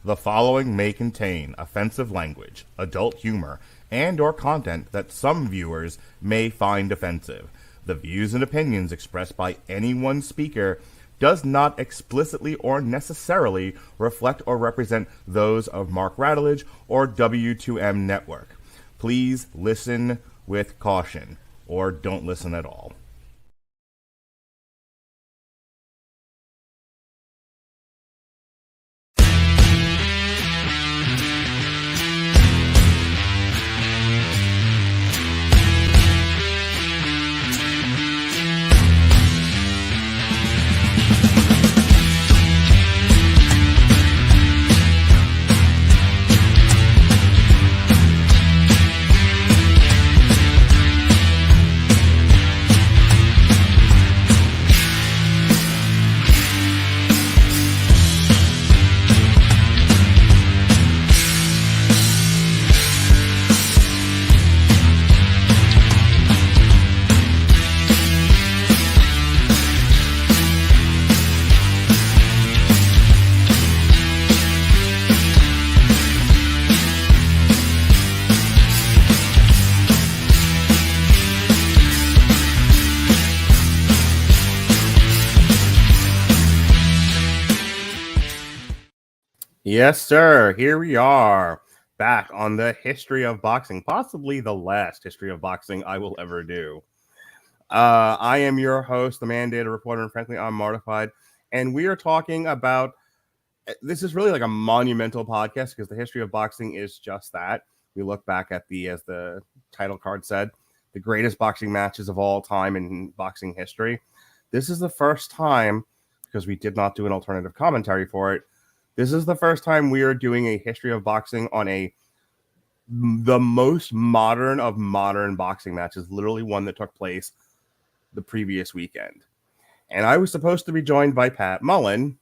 The following may contain offensive language, adult humor, and or content that some viewers may find offensive. The views and opinions expressed by any one speaker does not explicitly or necessarily reflect or represent those of Mark Radulich or W2M Network. Please listen with caution, or don't listen at all. Yes, sir. Here we are, back on the history of boxing, possibly the last history of boxing I will ever do. I am your host, the mandated reporter, and frankly, I'm mortified. And we are talking about, this is really like a monumental podcast because the history of boxing is just that. We look back at as the title card said, the greatest boxing matches of all time in boxing history. This is the first time, because we did not do an alternative commentary for it, this is the first time we are doing a history of boxing on the most modern of modern boxing matches, literally one that took place the previous weekend. And I was supposed to be joined by Pat Mullen,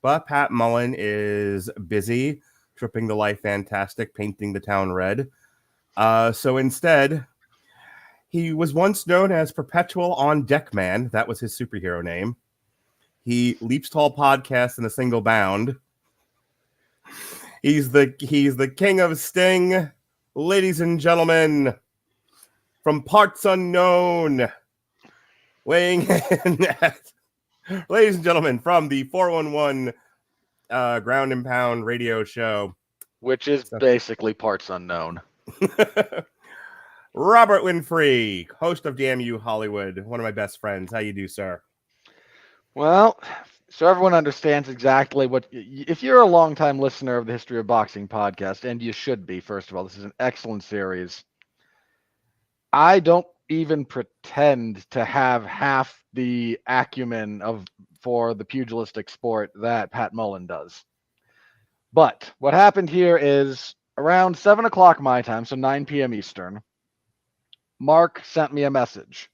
but Pat Mullen is busy tripping the life fantastic, painting the town red. So instead, he was once known as Perpetual On Deck Man. That was his superhero name. He leaps tall podcasts in a single bound. He's the king of Sting, ladies and gentlemen, from parts unknown, weighing in at, ladies and gentlemen, from the 411 Ground and Pound radio show, which is basically parts unknown. Robert Winfree, host of Damn You Hollywood, one of my best friends. How you do, sir? Well, so everyone understands exactly what, if you're a longtime listener of the History of Boxing podcast, and you should be, first of all, this is an excellent series. I don't even pretend to have half the acumen for the pugilistic sport that Pat Mullen does. But what happened here is around 7 o'clock my time, so 9 p.m. Eastern, Mark sent me a message.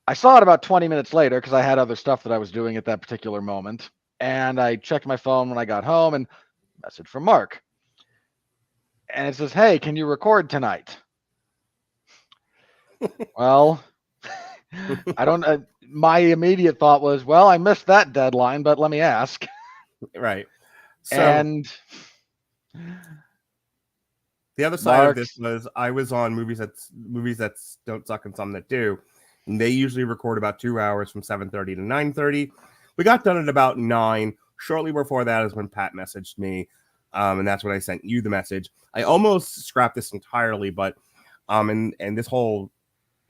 I saw it about 20 minutes later because I had other stuff that I was doing at that particular moment. And I checked my phone when I got home and message from Mark. And it says, "Hey, can you record tonight?" Well, I don't, my immediate thought was, well, I missed that deadline, but let me ask. Right. So, and the other side of this was I was on movies that don't suck and some that do. And they usually record about 2 hours from 7:30 to 9:30. We got done at about 9. Shortly before that is when Pat messaged me, and that's when I sent you the message. I almost scrapped this entirely, but and this whole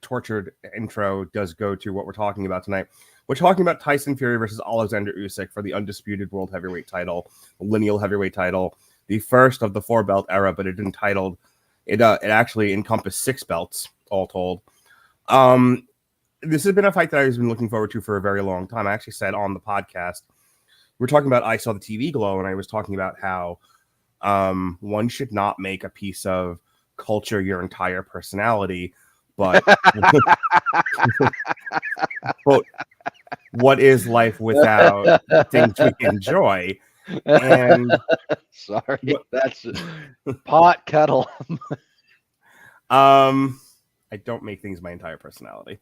tortured intro does go to what we're talking about tonight. We're talking about Tyson Fury versus Oleksandr Usyk for the undisputed world heavyweight title, lineal heavyweight title, the first of the 4-belt era, but it entitled it actually encompassed 6 belts all told. This has been a fight that I've been looking forward to for a very long time. I actually said on the podcast, we're talking about I Saw the TV Glow, and I was talking about how one should not make a piece of culture your entire personality, but but what is life without things we enjoy? And sorry, that's pot kettle. I don't make things my entire personality.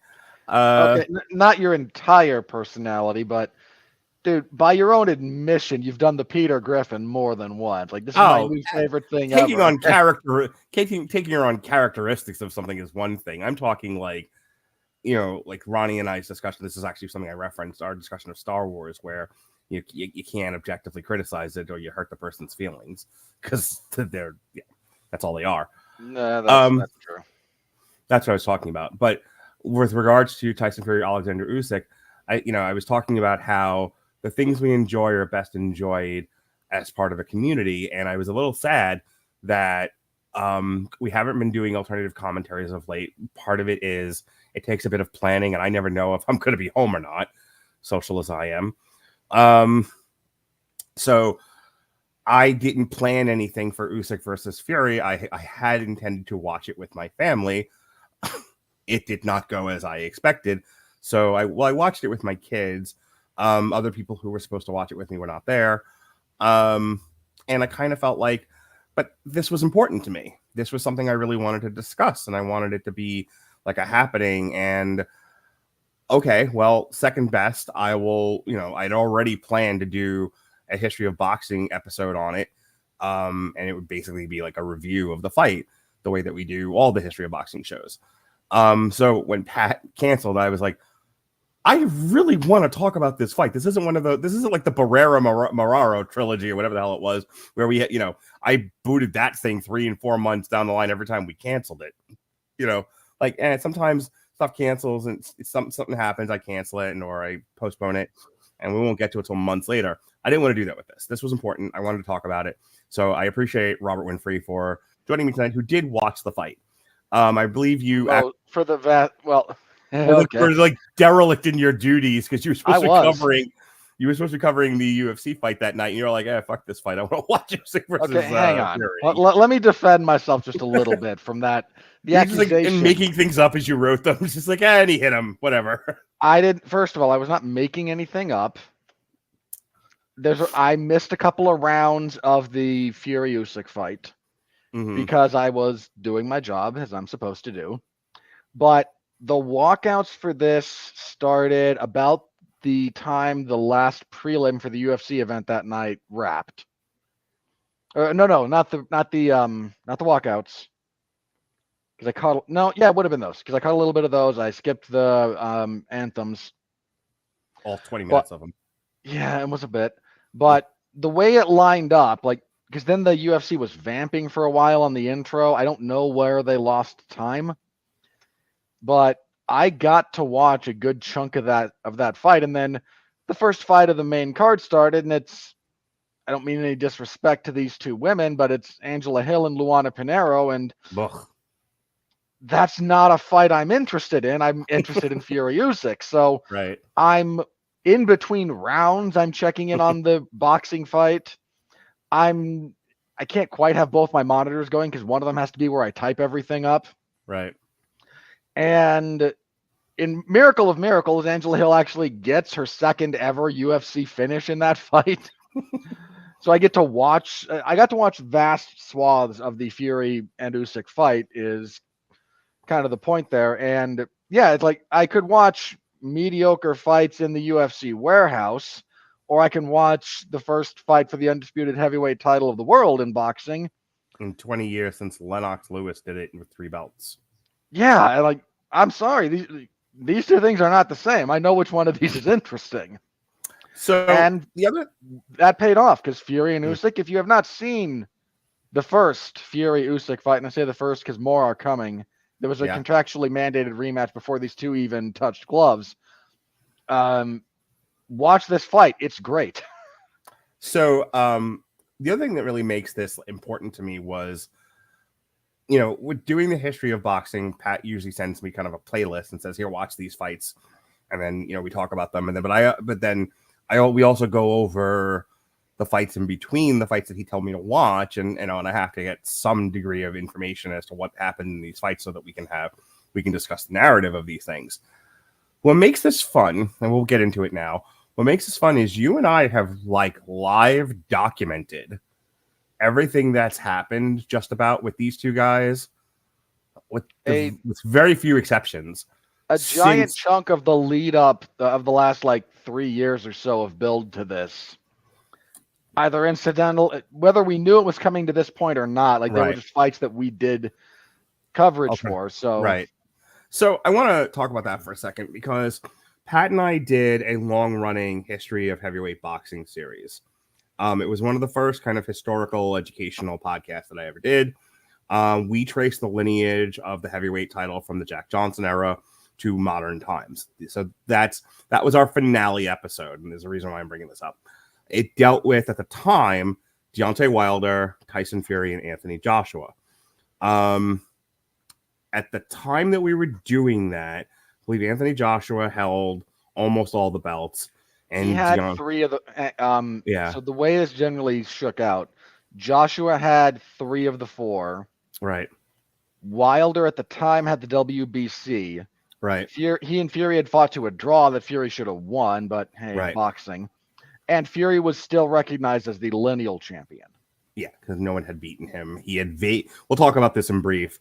Okay, not your entire personality, but Dude, by your own admission, you've done the Peter Griffin more than once. Like, this is my new favorite thing taking ever. on character, taking on characteristics of something is one thing. I'm talking like, like Ronnie and I's discussion. This is actually something I referenced, our discussion of Star Wars, where you can't objectively criticize it or you hurt the person's feelings because that's all they are. No, that's true. That's what I was talking about. But with regards to Tyson Fury, Oleksandr Usyk, I was talking about how the things we enjoy are best enjoyed as part of a community, and I was a little sad that we haven't been doing alternative commentaries of late. Part of it is it takes a bit of planning, and I never know if I'm going to be home or not, social as I am. So I didn't plan anything for Usyk versus Fury. I had intended to watch it with my family. It did not go as I expected. So I watched it with my kids. Other people who were supposed to watch it with me were not there. And I kind of felt like, but this was important to me. This was something I really wanted to discuss, and I wanted it to be like a happening. And okay, well, second best, I will, I'd already planned to do a history of boxing episode on it. And it would basically be like a review of the fight, the way that we do all the history of boxing shows. So when Pat canceled, I was like, I really want to talk about this fight. This isn't like the Barrera Marrero trilogy or whatever the hell it was, where we had, I booted that thing 3 and 4 months down the line every time we canceled it. And sometimes stuff cancels and something happens, I cancel it or I postpone it, and we won't get to it till months later. I didn't want to do that with this. This was important. I wanted to talk about it. So I appreciate Robert Winfree for joining me tonight, who did watch the fight. I believe you for the vet. Well, okay. Were like derelict in your duties because you were supposed to be covering the UFC fight that night, and you're like, fuck this fight. I want to watch Usyk versus Okay, hang on. Fury. Let me defend myself just a little bit from that. The accusation. Just, and making things up as you wrote them. It's just like, and he hit him, whatever. I didn't. First of all, I was not making anything up. I missed a couple of rounds of the Fury Usyk fight because I was doing my job as I'm supposed to do. But the walkouts for this started about the time the last prelim for the UFC event that night wrapped. No, not the walkouts. Because I caught it would have been those. Because I caught a little bit of those. I skipped the anthems. All 20 minutes of them. Yeah, it was a bit. But the way it lined up, because then the UFC was vamping for a while on the intro. I don't know where they lost time, but I got to watch a good chunk of that fight, and then the first fight of the main card started, and I don't mean any disrespect to these two women, but it's Angela Hill and Luana Pinheiro, and that's not a fight I'm interested in. I'm interested in Fury Usyk, so right. I'm in between rounds. I'm checking in on the boxing fight. I can't quite have both my monitors going because one of them has to be where I type everything up. Right. And in miracle of miracles, Angela Hill actually gets her second ever UFC finish in that fight. So I got to watch vast swaths of the Fury and Usyk fight is kind of the point there. And yeah, it's like I could watch mediocre fights in the UFC warehouse, or I can watch the first fight for the undisputed heavyweight title of the world in boxing. In 20 years since Lennox Lewis did it with 3 belts. Yeah, I'm sorry. These two things are not the same. I know which one of these is interesting. So and that paid off because Fury and Usyk, if you have not seen the first Fury Usyk fight, and I say the first because more are coming, there was a contractually mandated rematch before these two even touched gloves. Watch this fight. It's great. So the other thing that really makes this important to me was, with doing the history of boxing, Pat usually sends me kind of a playlist and says, here, watch these fights. And then, we talk about them. And then, we also go over the fights in between the fights that he told me to watch. And I have to get some degree of information as to what happened in these fights so that we can discuss the narrative of these things. What makes this fun, and we'll get into it now, what makes this fun is you and I have live documented everything that's happened just about with these two guys with very few exceptions. a giant since chunk of the lead up of the last like 3 years or so of build to this, either incidental, whether we knew it was coming to this point or not, like they were right. just fights that we did coverage Okay. for. So Right. So I want to talk about that for a second because Pat and I did a long-running history of heavyweight boxing series. It was one of the first kind of historical educational podcasts that I ever did. We traced the lineage of the heavyweight title from the Jack Johnson era to modern times. So that was our finale episode, and there's a reason why I'm bringing this up. It dealt with, at the time, Deontay Wilder, Tyson Fury, and Anthony Joshua. At the time that we were doing that, I believe Anthony Joshua held almost all the belts. he And had 3 of the yeah, so the way this generally shook out, Joshua had 3 of the 4. right, Wilder at the time had the WBC. right, He and Fury had fought to a draw that Fury should have won, but hey, right. boxing. And Fury was still recognized as the lineal champion. Yeah, because no one had beaten him. He had we'll talk about this in brief.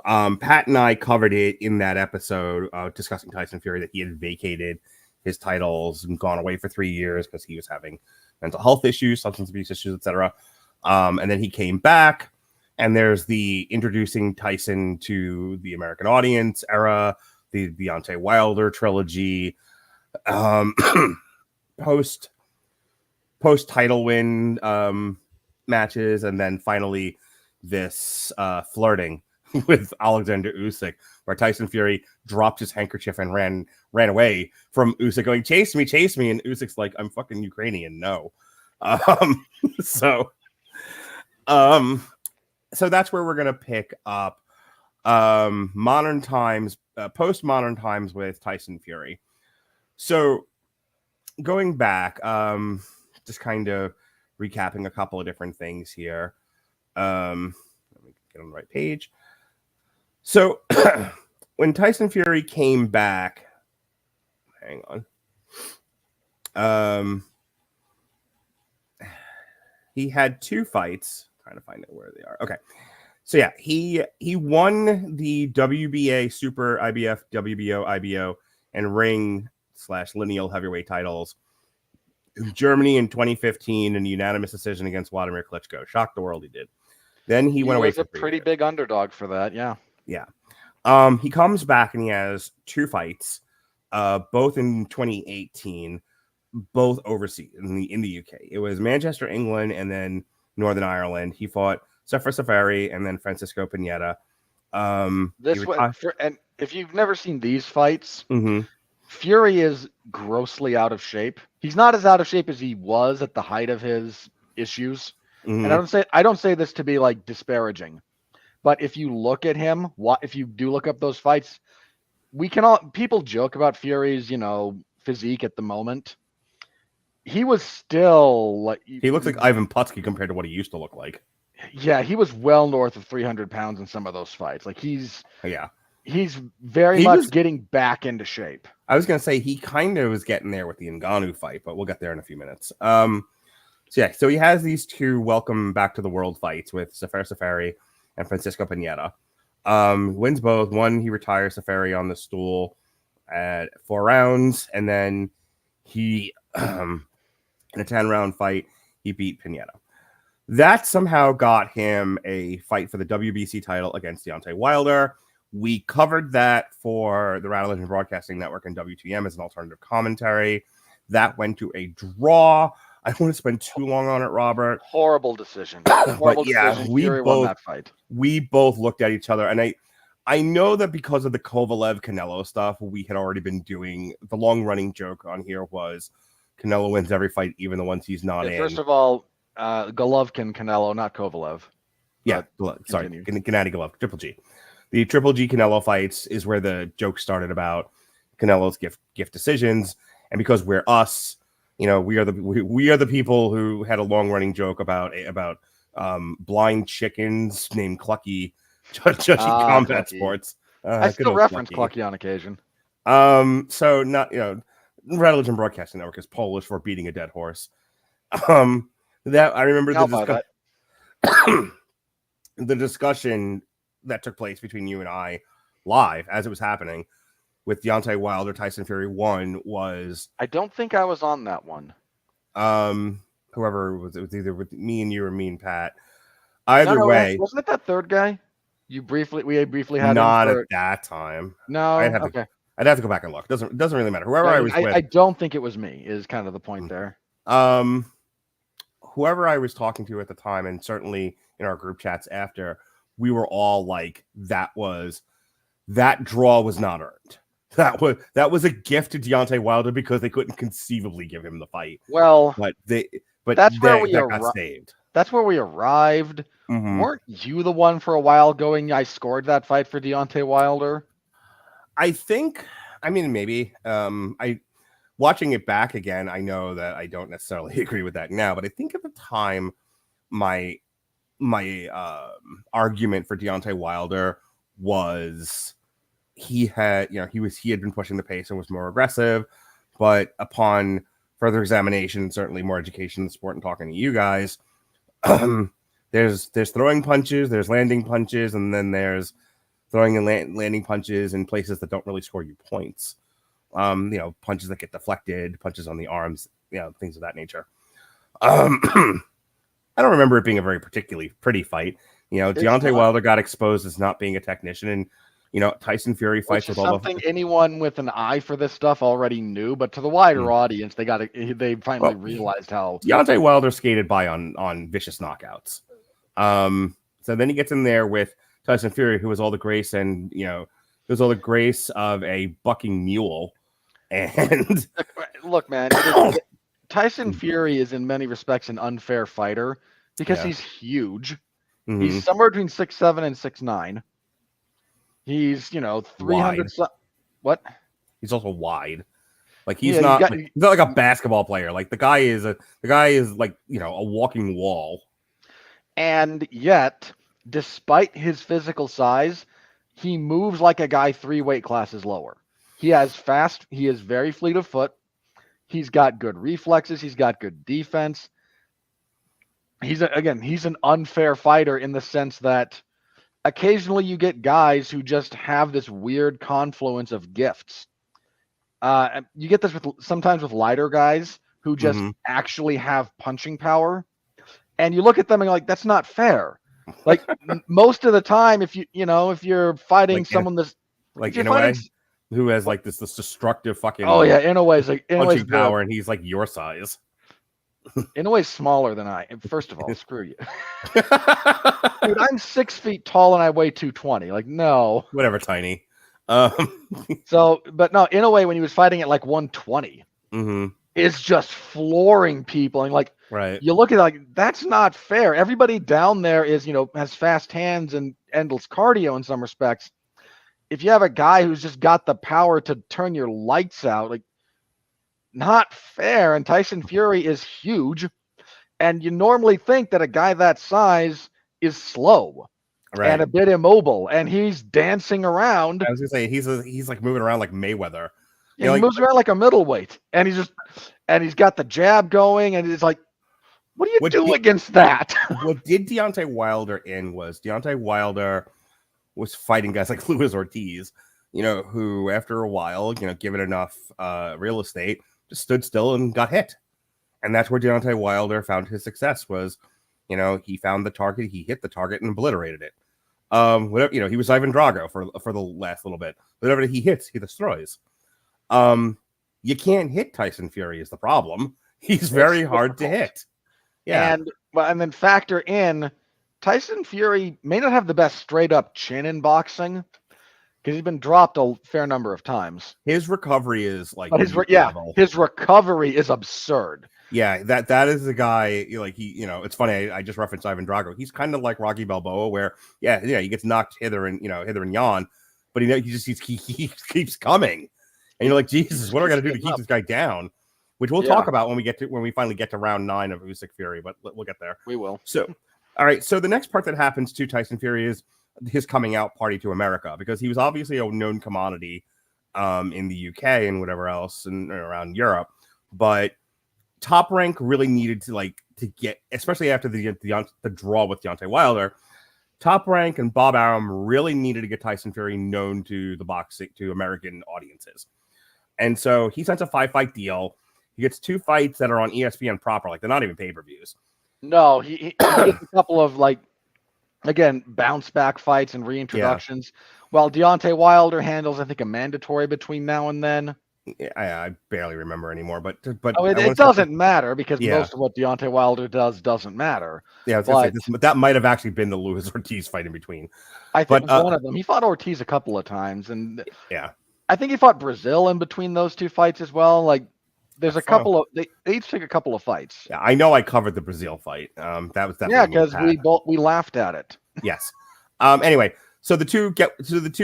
Pat and I covered it in that episode discussing Tyson Fury, that he had vacated his titles and gone away for 3 years because he was having mental health issues, substance abuse issues, etc. And then he came back, and there's the introducing Tyson to the American audience era, the Deontay Wilder trilogy, post title win matches, and then finally this flirting with Oleksandr Usyk, where Tyson Fury dropped his handkerchief and ran away from Usyk, going, chase me, and Usyk's like, I'm fucking Ukrainian, no. So that's where we're gonna pick up modern times, post-modern times with Tyson Fury. So going back, just kind of recapping a couple of different things here. Let me get on the right page. So when Tyson Fury came back, hang on. He had 2 fights. I'm trying to find out where they are. Okay. So yeah, he won the WBA, Super, IBF, WBO, IBO, and ring / lineal heavyweight titles in Germany in 2015 in a unanimous decision against Vladimir Klitschko. Shocked the world, he did. Then he went away was for a 3 pretty years. big underdog for that, yeah. Yeah. He comes back and he has 2 fights, both in 2018, both overseas in the UK. It was Manchester, England, and then Northern Ireland. He fought Sefer Safari and then Francisco Pineda. And if you've never seen these fights, Mm-hmm. Fury is grossly out of shape. He's not as out of shape as he was at the height of his issues. Mm-hmm. And I don't say this to be like disparaging, but if you look at him, if you do look up those fights, people joke about Fury's, physique at the moment. He was still like, He looks like Ivan Putski compared to what he used to look like. Yeah, he was well north of 300 pounds in some of those fights. Like he's very much getting back into shape. I was gonna say he kind of was getting there with the Ngannou fight, but we'll get there in a few minutes. So he has these 2 welcome back to the world fights with Sefer Safari and Francisco Pineda. Wins both. One, he retires Safari on the stool at 4 rounds, and then he in a 10-round fight, he beat Pineda. That somehow got him a fight for the WBC title against Deontay Wilder. We covered that for the Radulich Broadcasting Network and WTM as an alternative commentary. That went to a draw. I don't want to spend too long on it, Robert. Horrible decision. Horrible decision. We Fury won that fight. We both looked at each other, and I know that because of the Kovalev Canelo stuff, we had already been doing the long-running joke on here was Canelo wins every fight, even the ones he's not in. First of all, Golovkin Canelo, not Kovalev. Yeah, sorry, Gennady Golovkin, Triple G. The Triple G Canelo fights is where the joke started about Canelo's gift decisions, and because we're us, we are the people who had a long running joke about blind chickens named Clucky judging combat Clucky. sports. I still reference Clucky on occasion. So not Radulich and Broadcasting Network is Polish for beating a dead horse. That I remember the discussion that took place between you and I live as it was happening. with Deontay Wilder, Tyson Fury won was I don't think I was on that one. Whoever it was either with me and you or me and Pat. Either No, way, wasn't it that third guy? We briefly had him not for at that time. no. Okay. I'd have to go back and look. Doesn't really matter. Whoever I was with, I don't think it was me. Is kind of the point there. Whoever I was talking to at the time, and certainly in our group chats after, we were all like, that draw was not earned. That was a gift to Deontay Wilder because they couldn't conceivably give him the fight. Well, but that's where we got saved. That's where we arrived. Mm-hmm. Weren't you the one for a while going, I scored that fight for Deontay Wilder? I think, I mean, maybe. Watching it back again, I know that I don't necessarily agree with that now, but I think at the time, my argument for Deontay Wilder was he had been pushing the pace and was more aggressive, but upon further examination and certainly more education in the sport and talking to you guys, there's throwing punches, there's landing punches, and then there's throwing and landing punches in places that don't really score you points. Punches that get deflected, punches on the arms, things of that nature. I don't remember it being a very particularly pretty fight. Deontay Wilder got exposed as not being a technician, and Tyson Fury fights with all something anyone with an eye for this stuff already knew, but to the wider audience, they finally realized how Deontay Wilder skated by on vicious knockouts. So then he gets in there with Tyson Fury, who was all the grace and was all the grace of a bucking mule. And look, man, Tyson Fury is in many respects an unfair fighter because he's huge. Mm-hmm. He's somewhere between 6'7" and 6'9". He's 300. What? He's also wide. Like he's not like a basketball player. Like the guy is like a walking wall. And yet, despite his physical size, he moves like a guy 3 weight classes lower. He is very fleet of foot. He's got good reflexes. He's got good defense. He's an unfair fighter in the sense that occasionally you get guys who just have this weird confluence of gifts. You get this sometimes with lighter guys who just actually have punching power. And you look at them and you're like, that's not fair. Like most of the time, if you're fighting like, someone that's like Inoue, who has like this destructive fucking Inoue's like punching power, and he's like your size. Inoue's smaller than I am. First of all, screw you. Dude, I'm 6 feet tall and I weigh 220. Like, no. Whatever, tiny. But no, Inoue, when he was fighting at like 120, is just flooring people. And like, you look at it like, that's not fair. Everybody down there is, has fast hands and endless cardio in some respects. If you have a guy who's just got the power to turn your lights out, like, not fair. And Tyson Fury is huge. And you normally think that a guy that size is slow and a bit immobile, and he's dancing around. I was gonna say he's like moving around like Mayweather. Yeah, he moves around like a middleweight, and he's got the jab going, and it's like, what do you do against that? What did Deontay Wilder was Deontay Wilder was fighting guys like Luis Ortiz, who after a while, given enough real estate, just stood still and got hit. And that's where Deontay Wilder found his success was, he found the target, he hit the target and obliterated it. He was Ivan Drago for the last little bit. Whatever he hits, he destroys. You can't hit Tyson Fury is the problem. He's very hard to hit. Yeah. And then factor in Tyson Fury may not have the best straight up chin in boxing because he's been dropped a fair number of times. His recovery is like his recovery is absurd. Yeah, that is the guy. Like it's funny. I just referenced Ivan Drago. He's kind of like Rocky Balboa, where he gets knocked hither and yon, but he keeps coming, and you're like, Jesus, what do I got to do to keep this guy down? Which we'll talk about when we finally get to round 9 of Usyk Fury, but we'll get there. We will. So, all right. So the next part that happens to Tyson Fury is his coming out party to America, because he was obviously a known commodity in the UK and whatever else and around Europe, but Top Rank really needed to get, especially after the draw with Deontay Wilder, Top Rank and Bob Arum really needed to get Tyson Fury known to American audiences. And so he signs a 5-fight deal. He gets 2 fights that are on ESPN proper, like they're not even pay-per-views. No, he gets a couple of, like, again, bounce back fights and reintroductions. Yeah. While Deontay Wilder handles, I think, a mandatory between now and then. I barely remember anymore, but it doesn't matter because most of what Deontay Wilder doesn't matter. Yeah, I was gonna say that might have actually been the Lewis Ortiz fight in between. I think one of them. He fought Ortiz a couple of times, and I think he fought Brazil in between those 2 fights as well. Like, there's a couple of they each took a couple of fights. Yeah, I know I covered the Brazil fight. That was definitely because we laughed at it. Yes. Anyway. So the two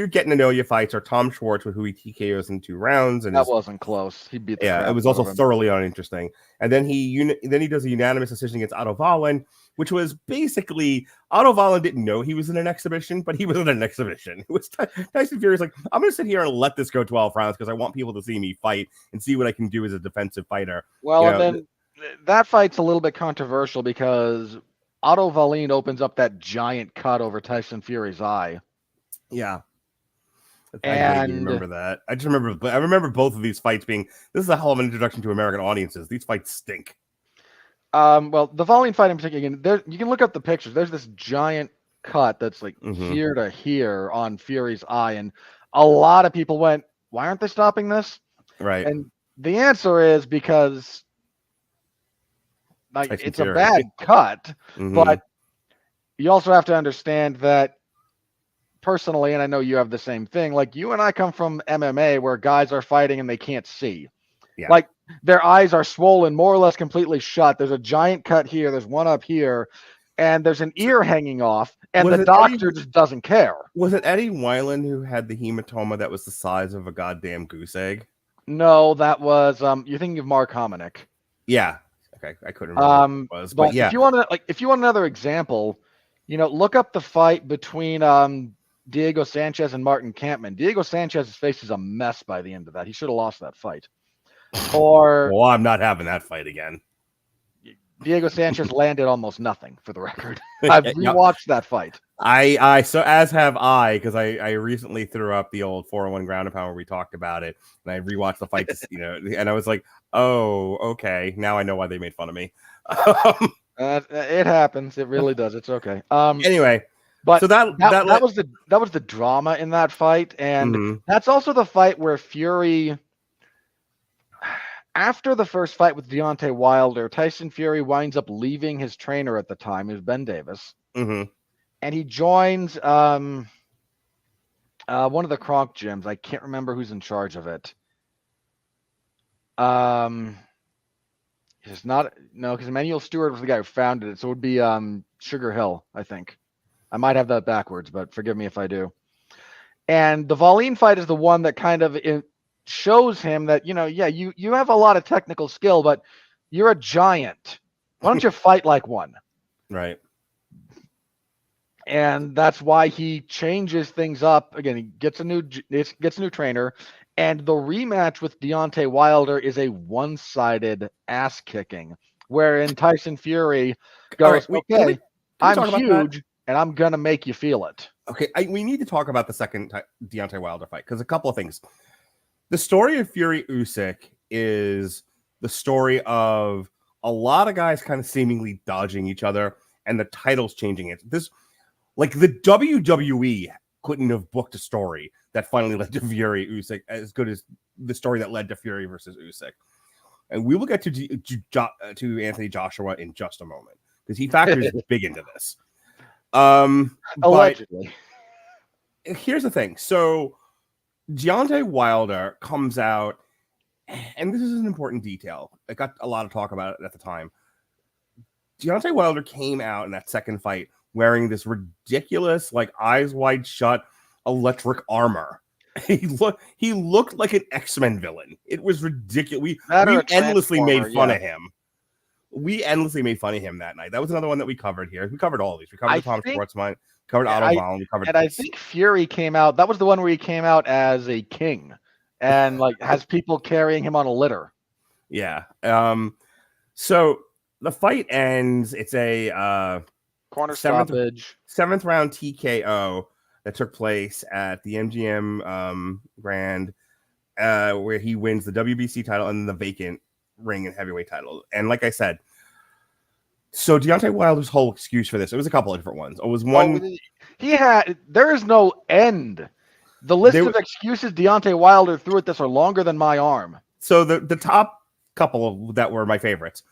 getting to know you fights are Tom Schwartz, with who he TKOs in 2 rounds, and that wasn't close. He beat the crap it was also out of him. thoroughly uninteresting. And then he does a unanimous decision against Otto Wallin, which was basically Otto Wallin didn't know he was in an exhibition, but he was in an exhibition. It was Tyson Fury's like, I'm going to sit here and let this go 12 rounds because I want people to see me fight and see what I can do as a defensive fighter. Well, and then that fight's a little bit controversial because Otto Wallin opens up that giant cut over Tyson Fury's eye. Yeah. I remember that. I remember both of these fights being, this is a hell of an introduction to American audiences. These fights stink. Well, the Wallin fight in particular, again, you can look up the pictures. There's this giant cut that's like here to here on Fury's eye, and a lot of people went, why aren't they stopping this? Right. And the answer is because like it's a bad cut, but you also have to understand that personally, and I know you have the same thing, like you and I come from MMA where guys are fighting and they can't see. Yeah. Like their eyes are swollen, more or less completely shut. There's a giant cut here, there's one up here, and there's an ear hanging off, and the doctor just doesn't care. Was it Eddie Weiland who had the hematoma that was the size of a goddamn goose egg? No, that was you're thinking of Mark Hominick. Yeah. Okay, I couldn't remember what it was, but yeah. If you want another example, look up the fight between Diego Sanchez and Martin Kampmann. Diego Sanchez's face is a mess by the end of that. He should have lost that fight. Well, I'm not having that fight again. Diego Sanchez landed almost nothing, for the record. I've rewatched that fight. So as have I, because I recently threw up the old 401 ground and pound where we talked about it, and I rewatched the fight, and I was like, oh, okay, now I know why they made fun of me. It happens. It really does. It's okay. Anyway. But so that was the drama in that fight, and that's also the fight where Fury, after the first fight with Deontay Wilder, Tyson Fury winds up leaving his trainer at the time, who's Ben Davis, and he joins one of the Kronk gyms. I can't remember who's in charge of it. It's not because Emmanuel Stewart was the guy who founded it, so it would be Sugar Hill, I think. I might have that backwards, but forgive me if I do. And the Wallin fight is the one that kind of shows him that, you have a lot of technical skill, but you're a giant. Why don't you fight like one? Right. And that's why he changes things up. Again, he gets a new trainer. And the rematch with Deontay Wilder is a one-sided ass kicking, wherein Tyson Fury goes, okay, I'm huge. And I'm going to make you feel it. Okay, we need to talk about the second Deontay Wilder fight, because a couple of things. The story of Fury Usyk is the story of a lot of guys kind of seemingly dodging each other and the titles changing it. The WWE couldn't have booked a story that finally led to Fury Usyk as good as the story that led to Fury versus Usyk. And we will get to Anthony Joshua in just a moment, because he factors big into this. Allegedly. But here's the thing. So Deontay Wilder comes out, and this is an important detail. I got a lot of talk about it at the time. Deontay Wilder came out in that second fight wearing this ridiculous, like eyes wide shut, electric armor. He looked like an X-Men villain. It was ridiculous. We endlessly made fun of him. We endlessly made fun of him that night. That was another one that we covered here. We covered all of these. We covered Tom Schwartzman, covered Otto Wallin, we covered. And I think Fury came out. That was the one where he came out as a king, and like has people carrying him on a litter. Yeah. So the fight ends. It's a Corner seventh stoppage. seventh round TKO that took place at the MGM Grand, where he wins the WBC title and the vacant ring and heavyweight title. And like I said, so Deontay Wilder's whole excuse for this, it was a couple of different ones. It was one. There is no end. The list of excuses Deontay Wilder threw at this are longer than my arm. So the top couple that were my favorites.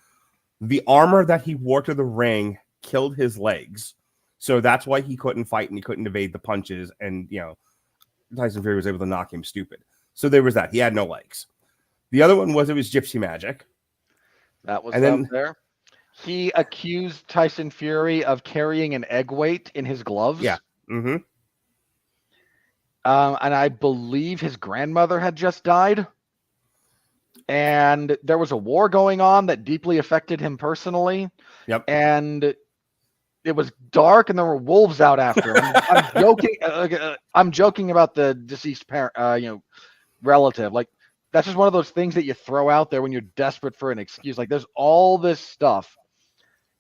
The armor that he wore to the ring killed his legs. So that's why he couldn't fight and he couldn't evade the punches. And, Tyson Fury was able to knock him stupid. So there was that. He had no legs. The other one was it was gypsy magic. That was up there. He accused Tyson Fury of carrying an egg weight in his gloves. Yeah. Mm-hmm. And I believe his grandmother had just died. And there was a war going on that deeply affected him personally. Yep. And it was dark and there were wolves out after him. I'm joking. I'm joking about the deceased parent, relative. Like, that's just one of those things that you throw out there when you're desperate for an excuse. Like, there's all this stuff.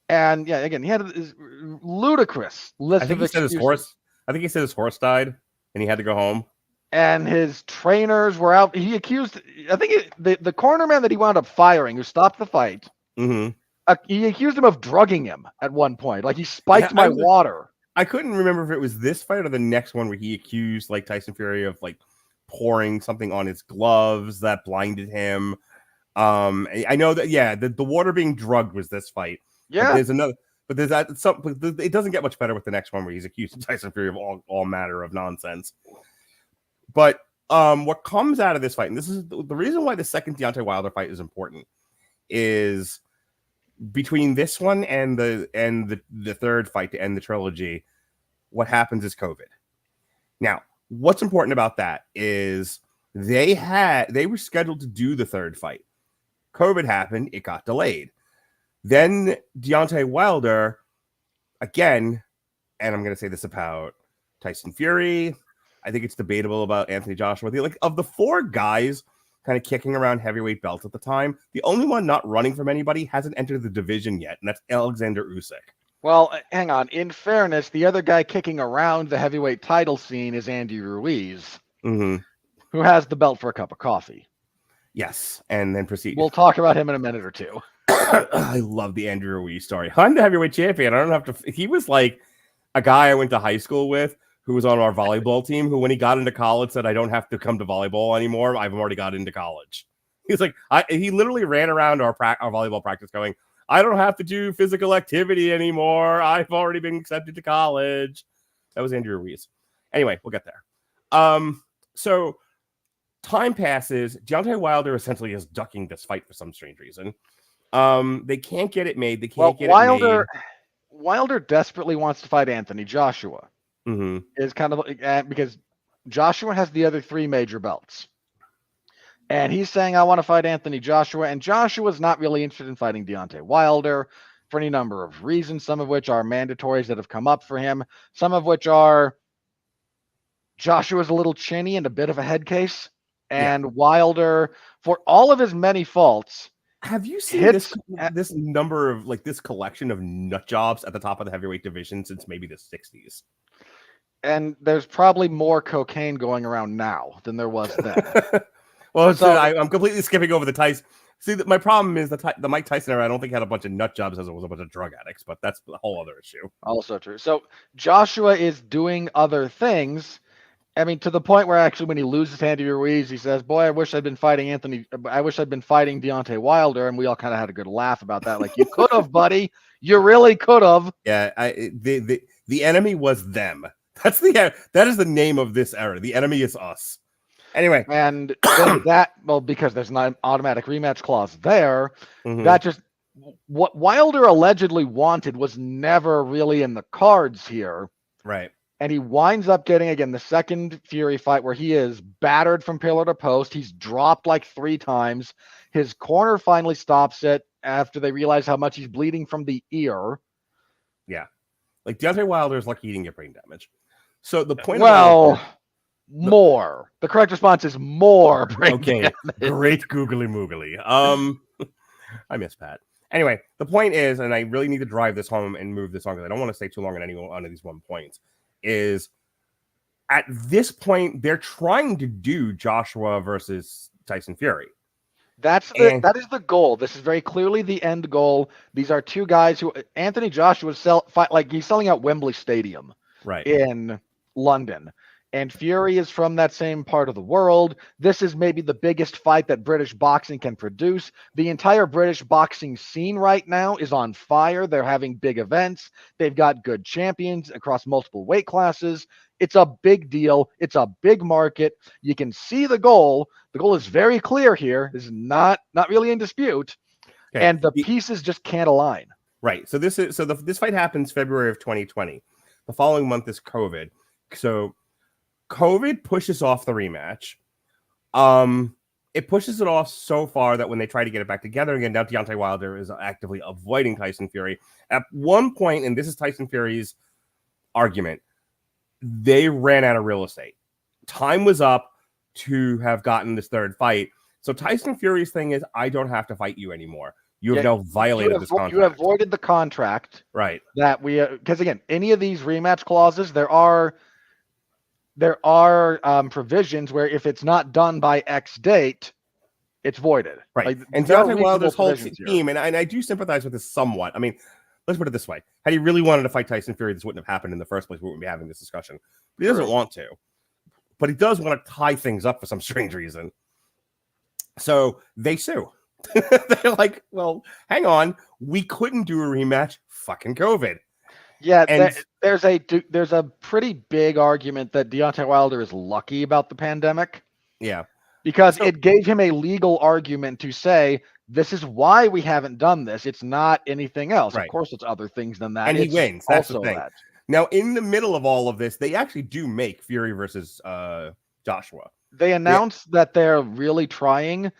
And yeah, again, he had this ludicrous list of excuses. I think he said his horse died and he had to go home. And his trainers were out. He accused, I think the cornerman that he wound up firing, who stopped the fight, mm-hmm. He accused him of drugging him at one point. Like, he spiked my water. I couldn't remember if it was this fight or the next one where he accused Tyson Fury of pouring something on his gloves that blinded him. I know that the water being drugged was this fight. Yeah, but there's another, but there's that. It doesn't get much better with the next one where he's accused Tyson Fury of all manner of nonsense. But what comes out of this fight, and this is the reason why the second Deontay Wilder fight is important, is between this one and the third fight to end the trilogy, what happens is COVID. Now, what's important about that is they were scheduled to do the third fight. COVID happened, it got delayed. Then Deontay Wilder, again, and I'm going to say this about Tyson Fury, I think it's debatable about Anthony Joshua. Of the four guys kind of kicking around heavyweight belts at the time, the only one not running from anybody hasn't entered the division yet, and that's Oleksandr Usyk. Well, hang on. In fairness, the other guy kicking around the heavyweight title scene is Andy Ruiz, mm-hmm. who has the belt for a cup of coffee. Yes, and then proceed. We'll talk about him in a minute or two. I love the Andrew Ruiz story. I'm the heavyweight champion. I don't have to. He was like a guy I went to high school with who was on our volleyball team who, when he got into college, said, I don't have to come to volleyball anymore. I've already got into college. He was like, he literally ran around our volleyball practice going, I don't have to do physical activity anymore. I've already been accepted to college. That was Andrew Ruiz. Anyway, we'll get there. So time passes. Deontay Wilder essentially is ducking this fight for some strange reason. They can't get it made. They can't get it made. Wilder desperately wants to fight Anthony Joshua. Mm-hmm. Is kind of because Joshua has the other three major belts. And he's saying, I want to fight Anthony Joshua. And Joshua's not really interested in fighting Deontay Wilder for any number of reasons, some of which are mandatories that have come up for him, some of which are Joshua's a little chinny and a bit of a head case. And Wilder, for all of his many faults, have you seen this number of this collection of nut jobs at the top of the heavyweight division since maybe the 60s? And there's probably more cocaine going around now than there was then. Well, I'm completely skipping over the Tyson. See, my problem is the Mike Tyson era, I don't think had a bunch of nut jobs as it was a bunch of drug addicts, but that's a whole other issue. Also true. So Joshua is doing other things. I mean, to the point where actually when he loses Andy Ruiz, he says, boy, I wish I'd been fighting Deontay Wilder. And we all kind of had a good laugh about that. Like, you could have, buddy. You really could have. Yeah, the enemy was them. That is the name of this era. The enemy is us. Anyway. And because there's an automatic rematch clause there, mm-hmm. that just what Wilder allegedly wanted was never really in the cards here. Right. And he winds up getting, again, the second Fury fight where he is battered from pillar to post. He's dropped 3 times. His corner finally stops it after they realize how much he's bleeding from the ear. Yeah. Deontay Wilder is lucky he didn't get brain damage. So the point more. The correct response is more brain damage. Great googly moogly. I miss Pat. Anyway, the point is, and I really need to drive this home and move this on because I don't want to stay too long on any one of these one points, is at this point, they're trying to do Joshua versus Tyson Fury. That is the goal. This is very clearly the end goal. These are two guys who Anthony Joshua he's selling out Wembley Stadium in London. And Fury is from that same part of the world. This is maybe the biggest fight that British boxing can produce. The entire British boxing scene right now is on fire. They're having big events. They've got good champions across multiple weight classes. It's a big deal. It's a big market. You can see the goal. The goal is very clear here. This is not really in dispute. Okay. And the pieces just can't align. Right. So this fight happens February of 2020. The following month is COVID. So COVID pushes off the rematch. It pushes it off so far that when they try to get it back together again, now Deontay Wilder is actively avoiding Tyson Fury. At one point, and this is Tyson Fury's argument, they ran out of real estate. Time was up to have gotten this third fight. So Tyson Fury's thing is, I don't have to fight you anymore. You have now violated this contract. You avoided the contract. Right. That because again, any of these rematch clauses, there are provisions where if it's not done by X date, it's voided. Right. Like, and Deontay Wilder's whole team, and I do sympathize with this somewhat. I mean, let's put it this way. Had he really wanted to fight Tyson Fury, this wouldn't have happened in the first place. We wouldn't be having this discussion. But he doesn't want to. But he does want to tie things up for some strange reason. So they sue. They're like, well, hang on. We couldn't do a rematch. Fucking COVID. Yeah, and there's a pretty big argument that Deontay Wilder is lucky about the pandemic. Yeah. Because it gave him a legal argument to say, this is why we haven't done this. It's not anything else. Right. Of course, it's other things than that. And he wins. That's the thing. Now, in the middle of all of this, they actually do make Fury versus Joshua. They announced that they're really trying.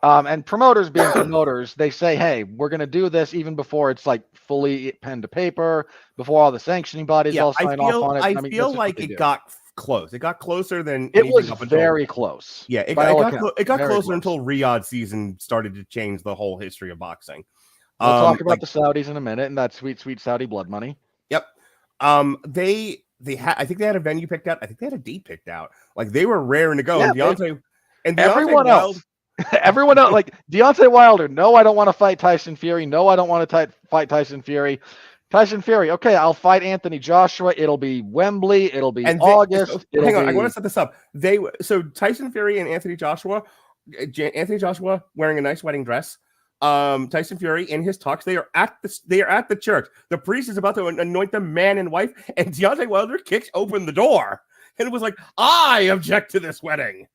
And promoters being promoters, they say, hey, we're going to do this even before it's like fully pen to paper, before all the sanctioning bodies all sign off on it. I feel like it got close. It got closer than it was very close. Yeah, it got closer until Riyadh season started to change the whole history of boxing. We'll talk about the Saudis in a minute and that sweet, sweet Saudi blood money. Yep. I think they had a venue picked out. I think they had a date picked out. Like they were raring to go. Yeah, and everyone else. Everyone else, like Deontay Wilder, no, I don't want to fight Tyson Fury. No, I don't want to fight Tyson Fury. Tyson Fury, okay, I'll fight Anthony Joshua. It'll be Wembley. It'll be August. Hang on, I want to set this up. So Tyson Fury and Anthony Joshua wearing a nice wedding dress. Tyson Fury in his tux. They are at the church. The priest is about to anoint them man and wife, and Deontay Wilder kicks open the door, and it was like, I object to this wedding.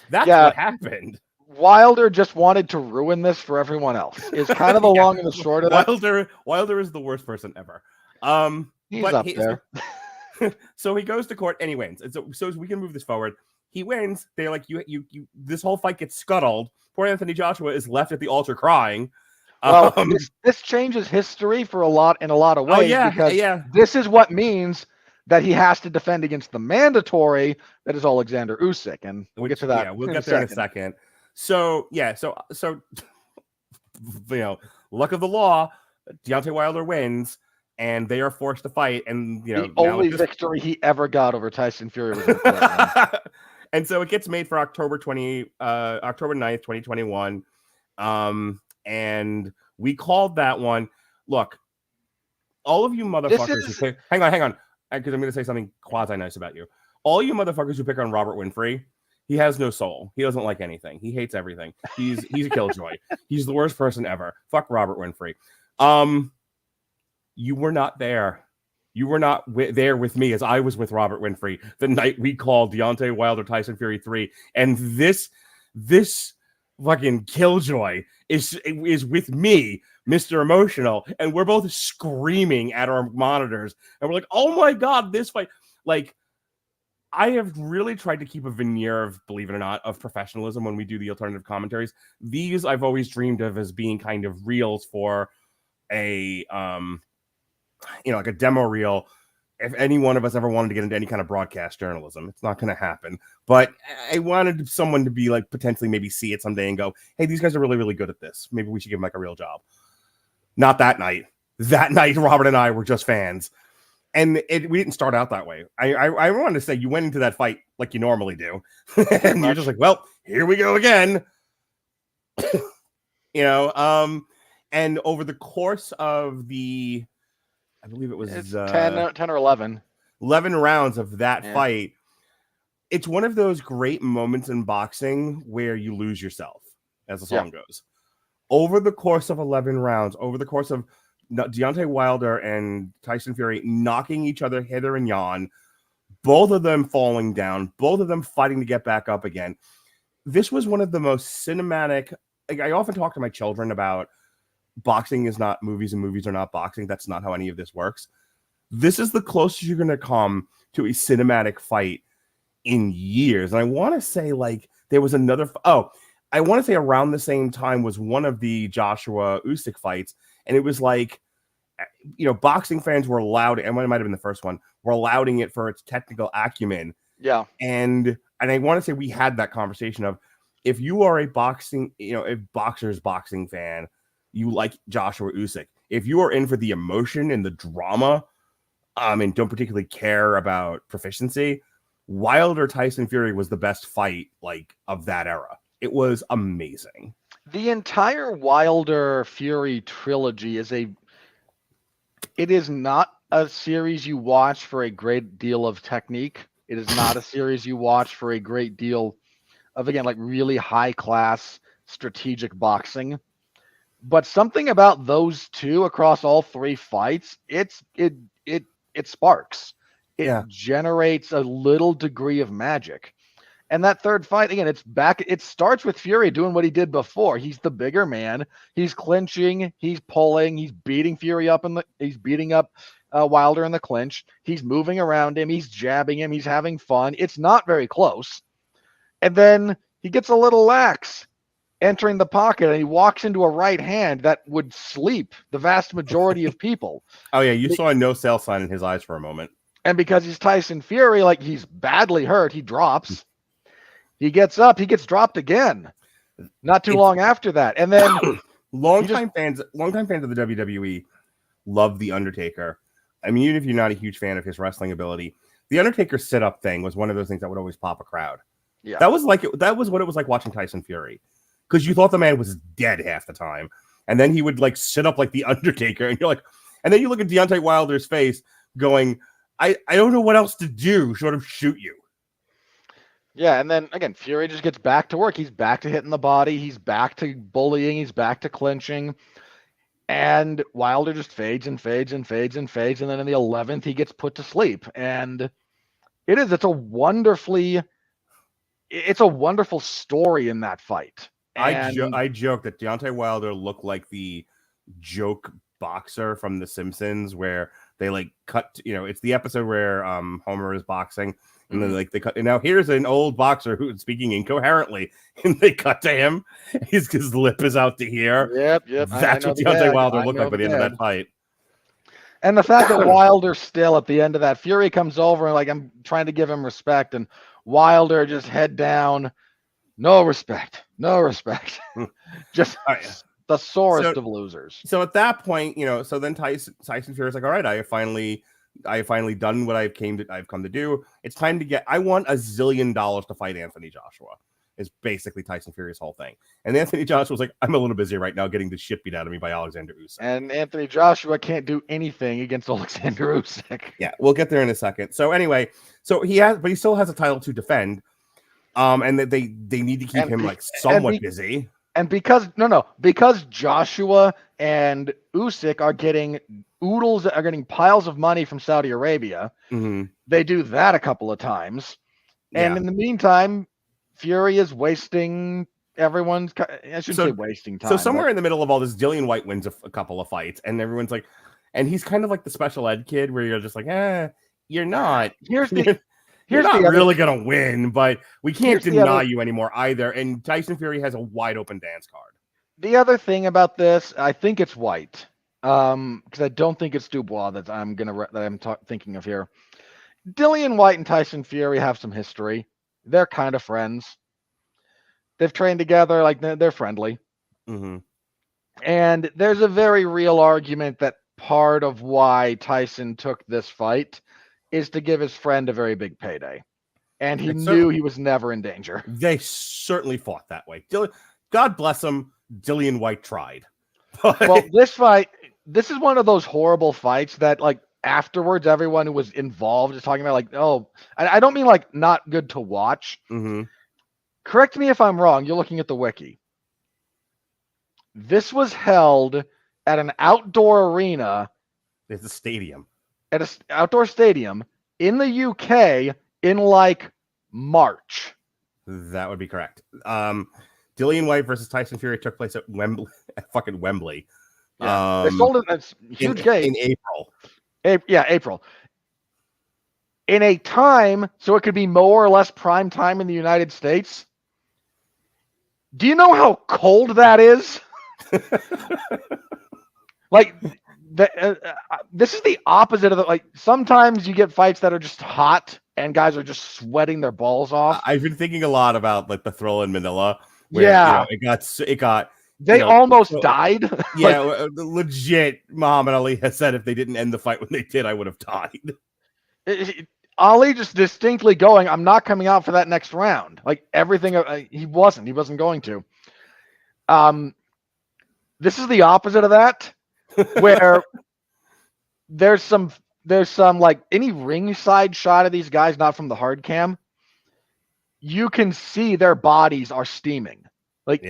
That's what happened. Wilder just wanted to ruin this for everyone else. Is kind of the long and the short of that. Wilder is the worst person ever. He's up there. So he goes to court and he wins. And so we can move this forward. He wins. They're like, you. This whole fight gets scuttled. Poor Anthony Joshua is left at the altar crying. Well, this changes history in a lot of ways. Because this is what means that he has to defend against the mandatory that is Oleksandr Usyk, and we'll get to that. Yeah, we'll get there in a second. So luck of the law, Deontay Wilder wins, and they are forced to fight. And the only victory he ever got over Tyson Fury was and so it gets made for October 9th, 2021. And we called that one. Look, all of you motherfuckers hang on, because I'm going to say something quasi nice about you. All you motherfuckers who pick on Robert Winfree. He has no soul. He doesn't like anything. He hates everything. He's a killjoy. He's the worst person ever. Fuck Robert Winfree. You were not there. You were not there with me as I was with Robert Winfree the night we called Deontay Wilder Tyson Fury 3. And this fucking killjoy is with me, Mr. Emotional, and we're both screaming at our monitors. And we're like, oh my God, this fight. Like, I have really tried to keep a veneer of, believe it or not, of professionalism when we do the alternative commentaries. These I've always dreamed of as being kind of reels for a, like a demo reel. If any one of us ever wanted to get into any kind of broadcast journalism, it's not going to happen. But I wanted someone to be like, potentially maybe see it someday and go, hey, these guys are really, really good at this. Maybe we should give them like a real job. Not that night. That night, Robert and I were just fans. And we didn't start out that way. I wanted to say you went into that fight like you normally do. And you're just like, well, here we go again. And over the course of I believe it was 10 or 11 rounds of that fight, it's one of those great moments in boxing where you lose yourself, as the song goes. Over the course of 11 rounds, over the course of Deontay Wilder and Tyson Fury knocking each other hither and yon, both of them falling down, both of them fighting to get back up again. This was one of the most cinematic. I often talk to my children about boxing is not movies and movies are not boxing. That's not how any of this works. This is the closest you're going to come to a cinematic fight in years. And I want to say there was another. I want to say around the same time was one of the Joshua Usyk fights. And it was boxing fans were loud, and it might have been the first one, were lauding it for its technical acumen. Yeah. And I want to say we had that conversation of, if you are a boxer's boxing fan, you like Joshua Usyk. If you are in for the emotion and the drama, and don't particularly care about proficiency, Wilder Tyson Fury was the best fight of that era. It was amazing. The entire Wilder Fury trilogy it is not a series you watch for a great deal of technique. It is not a series you watch for a great deal of, again, really high class strategic boxing. But something about those two across all three fights, it sparks. It generates a little degree of magic. And that third fight, again, it starts with Fury doing what he did before. He's the bigger man. He's clinching. He's pulling. He's beating Fury up he's beating up Wilder in the clinch. He's moving around him. He's jabbing him. He's having fun. It's not very close. And then he gets a little lax entering the pocket, and he walks into a right hand that would sleep the vast majority of people. Oh, yeah. You saw a no sell sign in his eyes for a moment. And because he's Tyson Fury, he's badly hurt, he drops. He gets up, he gets dropped again. Not too long after that. And then longtime fans of the WWE love The Undertaker. I mean, even if you're not a huge fan of his wrestling ability, The Undertaker sit-up thing was one of those things that would always pop a crowd. Yeah. That was what it was like watching Tyson Fury. Because you thought the man was dead half the time. And then he would sit up like The Undertaker, and you're like, and then you look at Deontay Wilder's face going, I don't know what else to do short of shoot you. Yeah, and then again, Fury just gets back to work. He's back to hitting the body. He's back to bullying. He's back to clinching. And Wilder just fades and fades and fades and fades. And then in the 11th, he gets put to sleep. And it's a wonderful story in that fight. I joke that Deontay Wilder looked like the joke boxer from The Simpsons, where they cut, it's the episode where Homer is boxing. And then they cut, and now here's an old boxer who's speaking incoherently, and they cut to him. His lip is out to here. Yep. That's what Deontay Wilder looked like by the end of that fight. And the fact that Wilder still at the end of that, Fury comes over and I'm trying to give him respect, and Wilder just head down, no respect. Just the sorest of losers. So at that point, so then Tyson Fury's like, all right, I have finally done what I've come to do. It's time to I want $1 zillion to fight Anthony Joshua. Is basically Tyson Fury's whole thing. And Anthony Joshua's like, I'm a little busy right now getting the shit beat out of me by Oleksandr Usyk. And Anthony Joshua can't do anything against Oleksandr Usyk. Yeah, we'll get there in a second. So anyway, but he still has a title to defend. And that they need to keep him somewhat busy. And because Joshua and Usyk are getting piles of money from Saudi Arabia, they do that a couple of times. And in the meantime, Fury is wasting everyone's. I shouldn't say wasting time. So somewhere in the middle of all this, Dillian White wins a couple of fights, and everyone's like, and he's kind of like the special ed kid where you're just like, you're not. You're not really gonna win, but we can't deny you anymore either. And Tyson Fury has a wide open dance card. The other thing about this, I think it's White, because I don't think it's Dubois that I'm thinking of here. Dillian White and Tyson Fury have some history. They're kind of friends. They've trained together, they're friendly. Mm-hmm. And there's a very real argument that part of why Tyson took this fight is to give his friend a very big payday. And he knew he was never in danger. They certainly fought that way. God bless him, Dillian White tried. Well, this is one of those horrible fights that, like, afterwards, everyone who was involved is talking about, like, oh, I don't mean, like, not good to watch. Mm-hmm. Correct me if I'm wrong. You're looking at the wiki. This was held at an outdoor arena. It's a stadium. At an outdoor stadium in the UK in, like, March. That would be correct. Dillian White versus Tyson Fury took place at Wembley, at fucking Wembley. Yeah. They sold it. That's huge gate in April. April. In a time, so it could be more or less prime time in the United States. Do you know how cold that is? Like, this is the opposite of the, like, sometimes you get fights that are just hot and guys are just sweating their balls off. I've been thinking a lot about, like, the Thrill in Manila, where it got they almost died. Yeah, legit. Muhammad Ali has said if they didn't end the fight when they did, I would have died. Ali just distinctly going, I'm not coming out for that next round. Like, everything, he wasn't going to. This is the opposite of that, where there's some like any ringside shot of these guys, not from the hard cam. You can see their bodies are steaming. Like,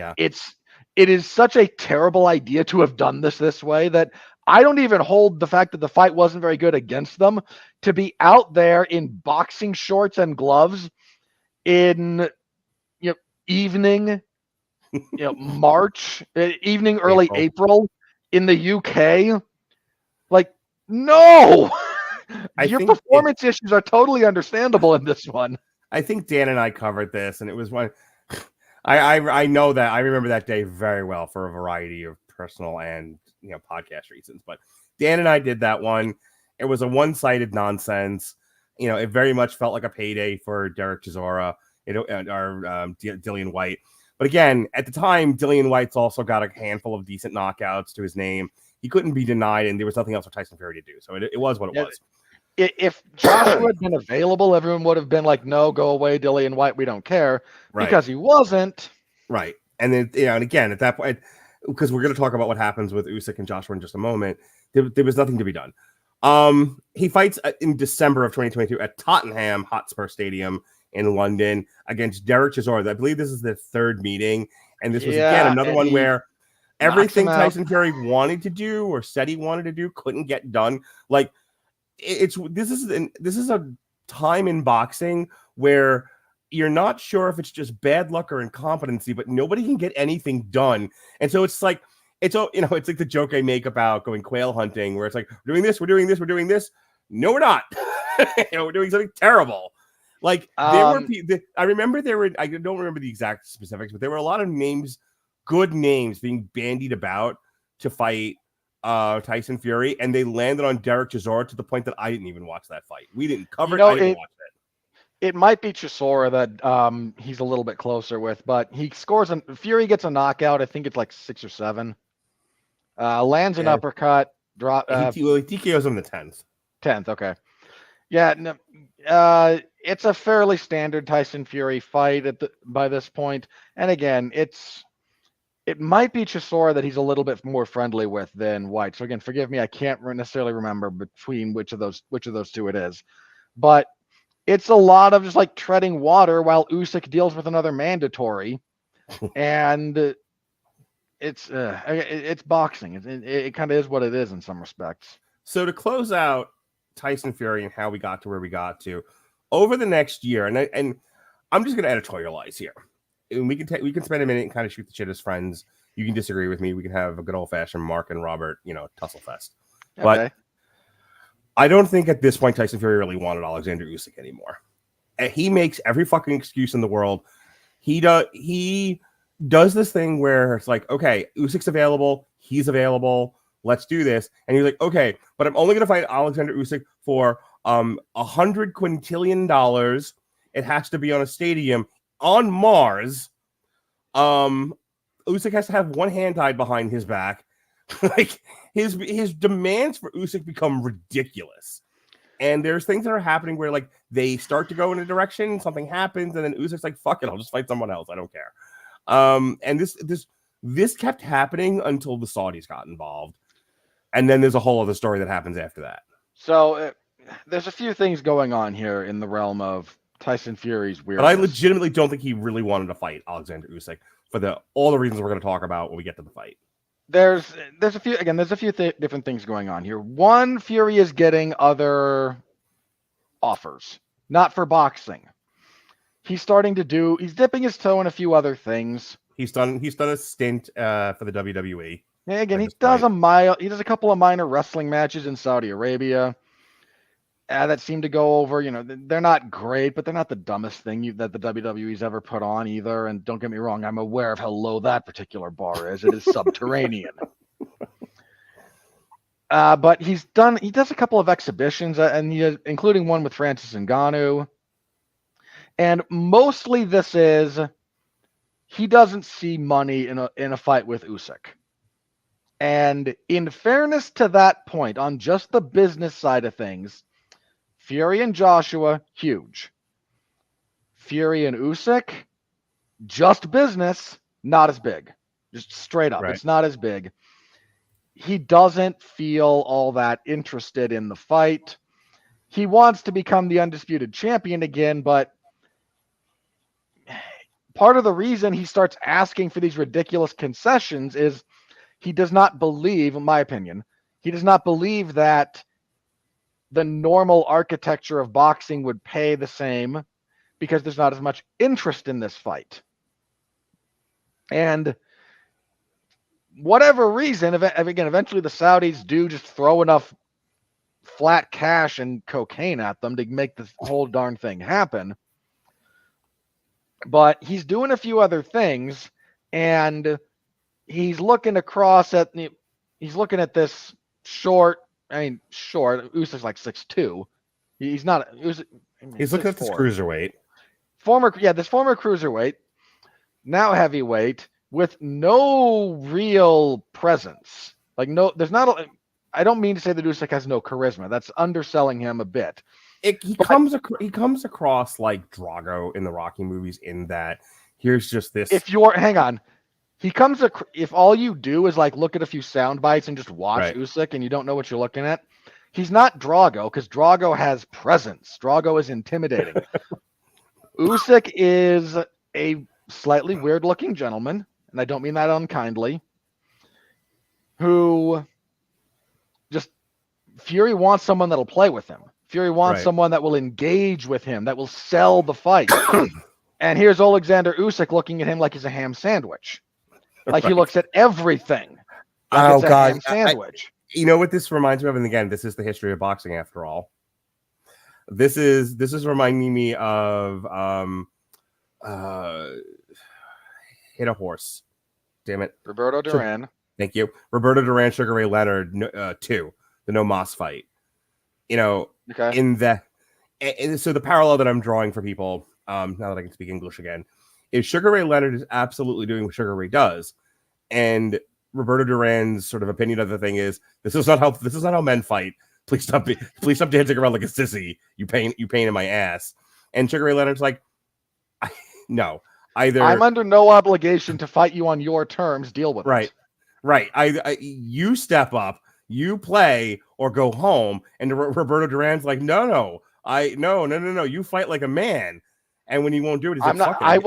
it is such a terrible idea to have done this way that I don't even hold the fact that the fight wasn't very good against them. To be out there in boxing shorts and gloves in evening, March, evening, early April in the UK, like, no. Your performance issues are totally understandable in this one. I think Dan and I covered this, and it was one. I know that I remember that day very well for a variety of personal and podcast reasons. But Dan and I did that one. It was a one-sided nonsense. It very much felt like a payday for Derek Chisora Dillian White. But again, at the time, Dillian White's also got a handful of decent knockouts to his name. He couldn't be denied, and there was nothing else for Tyson Fury to do. So it was what it was. If Joshua had been available, everyone would have been like, no, go away, Dillian White. We don't care. Right. Because he wasn't. Right. And then, and again, at that point, because we're going to talk about what happens with Usyk and Joshua in just a moment, there was nothing to be done. He fights in December of 2022 at Tottenham Hotspur Stadium in London against Derek Chisora. I believe this is the third meeting. And this was, again, another one where everything Tyson Fury wanted to do or said he wanted to do couldn't get done. Like, this is a time in boxing where you're not sure if it's just bad luck or incompetency, but nobody can get anything done. And so it's like the joke I make about going quail hunting, where it's like, we're doing this. No, we're not. We're doing something terrible. Like, there were people. I remember I don't remember the exact specifics, but there were a lot of names, good names, being bandied about to fight Tyson Fury, and they landed on Derek Chisora to the point that I didn't even watch that fight. We didn't cover it. I didn't watch it. It might be Chisora that he's a little bit closer with, but he scores Fury gets a knockout. I think it's like 6 or 7. Lands an uppercut. He TKOs him the 10th. 10th, okay. Yeah, no, it's a fairly standard Tyson Fury fight by this point. And again, it might be Chisora that he's a little bit more friendly with than White. So again, forgive me, I can't necessarily remember between which of those two it is. But it's a lot of just like treading water while Usyk deals with another mandatory. And it's boxing. It kind of is what it is in some respects. So to close out Tyson Fury and how we got to where we got to over the next year, and I'm just going to editorialize here. And we can spend a minute and kind of shoot the shit as friends. You can disagree with me. We can have a good old fashioned Mark and Robert, tussle fest. Okay. But I don't think at this point Tyson Fury really wanted Oleksandr Usyk anymore. And he makes every fucking excuse in the world. He does this thing where it's like, okay, Usyk's available, he's available, let's do this. And he's like, okay, but I'm only going to fight Oleksandr Usyk for $100 quintillion. It has to be on a stadium on Mars. Usyk has to have one hand tied behind his back. Like his demands for Usyk become ridiculous. And there's things that are happening where like they start to go in a direction, something happens, and then Usyk's like, "Fuck it, I'll just fight someone else. I don't care." And this kept happening until the Saudis got involved, and then there's a whole other story that happens after that. So there's a few things going on here in the realm of Tyson Fury's weirdness. But I legitimately don't think he really wanted to fight Oleksandr Usyk for all the reasons we're going to talk about when we get to the fight. There's a few different things going on here. One, Fury is getting other offers, not for boxing. He's dipping his toe in a few other things. He's done a stint for the WWE. Yeah, again, he does a couple of minor wrestling matches in Saudi Arabia. That seem to go over. They're not great, but they're not the dumbest thing that the WWE's ever put on either. And don't get me wrong, I'm aware of how low that particular bar is. It is subterranean. But he does a couple of exhibitions, including one with Francis Ngannou. And mostly this is he doesn't see money in a fight with Usyk. And in fairness to that point, on just the business side of things, Fury and Joshua, huge. Fury and Usyk, just business, not as big. Just straight up, It's not as big. He doesn't feel all that interested in the fight. He wants to become the undisputed champion again, but part of the reason he starts asking for these ridiculous concessions is he does not believe, in my opinion, that the normal architecture of boxing would pay the same because there's not as much interest in this fight. And whatever reason, eventually the Saudis do just throw enough flat cash and cocaine at them to make this whole darn thing happen. But he's doing a few other things, and he's looking at this short. Usyk's like 6'2". He's not. He's looking at this cruiserweight. This former cruiserweight, now heavyweight, with no real presence. Like there's not. I don't mean to say that Usyk has no charisma. That's underselling him a bit. He comes across like Drago in the Rocky movies in that here's just this. If all you do is like look at a few sound bites and just watch Usyk and you don't know what you're looking at, he's not Drago because Drago has presence. Drago is intimidating. Usyk is a slightly weird looking gentleman, and I don't mean that unkindly, who just Fury wants someone that'll play with him. Fury wants someone that will engage with him, that will sell the fight. And here's Oleksandr Usyk looking at him like he's a ham sandwich. Like he looks at everything. Like it's a ham sandwich. You know what this reminds me of? And again, this is the history of boxing after all. This is reminding me of hit a horse. Damn it. Roberto Duran. Thank you. Roberto Duran, Sugar Ray Leonard 2, the No Mas fight. In that, and so the parallel that I'm drawing for people, now that I can speak English again, is Sugar Ray Leonard is absolutely doing what Sugar Ray does, and Roberto Duran's sort of opinion of the thing is this is not how men fight. Please stop dancing around like a sissy. You pain in my ass. And Sugar Ray Leonard's like, no. Either I'm under no obligation to fight you on your terms. Deal with it. Right. You step up. You play or go home. And Roberto Duran's like, no. You fight like a man. And when you won't do it, he's I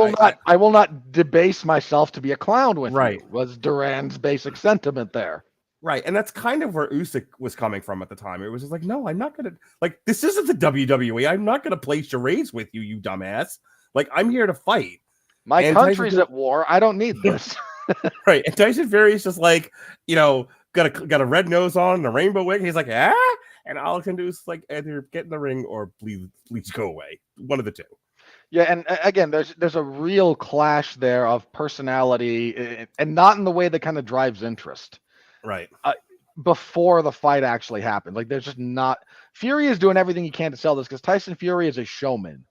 will not debase myself to be a clown with you. Was Duran's basic sentiment there. Right. And that's kind of where Usyk was coming from at the time. It was just like, no, I'm not going to, this isn't the WWE. I'm not going to play charades with you, you dumbass. I'm here to fight. My country's at war. I don't need this. Right. And Tyson Fury is just got a red nose on and a rainbow wig. He's like, ah. And Oleksandr is like, either get in the ring or please go away. One of the two. Yeah, and again, there's a real clash there of personality, and not in the way that kind of drives interest. Right. Before the fight actually happened. There's just not. Fury is doing everything he can to sell this because Tyson Fury is a showman.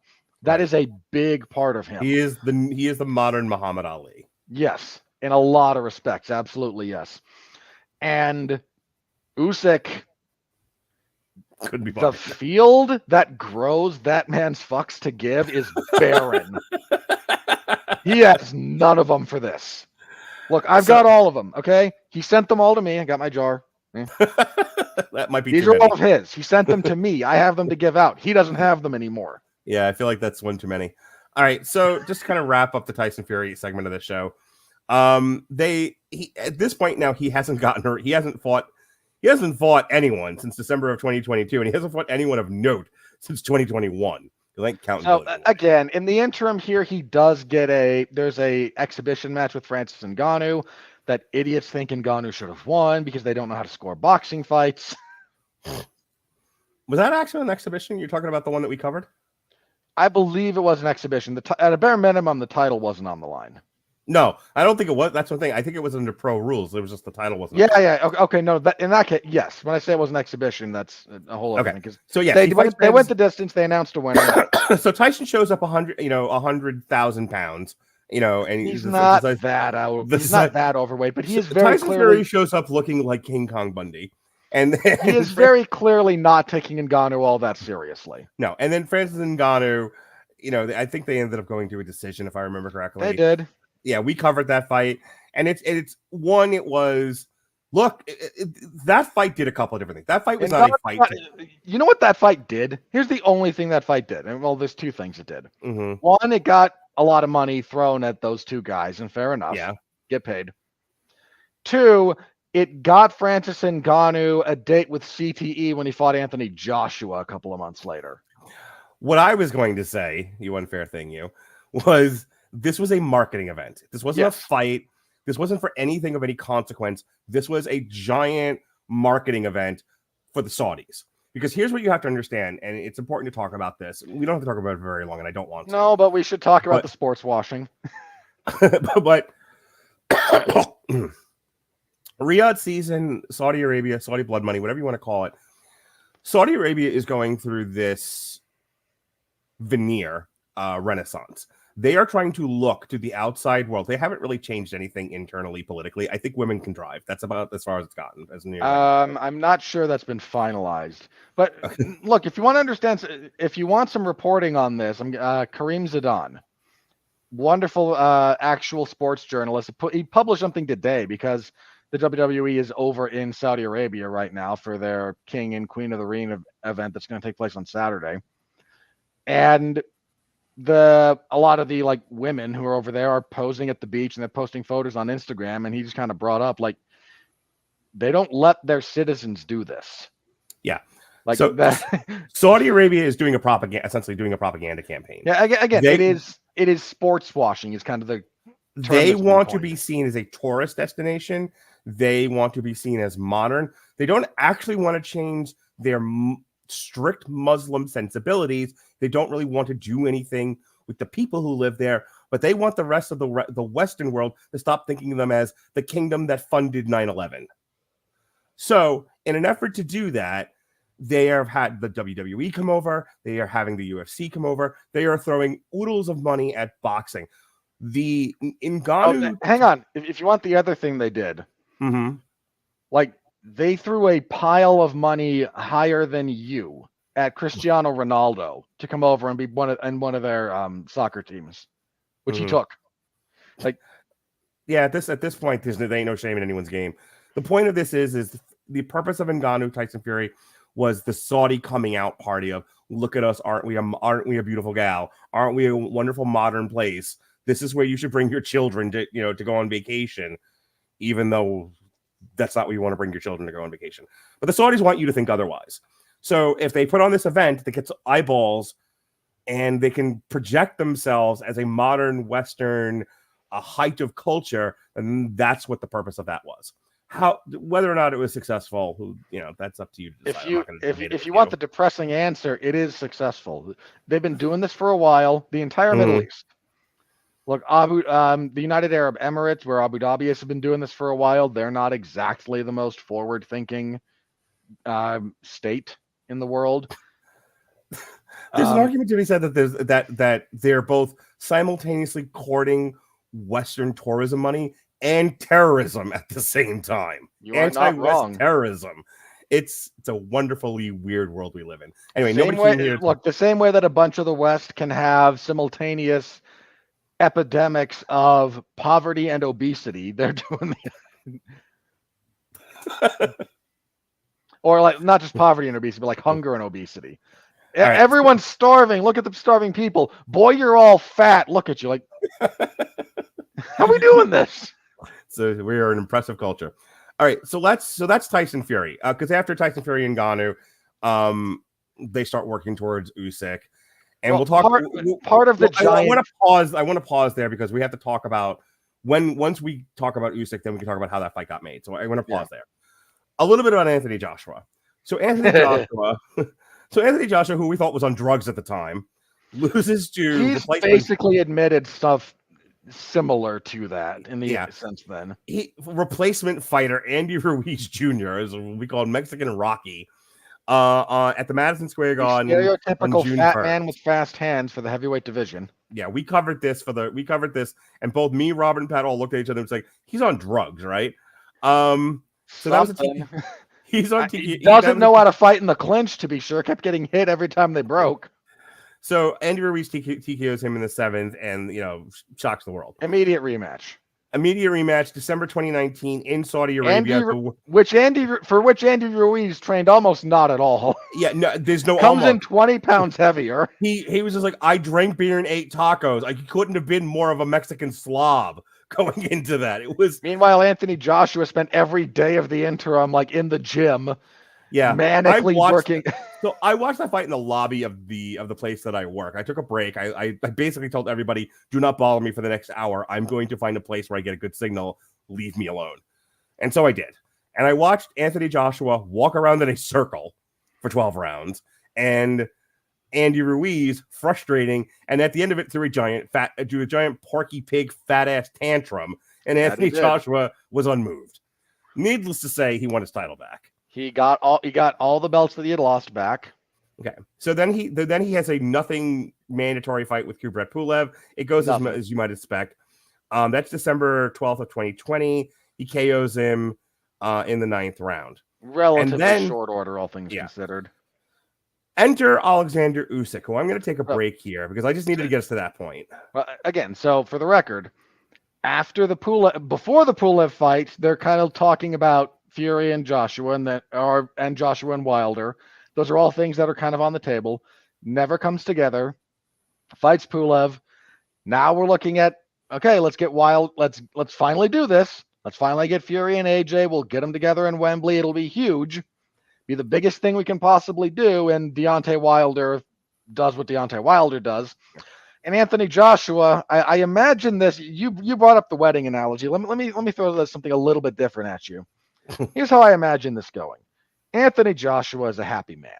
That is a big part of him. He is the modern Muhammad Ali. Yes. in a lot of respects. Absolutely, yes. And Usyk, Could be the fine. field that grows that man's fucks to give is barren. He has none of them for this. Look, I've got all of them, okay? He sent them all to me. I got my jar. That might be These too are many. all of his. He sent them to me. I have them to give out. He doesn't have them anymore. Yeah, I feel like that's one too many. All right, so just to kind of wrap up the Tyson Fury segment of the show. At this point now he hasn't gotten hurt. He hasn't fought anyone since December of 2022, and he hasn't fought anyone of note since 2021. Like counting. So again, in the interim here, he does get there's a exhibition match with Francis Ngannou that idiots think Ngannou should have won because they don't know how to score boxing fights. Was that actually an exhibition? You're talking about the one that we covered? I believe it was an exhibition. At a bare minimum, the title wasn't on the line. No, I don't think it was. That's the thing. I think it was under pro rules. It was just the title wasn't. Yeah. Okay. No, in that case, yes. When I say it was an exhibition, that's a whole other thing. So yeah, they went the distance. They announced a winner. So Tyson shows up 100,000 pounds. And he's not that he's not that overweight, but he is very Tyson clearly Fury shows up looking like King Kong Bundy, and he is very clearly not taking Ngannou all that seriously. No, and then Francis Ngannou, I think they ended up going to a decision if I remember correctly. They did. Yeah, we covered that fight, and it was that fight did a couple of different things. That fight was not a fight. You know what that fight did? Here's the only thing that fight did, and well, there's two things it did. Mm-hmm. One, it got a lot of money thrown at those two guys, and fair enough. Yeah, get paid. Two, it got Francis Ngannou a date with CTE when he fought Anthony Joshua a couple of months later. What I was going to say, you unfair thing, was this was a marketing event. This wasn't a fight. This wasn't for anything of any consequence. This was a giant marketing event for the Saudis. Because here's what you have to understand, and it's important to talk about this. We don't have to talk about it very long, and I don't want to. No, but we should talk about the sports washing. but Riyadh season, Saudi Arabia, Saudi blood money, whatever you want to call it. Saudi Arabia is going through this veneer renaissance. They are trying to look to the outside world. They haven't really changed anything internally politically. I think women can drive. That's about as far as it's gotten. I'm not sure that's been finalized. But look, if you want to understand, if you want some reporting on this, Kareem Zidane, wonderful actual sports journalist. He published something today because the WWE is over in Saudi Arabia right now for their King and Queen of the Ring event that's going to take place on Saturday. And a lot of the women who are over there are posing at the beach and they're posting photos on Instagram, and he just kind of brought up they don't let their citizens do this. Yeah. Saudi Arabia is essentially doing a propaganda campaign. Yeah, again, it is sports washing is kind of the term. They want to be seen as a tourist destination. They want to be seen as modern. They don't actually want to change their strict Muslim sensibilities. They don't really want to do anything with the people who live there, but they want the rest of the Western world to stop thinking of them as the kingdom that funded 9/11. So in an effort to do that, they have had the WWE come over. They are having the UFC come over. They are throwing oodles of money at boxing. The Ngannou. Hang on. If you want the other thing they did, they threw a pile of money higher than you at Cristiano Ronaldo to come over and be one of their soccer teams, which he took. At this point, there ain't no shame in anyone's game. The point of this is the purpose of Ngannou Tyson Fury was the Saudi coming out party of, look at us, aren't we a beautiful gal? Aren't we a wonderful modern place? This is where you should bring your children to go on vacation, even though that's not where you want to bring your children to go on vacation. But the Saudis want you to think otherwise. So if they put on this event that gets eyeballs and they can project themselves as a modern Western, a height of culture, and that's what the purpose of that was. Whether or not it was successful, that's up to you to decide. If you want the depressing answer, it is successful. They've been doing this for a while, the entire Middle East. Look, the United Arab Emirates, where Abu Dhabi has been doing this for a while, they're not exactly the most forward-thinking state in the world. There's an argument to be said that they're both simultaneously courting Western tourism money and terrorism at the same time. You are not Anti-West wrong. terrorism. It's a wonderfully weird world we live in. Anyway, Same nobody way, came here. look, the same way that a bunch of the West can have simultaneous epidemics of poverty and obesity, they're doing or like not just poverty and obesity, but like hunger and obesity. All right. Everyone's starving. Look at the starving people. Boy, you're all fat. Look at you. Like, how are we doing this? So we are an impressive culture. All right, so that's Tyson Fury. Because after Tyson Fury and Ngannou, they start working towards Usyk, and we'll talk. Part of the giant. I want to pause there because we have to talk about once we talk about Usyk, then we can talk about how that fight got made. So I want to pause there. A little bit about Anthony Joshua. So Anthony Joshua, who we thought was on drugs at the time, loses to. He's basically admitted stuff similar to that in the sense then. Replacement fighter Andy Ruiz Jr., as we call him, Mexican Rocky, at the Madison Square Garden. Stereotypical fat 1st. Man with fast hands for the heavyweight division. Yeah, we covered this, and both me, Robert, and Pat all looked at each other and was like, he's on drugs, right? So that was he's on He doesn't know how to fight in the clinch, to be sure. Kept getting hit every time they broke. So Andy Ruiz TKOs him in the 7th and, shocks the world. Immediate rematch, December 2019 in Saudi Arabia. For which Andy Ruiz trained almost not at all. Yeah, no, there's no comes almost. In 20 pounds heavier. He was just like, I drank beer and ate tacos. I couldn't have been more of a Mexican slob going into that. It was. Meanwhile, Anthony Joshua spent every day of the interim like in the gym. Yeah, manically working. So I watched that fight in the lobby of the place that I work. I took a break. I basically told everybody, do not bother me for the next hour. I'm going to find a place where I get a good signal. Leave me alone. And so I did. And I watched Anthony Joshua walk around in a circle for 12 rounds. And Andy Ruiz, frustrating. And at the end of it, threw a giant porky pig fat ass tantrum. And Anthony Joshua was unmoved. Needless to say, he won his title back. He got all the belts that he had lost back. Okay, so then he has a nothing mandatory fight with Kubrat Pulev. It goes as you might expect. That's December 12th of 2020. He KOs him in the 9th round. Relatively short order, all things considered. Enter Oleksandr Usyk, who I'm going to take a break here because I just needed to get us to that point. Well, again, so for the record, before the Pulev fight, they're kind of talking about Fury and Joshua and Joshua and Wilder. Those are all things that are kind of on the table. Never comes together. Fights Pulev. Now we're looking at, okay, let's get Wild. Let's finally do this. Let's finally get Fury and AJ. We'll get them together in Wembley. It'll be huge. Be the biggest thing we can possibly do. And Deontay Wilder does what Deontay Wilder does. And Anthony Joshua, I imagine this. You brought up the wedding analogy. Let me throw something a little bit different at you. Here's how I imagine this going. Anthony Joshua is a happy man.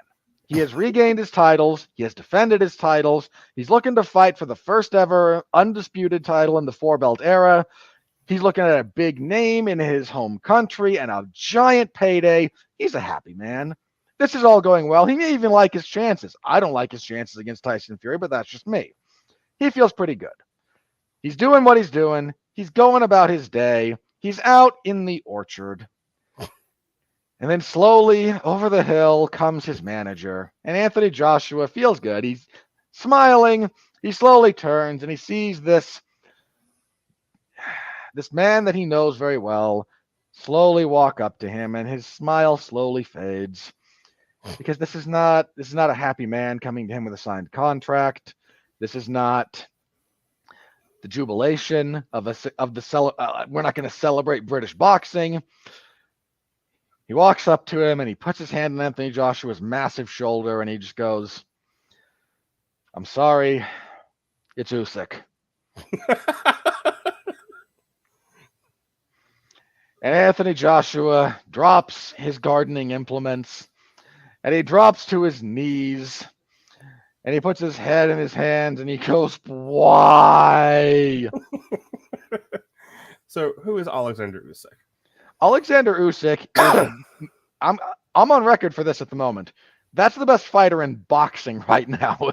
He has regained his titles. He has defended his titles. He's looking to fight for the first ever undisputed title in the 4-belt era. He's looking at a big name in his home country and a giant payday. He's a happy man. This is all going well. He may even like his chances. I don't like his chances against Tyson Fury, but that's just me. He feels pretty good. He's doing what he's doing. He's going about his day. He's out in the orchard. And then slowly over the hill comes his manager. And Anthony Joshua feels good. He's smiling. He slowly turns and he sees this man that he knows very well slowly walk up to him, and his smile slowly fades. Because this is not a happy man coming to him with a signed contract. This is not the jubilation of we're not going to celebrate British boxing. He walks up to him and he puts his hand on Anthony Joshua's massive shoulder and he just goes, "I'm sorry, it's Usyk." And Anthony Joshua drops his gardening implements and he drops to his knees and he puts his head in his hands and he goes, "Why?" So who is Oleksandr Usyk? Oleksandr Usyk, I'm on record for this at the moment. That's the best fighter in boxing right now.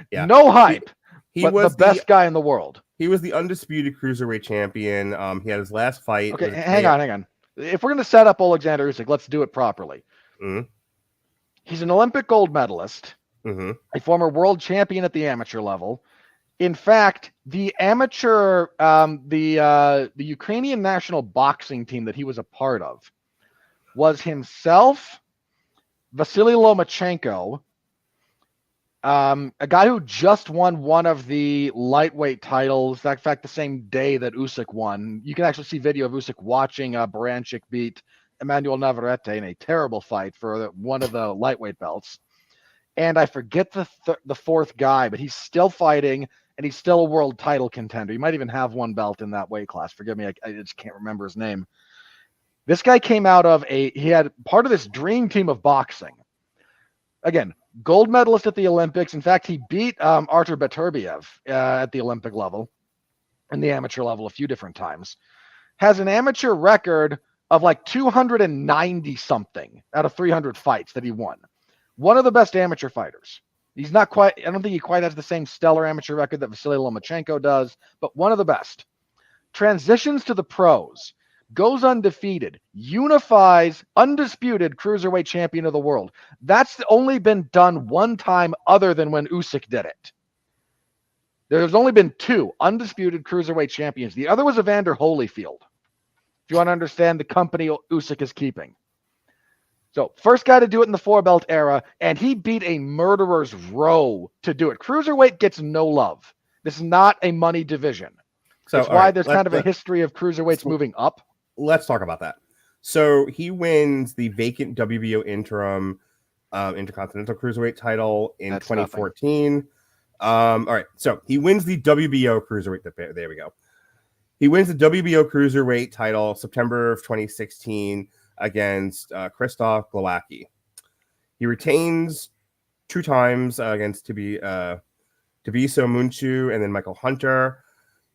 Yeah. No hype. He was the best guy in the world. He was the undisputed cruiserweight champion. He had his last fight. Okay, hang on. If we're going to set up Oleksandr Usyk, let's do it properly. Mm-hmm. He's an Olympic gold medalist, Mm-hmm. a former world champion at the amateur level. In fact, the amateur, the Ukrainian national boxing team that he was a part of was himself, Vasily Lomachenko, a guy who just won one of the lightweight titles. In fact, the same day that Usyk won. You can actually see video of Usyk watching Baranchik beat Emmanuel Navarrete in a terrible fight for one of the lightweight belts. And I forget the fourth guy, but he's still fighting, and he's still a world title contender. He might even have one belt in that weight class. Forgive me, I just can't remember his name. This guy came out of he had part of this dream team of boxing. Again, gold medalist at the Olympics. In fact, he beat Artur Beterbiev at the Olympic level and the amateur level a few different times. Has an amateur record of like 290 something out of 300 fights that he won. One of the best amateur fighters. He's not quite, I don't think he quite has the same stellar amateur record that Vasily Lomachenko does, but one of the best. Transitions to the pros, goes undefeated, unifies undisputed cruiserweight champion of the world. That's only been done one time other than when Usyk did it. There's only been two undisputed cruiserweight champions. The other was Evander Holyfield. If you want to understand the company Usyk is keeping. So first guy to do it in the four belt era, and he beat a murderer's row to do it. Cruiserweight gets no love. This is not a money division. So it's why there's kind of a history of cruiserweights moving up. Let's talk about that. So he wins the vacant WBO interim intercontinental cruiserweight title in 2014. All right, so he wins the WBO cruiserweight. There we go. He wins the WBO cruiserweight title September of 2016 against Krzysztof Glowacki. He retains two times against Tubiso Munchu and then Michael Hunter.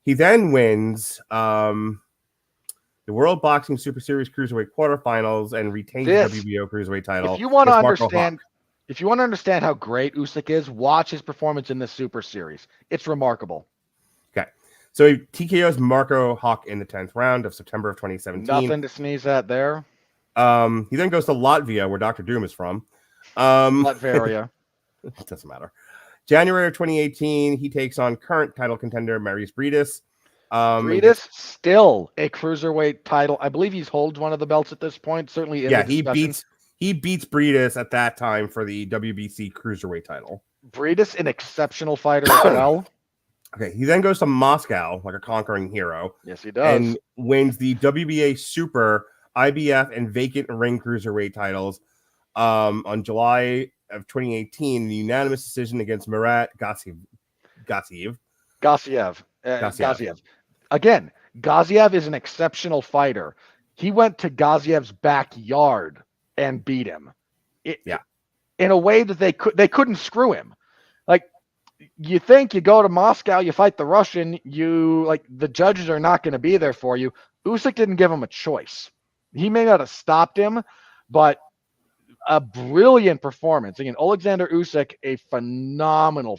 He then wins the World Boxing Super Series Cruiserweight quarterfinals and retains the WBO Cruiserweight title. If you want to understand how great Usyk is, watch his performance in the Super Series. It's remarkable. Okay. So he TKOs Marco Huck in the 10th round of September of 2017. Nothing to sneeze at there. He then goes to Latvia, where Dr. Doom is from. Latvia. It doesn't matter. January of 2018, he takes on current title contender Marius Briedis. Briedis still a cruiserweight title. I believe he's holds one of the belts at this point. Certainly, he beats Briedis at that time for the WBC cruiserweight title. Briedis, an exceptional fighter as well. Okay, he then goes to Moscow like a conquering hero. Yes, he does, and wins the WBA Super, IBF, and vacant ring cruiserweight titles on July of 2018. The unanimous decision against Murat Gassiev. Again, Gassiev is an exceptional fighter. He went to Gaziev's backyard and beat him. In a way that they couldn't screw him. Like, you think you go to Moscow, you fight the Russian, the judges are not going to be there for you. Usyk didn't give him a choice. He may not have stopped him, but a brilliant performance. Again, Oleksandr Usyk, a phenomenal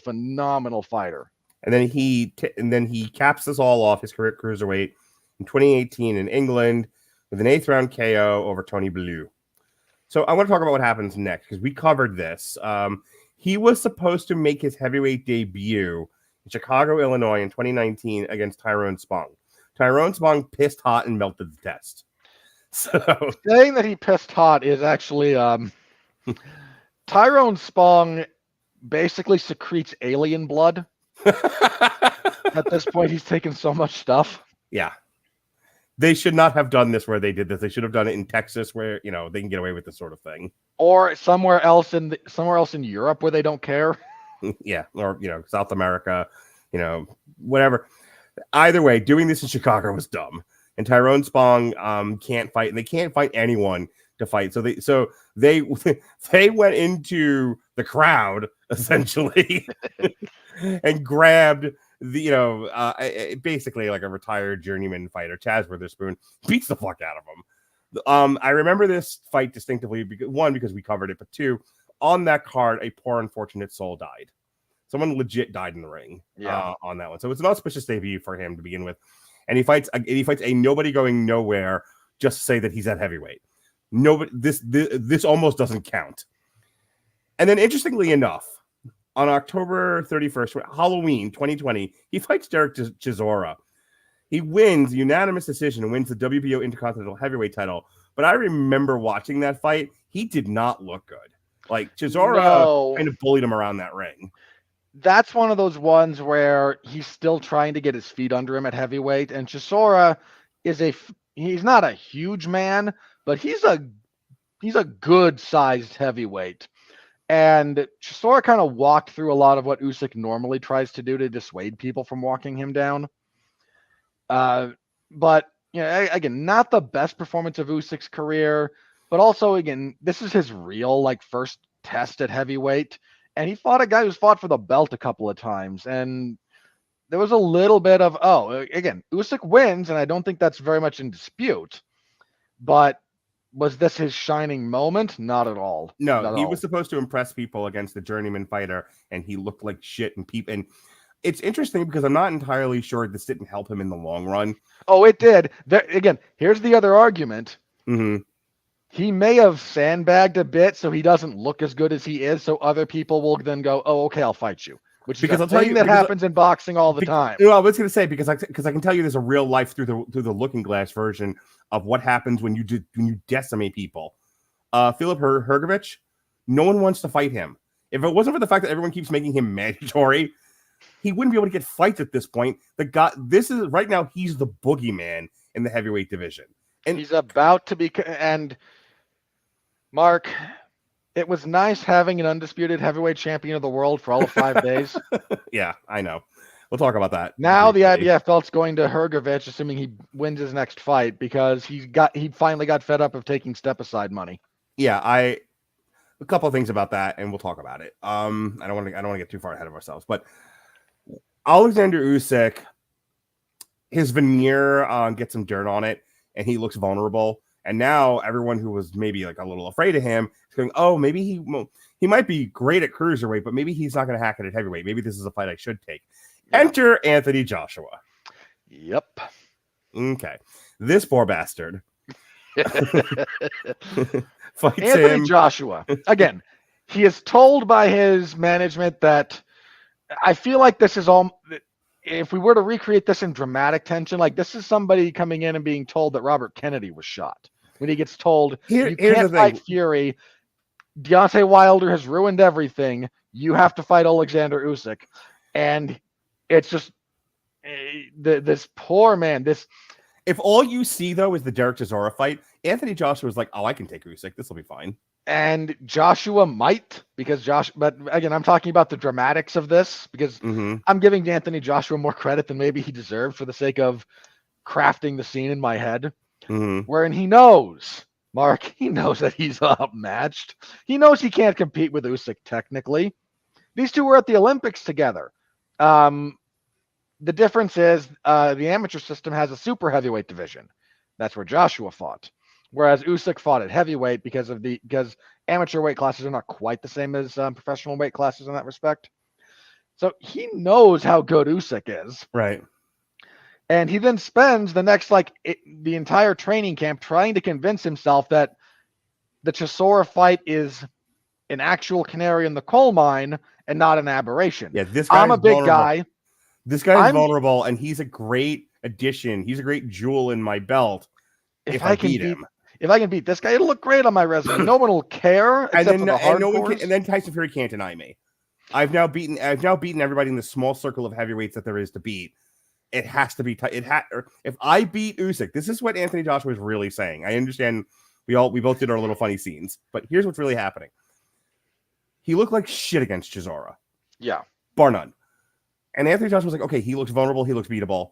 fighter. And then he caps this all off, his career at cruiserweight, in 2018 in England with an 8th round KO over Tony Bellew. So I want to talk about what happens next because we covered this. He was supposed to make his heavyweight debut in Chicago, Illinois in 2019 against Tyrone Spong. Tyrone Spong pissed hot and melted the test. So saying that he pissed hot is actually Tyrone Spong basically secretes alien blood. At this point, he's taken so much stuff. Yeah. They should not have done this where they did this. They should have done it in Texas where, they can get away with this sort of thing. Or somewhere else in Europe where they don't care. Yeah. Or, South America, whatever. Either way, doing this in Chicago was dumb. And Tyrone Spong can't fight, and they can't fight anyone to fight. So they went into the crowd essentially and grabbed basically like a retired journeyman fighter, Chaz Witherspoon, beats the fuck out of him. I remember this fight distinctively because we covered it, but two, on that card, a poor unfortunate soul died. Someone legit died in the ring Yeah. on that one. So it's an auspicious debut for him to begin with. And he fights a nobody going nowhere just to say that he's at heavyweight. Nobody, this almost doesn't count. And then interestingly enough, on October 31st, Halloween 2020, he fights Derek Chisora. He wins unanimous decision and wins the WBO Intercontinental Heavyweight title. But I remember watching that fight. He did not look good. Like, Chisora kind of bullied him around that ring. That's one of those ones where he's still trying to get his feet under him at heavyweight. And Chisora he's not a huge man, but he's a good-sized heavyweight. And Chisora kind of walked through a lot of what Usyk normally tries to do to dissuade people from walking him down. But again, not the best performance of Usyk's career, but also again, this is his real first test at heavyweight, and he fought a guy who's fought for the belt a couple of times, and there was a little bit of again, Usyk wins, and I don't think that's very much in dispute, but was this his shining moment? Not at all. No, he was supposed to impress people against the journeyman fighter, and he looked like shit. And it's interesting because I'm not entirely sure this didn't help him in the long run. Oh, it did. Again, here's the other argument. Mm-hmm. He may have sandbagged a bit so he doesn't look as good as he is, so other people will then go, "Oh, okay, I'll fight you." Which is a thing that happens in boxing all the time. I was going to say because I can tell you there's a real life through the looking glass version of what happens when you decimate people. Filip Hrgović, no one wants to fight him. If it wasn't for the fact that everyone keeps making him mandatory, he wouldn't be able to get fights at this point. Right now he's the boogeyman in the heavyweight division, and he's about to be. And Mark, it was nice having an undisputed heavyweight champion of the world for all of 5 days. Yeah, I know. We'll talk about that. Now the IBF belt's going to Hrgović, assuming he wins his next fight, because he finally got fed up of taking step-aside money. Yeah, a couple of things about that, and we'll talk about it. I don't want to get too far ahead of ourselves, but Oleksandr Usyk, his veneer gets some dirt on it, and he looks vulnerable. And now everyone who was maybe a little afraid of him is going, oh, maybe he might be great at cruiserweight, but maybe he's not going to hack it at heavyweight. Maybe this is a fight I should take. Yeah. Enter Anthony Joshua. Yep. Okay. This poor bastard fights Anthony Joshua. Again, he is told by his management that I feel like this is all. If we were to recreate this in dramatic tension, this is somebody coming in and being told that Robert Kennedy was shot. When he gets told, you can't fight Fury, Deontay Wilder has ruined everything, you have to fight Oleksandr Usyk. And it's just this poor man. If all you see, though, is the Derek Chisora fight, Anthony Joshua is like, oh, I can take Usyk. This will be fine. And Joshua might, but again, I'm talking about the dramatics of this because I'm giving Anthony Joshua more credit than maybe he deserved for the sake of crafting the scene in my head. Wherein he knows, Mark, that he's outmatched. He knows he can't compete with Usyk technically. These two were at the Olympics together. The difference is the amateur system has a super heavyweight division. That's where Joshua fought. Whereas Usyk fought at heavyweight because amateur weight classes are not quite the same as professional weight classes in that respect. So he knows how good Usyk is. Right. And he then spends the next, the entire training camp trying to convince himself that the Chisora fight is an actual canary in the coal mine and not an aberration. Yeah, this guy I'm a big guy. This guy is vulnerable, and he's a great addition. He's a great jewel in my belt. If I beat him. If I can beat this guy, it'll look great on my resume. No one will care except for the hardcores. And then Tyson Fury can't deny me. I've now beaten everybody in the small circle of heavyweights that there is to beat. It has to be if I beat Usyk, this is what Anthony Joshua is really saying. I understand we both did our little funny scenes, but here's what's really happening. He looked like shit against Chisora. Yeah. Bar none. And Anthony Joshua was like, okay, he looks vulnerable, he looks beatable.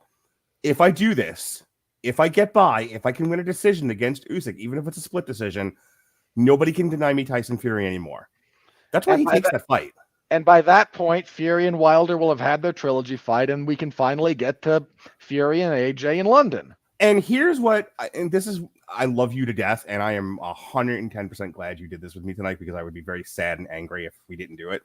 If I do this, if I get by, if I can win a decision against Usyk, even if it's a split decision, nobody can deny me Tyson Fury anymore. That's why he takes that fight. And by that point, Fury and Wilder will have had their trilogy fight, and we can finally get to Fury and AJ in London. And here's I love you to death, and I am 110% glad you did this with me tonight because I would be very sad and angry if we didn't do it.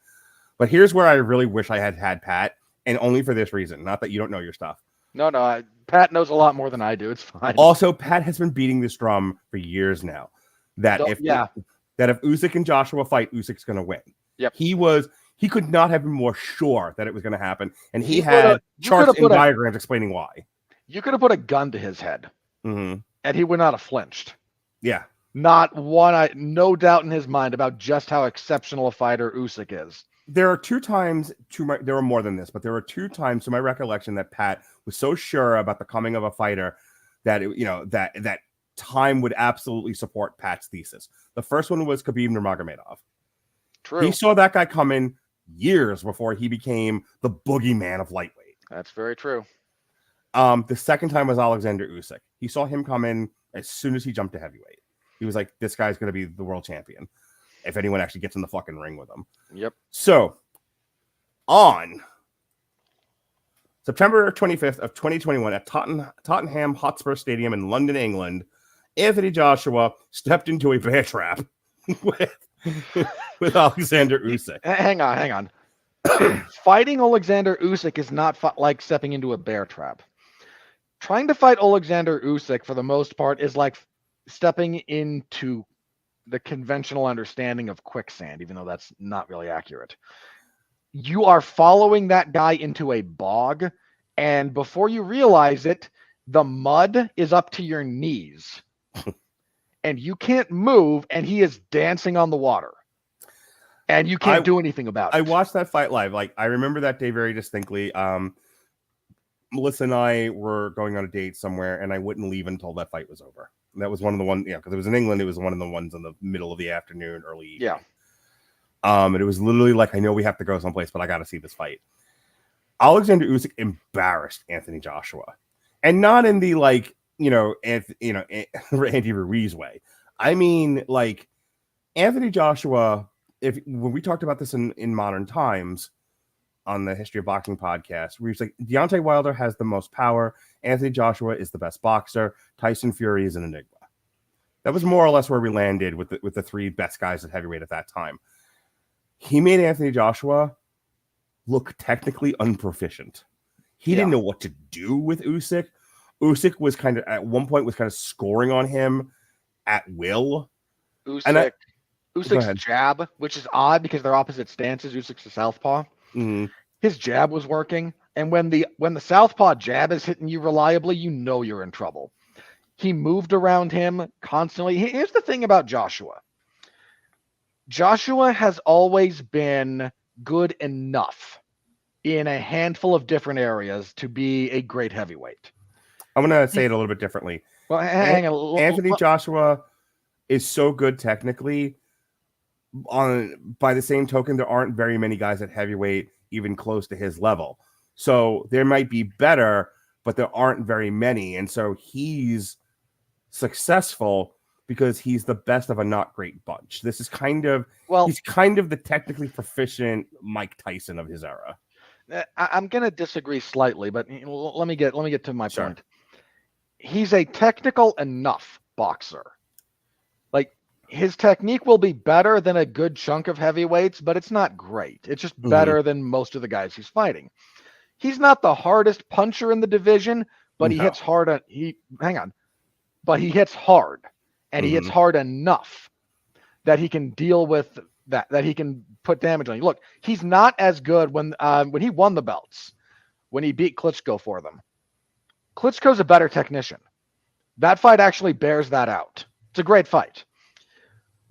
But here's where I really wish I had had Pat, and only for this reason. Not that you don't know your stuff. No, Pat knows a lot more than I do. It's fine. Also, Pat has been beating this drum for years now. That if Usyk and Joshua fight, Usyk's going to win. Yep. He could not have been more sure that it was going to happen, and he had charts and diagrams explaining why. You could have put a gun to his head, and he would not have flinched. Yeah. Not one, no doubt in his mind about just how exceptional a fighter Usyk is. There are two times there were more than this, but there were two times to my recollection that Pat was so sure about the coming of a fighter that that time would absolutely support Pat's thesis. The first one was Khabib Nurmagomedov. True. He saw that guy coming years before he became the boogeyman of lightweight. That's very true. The second time was Oleksandr Usyk. He saw him come in as soon as he jumped to heavyweight. He was like, this guy's going to be the world champion if anyone actually gets in the fucking ring with him. Yep. So, on September 25th of 2021 at Tottenham Hotspur Stadium in London, England, Anthony Joshua stepped into a bear trap with Oleksandr Usyk. Hang on. Fighting Oleksandr Usyk is not like stepping into a bear trap. Trying to fight Oleksandr Usyk, for the most part, is like stepping into the conventional understanding of quicksand, even though that's not really accurate. You are following that guy into a bog, and before you realize it, the mud is up to your knees. And you can't move, and he is dancing on the water. And you can't do anything about it. I watched that fight live. Like, I remember that day very distinctly. Melissa and I were going on a date somewhere, and I wouldn't leave until that fight was over. And that was one of the ones, because it was in England. It was one of the ones in the middle of the afternoon, early evening. Yeah. And it was literally like, I know we have to go someplace, but I got to see this fight. Oleksandr Usyk embarrassed Anthony Joshua, and not in the Andy Ruiz way. I mean, like, Anthony Joshua. When we talked about this in modern times on the History of Boxing podcast, we were like, Deontay Wilder has the most power. Anthony Joshua is the best boxer. Tyson Fury is an enigma. That was more or less where we landed with the three best guys at heavyweight at that time. He made Anthony Joshua look technically unproficient. He didn't know what to do with Usyk. Usyk was at one point scoring on him at will. Usyk's jab, which is odd because they're opposite stances. Usyk's a southpaw. Mm-hmm. His jab was working, and when the southpaw jab is hitting you reliably, you know you're in trouble. He moved around him constantly. Here's the thing about Joshua. Joshua has always been good enough in a handful of different areas to be a great heavyweight. I'm going to say it a little bit differently. Well, hang on. Anthony Joshua is so good technically. By the same token, there aren't very many guys at heavyweight even close to his level. So there might be better, but there aren't very many. And so he's successful because he's the best of a not great bunch. This is he's kind of the technically proficient Mike Tyson of his era. I'm going to disagree slightly, but let me get to my point. He's a technical enough boxer. Like, his technique will be better than a good chunk of heavyweights, but it's not great. It's just better than most of the guys he's fighting. He's not the hardest puncher in the division, but he hits hard. But he hits hard, and he hits hard enough that he can deal with that he can put damage on you. Look, he's not as good when he won the belts, when he beat Klitschko for them. Klitschko's a better technician. That fight actually bears that out. It's a great fight.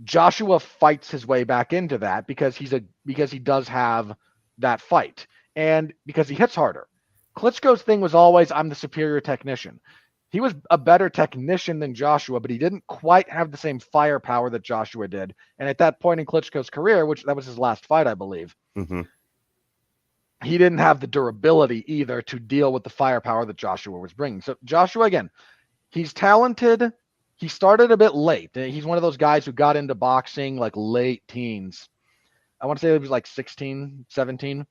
Joshua fights his way back into that because he does have that fight and because he hits harder. Klitschko's thing was always, I'm the superior technician. He was a better technician than Joshua, but he didn't quite have the same firepower that Joshua did. And at that point in Klitschko's career, that was his last fight, I believe, he didn't have the durability either to deal with the firepower that Joshua was bringing. So Joshua, again, he's talented. He started a bit late. He's one of those guys who got into boxing like late teens. I want to say it was like 16, 17,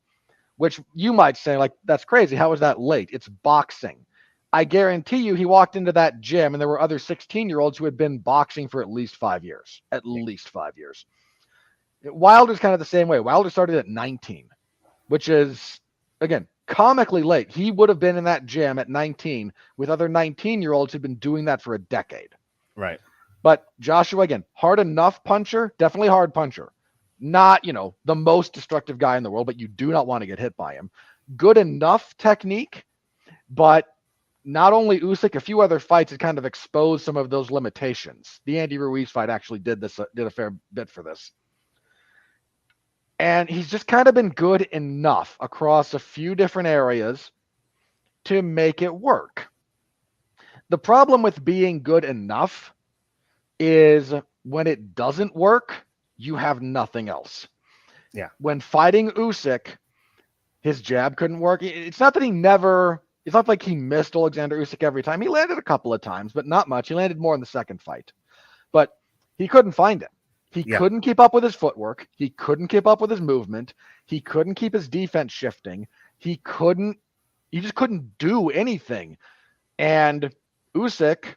which you might say, like, that's crazy. How is that late? It's boxing. I guarantee you he walked into that gym and there were other 16-year-olds who had been boxing for at least 5 years. At least 5 years. Wilder's kind of the same way. Wilder started at 19, which is, again, comically late. He would have been in that gym at 19 with other 19-year-olds who've been doing that for a decade. Right. But Joshua, again, hard enough puncher, definitely hard puncher. Not, the most destructive guy in the world, but you do not want to get hit by him. Good enough technique, but not only Usyk, a few other fights had kind of exposed some of those limitations. The Andy Ruiz fight actually did a fair bit for this. And he's just kind of been good enough across a few different areas to make it work. The problem with being good enough is when it doesn't work, you have nothing else. Yeah. When fighting Usyk, his jab couldn't work. It's not that it's not like he missed Oleksandr Usyk every time. He landed a couple of times, but not much. He landed more in the second fight. But he couldn't find it. He couldn't keep up with his footwork. He couldn't keep up with his movement. He couldn't keep his defense shifting. He just couldn't do anything. And Usyk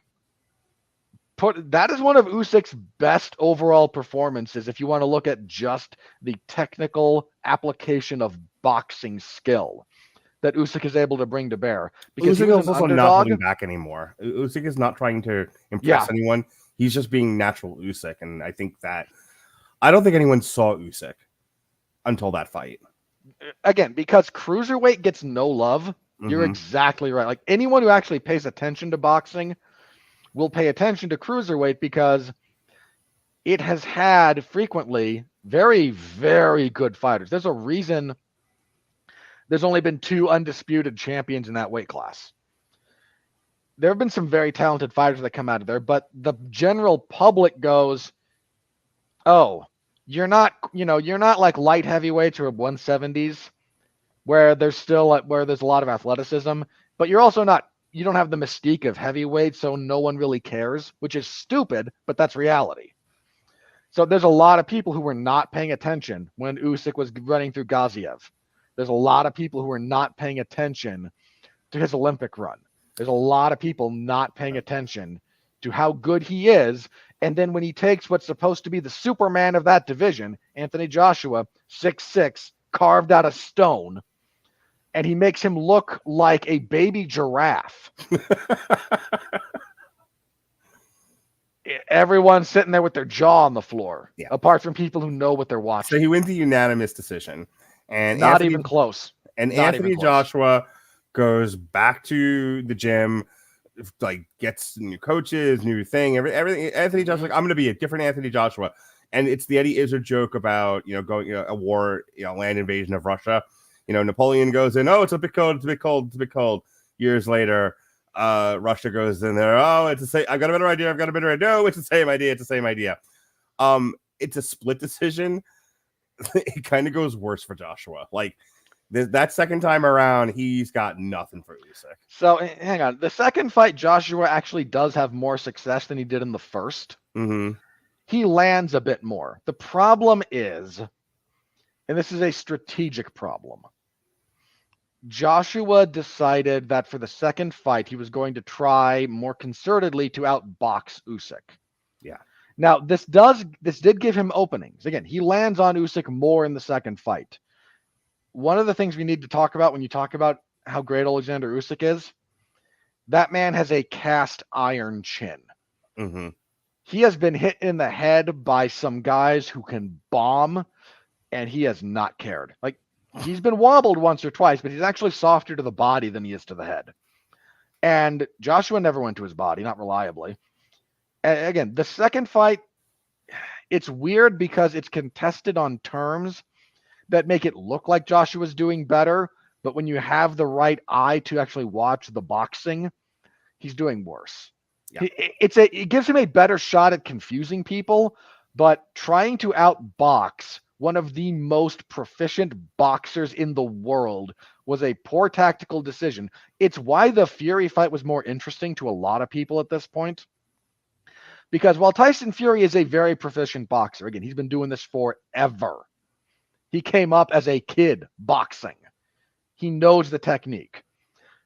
that is one of Usyk's best overall performances if you want to look at just the technical application of boxing skill that Usyk is able to bring to bear. Because Usyk is also not holding underdog. back anymore. Usyk is not trying to impress anyone. He's just being natural Usyk, and I don't think anyone saw Usyk until that fight. Again, because cruiserweight gets no love. You're exactly right. Like anyone who actually pays attention to boxing will pay attention to cruiserweight because it has had frequently very, very good fighters. There's a reason there's only been 2 undisputed champions in that weight class. There have been some very talented fighters that come out of there, but the general public goes, oh, you're not like light heavyweights or 170s where there's a lot of athleticism, but you're also not, you don't have the mystique of heavyweight, so no one really cares, which is stupid, but that's reality. So there's a lot of people who were not paying attention when Usyk was running through Gaziev. There's a lot of people who were not paying attention to his Olympic run. There's a lot of people not paying attention to how good he is. And then when he takes what's supposed to be the Superman of that division, Anthony Joshua, 6'6", carved out of stone, and he makes him look like a baby giraffe. Everyone's sitting there with their jaw on the floor, apart from people who know what they're watching. So he wins the unanimous decision. And not even close. And Anthony Joshua goes back to the gym, like gets new coaches, new thing, everything. Anthony Joshua, I'm going to be a different Anthony Joshua. And it's the Eddie Izzard joke about, going, a war, land invasion of Russia. Napoleon goes in, oh, it's a bit cold, it's a bit cold, it's a bit cold. Years later, Russia goes in there, oh, it's the same, I've got a better idea. No, it's the same idea. It's a split decision. It kind of goes worse for Joshua. Like that second time around, he's got nothing for Usyk. So hang on. The second fight, Joshua actually does have more success than he did in the first. He lands a bit more. The problem is, and this is a strategic problem, Joshua decided that for the second fight, he was going to try more concertedly to outbox Usyk. Yeah. Now, this did give him openings. Again, he lands on Usyk more in the second fight. One of the things we need to talk about when you talk about how great Oleksandr Usyk is, that man has a cast iron chin. He has been hit in the head by some guys who can bomb, and he has not cared. Like, he's been wobbled once or twice, but he's actually softer to the body than he is to the head. And Joshua never went to his body, not reliably. And again, the second fight, it's weird because it's contested on terms that make it look like Joshua's doing better, but when you have the right eye to actually watch the boxing, he's doing worse. Yeah. It gives him a better shot at confusing people, but trying to outbox one of the most proficient boxers in the world was a poor tactical decision. It's why the Fury fight was more interesting to a lot of people at this point. Because while Tyson Fury is a very proficient boxer, again, he's been doing this forever. He came up as a kid boxing. He knows the technique.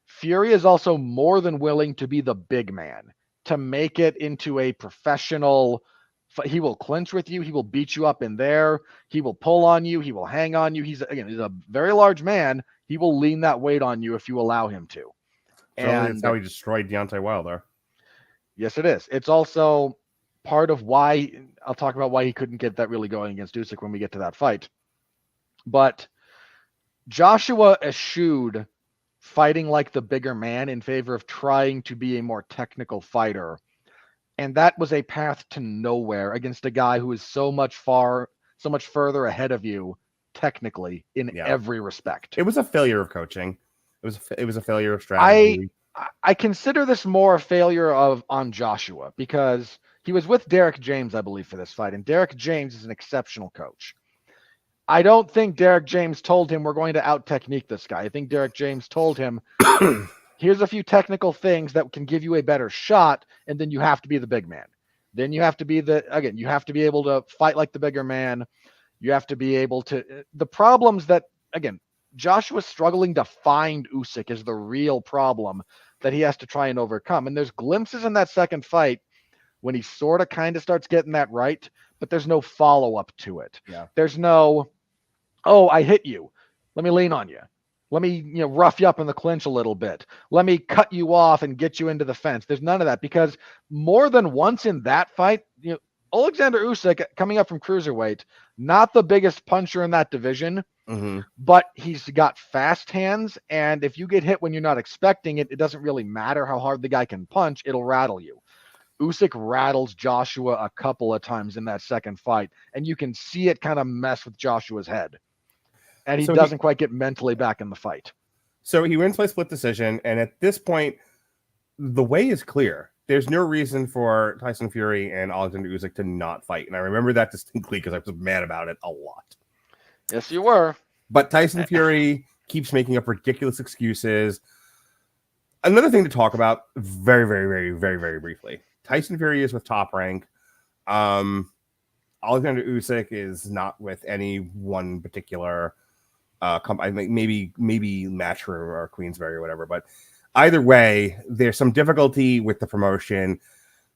Fury is also more than willing to be the big man, to make it into a professional He will clinch with you. He will beat you up in there. He will pull on you. He will hang on you. He's a very large man. He will lean that weight on you if you allow him to. Certainly, that's And how he destroyed Deontay Wilder. yes, it is. It's also part of why I'll talk about why he couldn't get that really going against Usyk when we get to that fight. But Joshua eschewed fighting like the bigger man in favor of trying to be a more technical fighter. And that was a path to nowhere against a guy who is so much further ahead of you technically in every respect. It was a failure of coaching. It was a failure of strategy. I consider this more a failure on Joshua because he was with Derek James, I believe, for this fight. And Derek James is an exceptional coach. I don't think Derek James told him we're going to out-technique this guy. I think Derek James told him, here's a few technical things that can give you a better shot, and then you have to be the big man. Then you have to be you have to be able to fight like the bigger man. You have to be able to, the problems that, again, Joshua's struggling to find Usyk is the real problem that he has to try and overcome. And there's glimpses in that second fight when he sort of kind of starts getting that right, but there's no follow-up to it. Yeah. There's no, oh, I hit you. Let me lean on you. Let me, rough you up in the clinch a little bit. Let me cut you off and get you into the fence. There's none of that because more than once in that fight, Oleksandr Usyk coming up from cruiserweight, not the biggest puncher in that division, but he's got fast hands. And if you get hit when you're not expecting it, it doesn't really matter how hard the guy can punch. It'll rattle you. Usyk rattles Joshua a couple of times in that second fight, and you can see it kind of mess with Joshua's head. And he doesn't quite get mentally back in the fight. So he wins by split decision, and at this point, the way is clear. There's no reason for Tyson Fury and Oleksandr Usyk to not fight. And I remember that distinctly because I was mad about it a lot. Yes, you were. But Tyson Fury keeps making up ridiculous excuses. Another thing to talk about very, very, very, very, very briefly. Tyson Fury is with Top Rank. Oleksandr Usyk is not with any one particular I think maybe Matchroom or Queensberry or whatever. But either way, there's some difficulty with the promotion.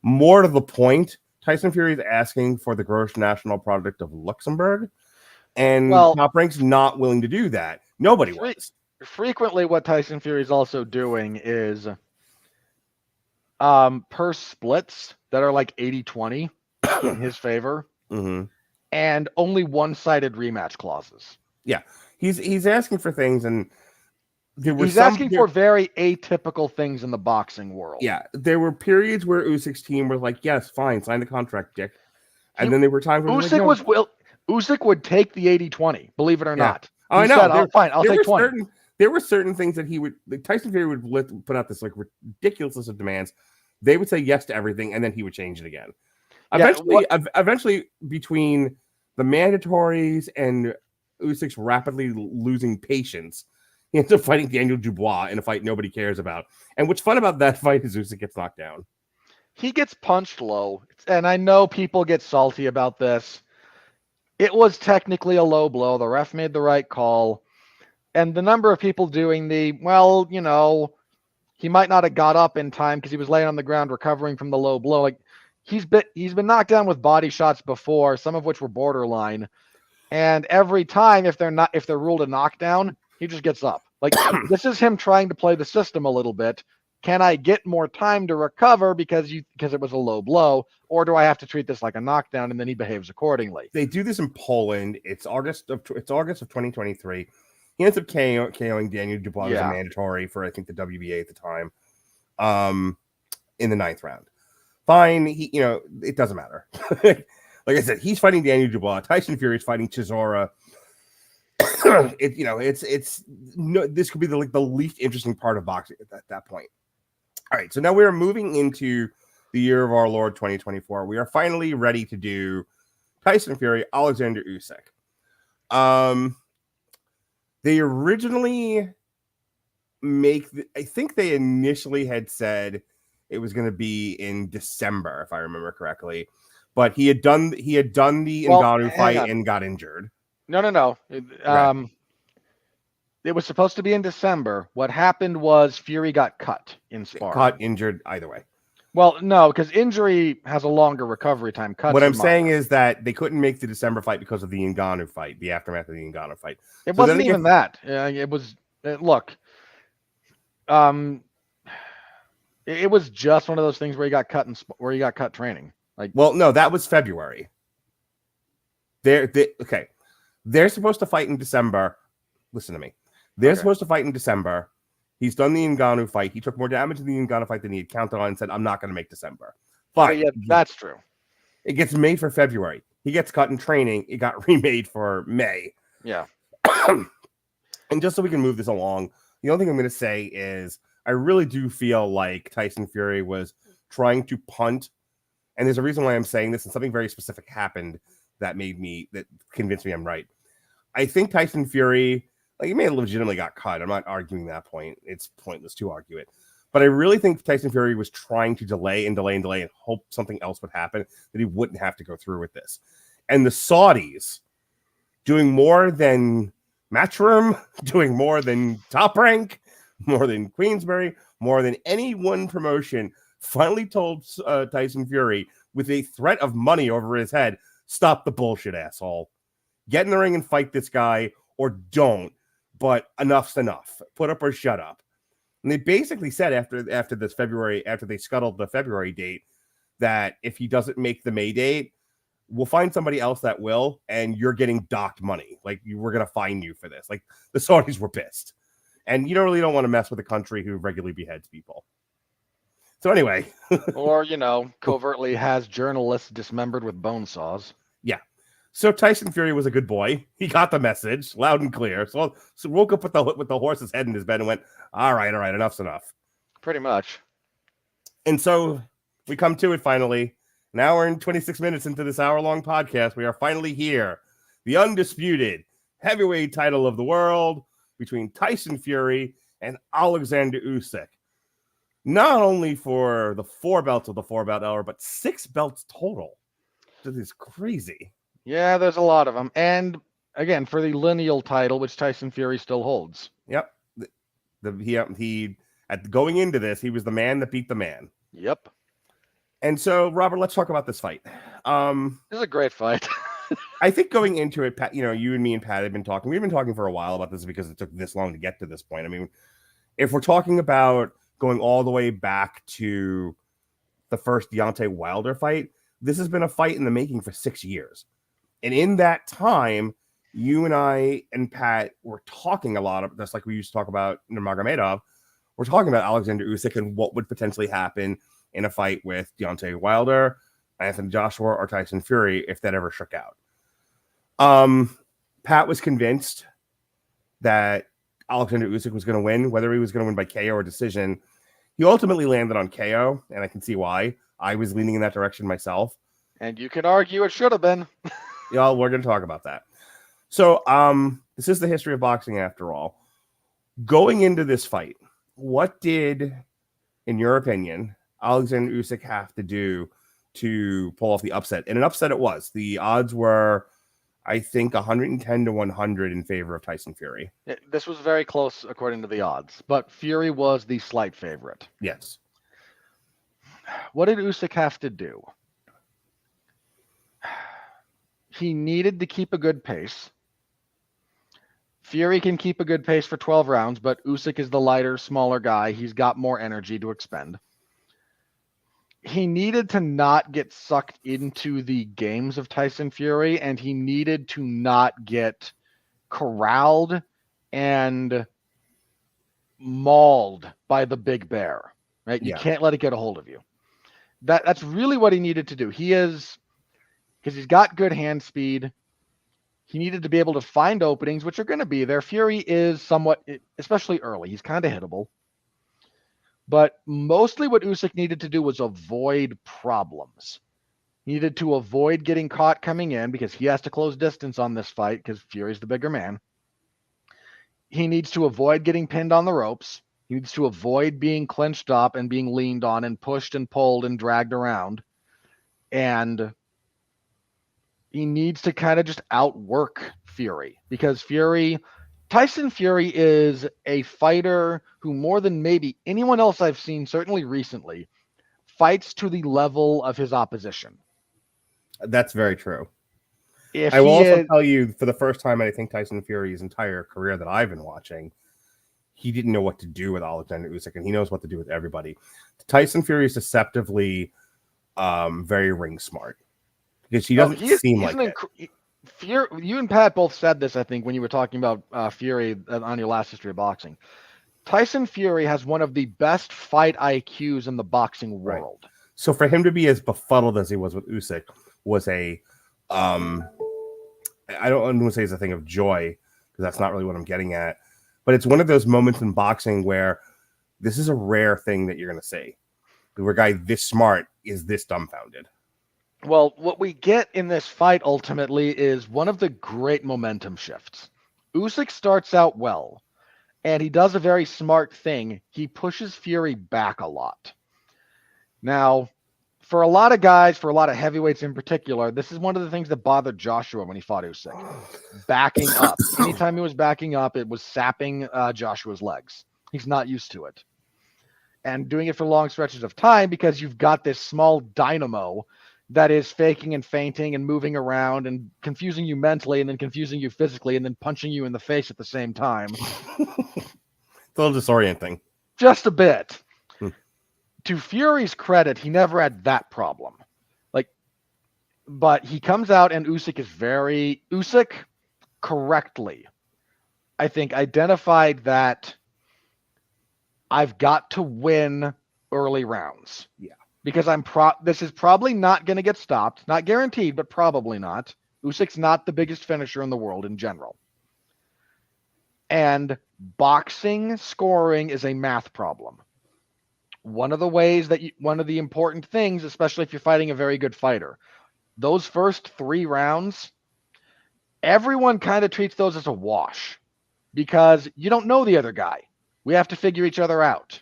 More to the point, Tyson Fury is asking for the gross national product of Luxembourg, and Top Rank's not willing to do that. Nobody was. Frequently, what Tyson Fury is also doing is per splits that are like 80-20 in his favor, and only one-sided rematch clauses. Yeah, he's asking for things, and he's asking for very atypical things in the boxing world. Yeah, there were periods where Usyk's team was like, "Yes, fine, sign the contract, Dick," and then there were times where Usyk would take the 80-20, believe it or not. Oh, I know. Fine, I'll take 20. There were certain things that Tyson Fury would put out this like ridiculous list of demands. They would say yes to everything, and then he would change it again. Eventually, between the mandatories and Usyk's rapidly losing patience, he ends up fighting Daniel Dubois in a fight nobody cares about. And what's fun about that fight is Usyk gets knocked down. He gets punched low, and I know people get salty about this. It was technically a low blow. The ref made the right call. And the number of people doing he might not have got up in time because he was laying on the ground recovering from the low blow. Like he's been knocked down with body shots before, some of which were borderline. And every time, if they're ruled a knockdown, he just gets up. Like this is him trying to play the system a little bit. Can I get more time to recover because it was a low blow, or do I have to treat this like a knockdown? And then he behaves accordingly. They do this in Poland. It's August of 2023. He ends up KOing Daniel Dubois as a mandatory for I think the WBA at the time. In the 9th round. Fine, it doesn't matter. Like I said, he's fighting Daniel Dubois. Tyson Fury is fighting Chisora. This could be the least interesting part of boxing at that point. All right, so now we are moving into the year of our Lord 2024. We are finally ready to do Tyson Fury, Oleksandr Usyk. They originally I think they initially had said it was going to be in December, if I remember correctly. But he had done the Ngannou fight and got injured. No. It was supposed to be in December. What happened was Fury got cut in sparring. Got injured either way. Well, no, because injury has a longer recovery time. Cuts What are I'm saying minor. is that they couldn't make the December fight because of the Ngannou fight, the aftermath of the Ngannou fight. It So then wasn't it gets even that. It was look. Um, it was just one of those things where he got cut and where he got cut training. Like, well, no, that was February. Okay. They're supposed to fight in December. Listen to me. They're okay, supposed to fight in December. He's done the Ngannou fight. He took more damage in the Ngannou fight than he had counted on and said, I'm not going to make December. okay, Fine. yeah, that's true. It gets made for February. He gets cut in training. It got remade for May. Yeah, And just so we can move this along, the only thing I'm going to say is I really do feel like Tyson Fury was trying to punt. And there's a reason why I'm saying this, and something very specific happened that convinced me I'm right. I think Tyson Fury, like, he may have legitimately got cut. I'm not arguing that point. It's pointless to argue it. But I really think Tyson Fury was trying to delay and hope something else would happen, that he wouldn't have to go through with this. And the Saudis doing more than Matchroom, doing more than Top Rank, more than Queensberry, more than any one promotion, finally told Tyson Fury with a threat of money over his head, stop the bullshit, asshole. Get in the ring and fight this guy, or don't. But enough's enough. Put up or shut up. And they basically said after this February, after they scuttled the February date, that if he doesn't make the May date, we'll find somebody else that will, and you're getting docked money. Like, we're going to fine you for this. Like, the Saudis were pissed. And you don't want to mess with a country who regularly beheads people. So anyway. or covertly has journalists dismembered with bone saws. Yeah. So Tyson Fury was a good boy. He got the message loud and clear. So woke up with the horse's head in his bed and went, all right, enough's enough. Pretty much. And so we come to it finally. Now we're in 26 minutes into this hour-long podcast. We are finally here. The undisputed heavyweight title of the world between Tyson Fury and Oleksandr Usyk. Not only for the 4 belts of the 4-belt hour, but 6 belts total. This is crazy. Yeah, there's a lot of them. And again, for the lineal title, which Tyson Fury still holds. Yep. He going into this, he was the man that beat the man. Yep. And so, Robert, let's talk about this fight. This is a great fight. I think going into it, Pat, you and me and Pat have been talking. We've been talking for a while about this because it took this long to get to this point. I mean, if we're talking about going all the way back to the first Deontay Wilder fight, this has been a fight in the making for 6 years. And in that time, you and I and Pat were talking a lot of, just like we used to talk about Nurmagomedov, we're talking about Oleksandr Usyk and what would potentially happen in a fight with Deontay Wilder, Anthony Joshua, or Tyson Fury if that ever shook out. Pat was convinced that Oleksandr Usyk was going to win, whether he was going to win by KO or decision. He ultimately landed on KO, and I can see why. I was leaning in that direction myself. And you can argue it should have been. Yeah, we're going to talk about that. So, this is the history of boxing after all. Going into this fight, what did, in your opinion, Oleksandr Usyk have to do to pull off the upset? And an upset it was. The odds were, I think, 110 to 100 in favor of Tyson Fury. This was very close according to the odds, but Fury was the slight favorite. Yes. What did Usyk have to do? He needed to keep a good pace. Fury can keep a good pace for 12 rounds, but Usyk is the lighter, smaller guy. He's got more energy to expend. He needed to not get sucked into the games of Tyson Fury, and he needed to not get corralled and mauled by the big bear. Right? You can't let it get a hold of you. That's really what he needed to do. Because he's got good hand speed. He needed to be able to find openings, which are going to be there. Fury is somewhat, especially early, he's kind of hittable. But mostly what Usyk needed to do was avoid problems. He needed to avoid getting caught coming in because he has to close distance on this fight because Fury's the bigger man. He needs to avoid getting pinned on the ropes. He needs to avoid being clenched up and being leaned on and pushed and pulled and dragged around. And he needs to kind of just outwork Fury because Tyson Fury is a fighter who, more than maybe anyone else I've seen, certainly recently, fights to the level of his opposition. That's very true. If I will he also is, tell you, for the first time, I think Tyson Fury's entire career that I've been watching, he didn't know what to do with Oleksandr Usyk, and he knows what to do with everybody. Tyson Fury is deceptively very ring smart because he doesn't seem he's like an it. Fury, you and Pat both said this, I think, when you were talking about Fury on your last History of Boxing. Tyson Fury has one of the best fight IQs in the boxing world. Right. So for him to be as befuddled as he was with Usyk was a, I don't want to say it's a thing of joy because that's not really what I'm getting at, but it's one of those moments in boxing where this is a rare thing that you're going to see, where a guy this smart is this dumbfounded. Well, what we get in this fight ultimately is one of the great momentum shifts. Usyk starts out well, and he does a very smart thing. He pushes Fury back a lot. Now, for a lot of guys, for a lot of heavyweights in particular, this is one of the things that bothered Joshua when he fought Usyk. Backing up. Anytime he was backing up, it was sapping Joshua's legs. He's not used to it. And doing it for long stretches of time because you've got this small dynamo that is faking and feinting and moving around and confusing you mentally and then confusing you physically and then punching you in the face at the same time. It's a little disorienting. Just a bit. To Fury's credit, he never had that problem. But he comes out and Usyk correctly, I think, identified that I've got to win early rounds. Yeah. Because this is probably not going to get stopped. Not guaranteed, but probably not. Usyk's not the biggest finisher in the world in general. And boxing scoring is a math problem. One of the important things, especially if you're fighting a very good fighter, those first 3 rounds, everyone kind of treats those as a wash because you don't know the other guy. We have to figure each other out.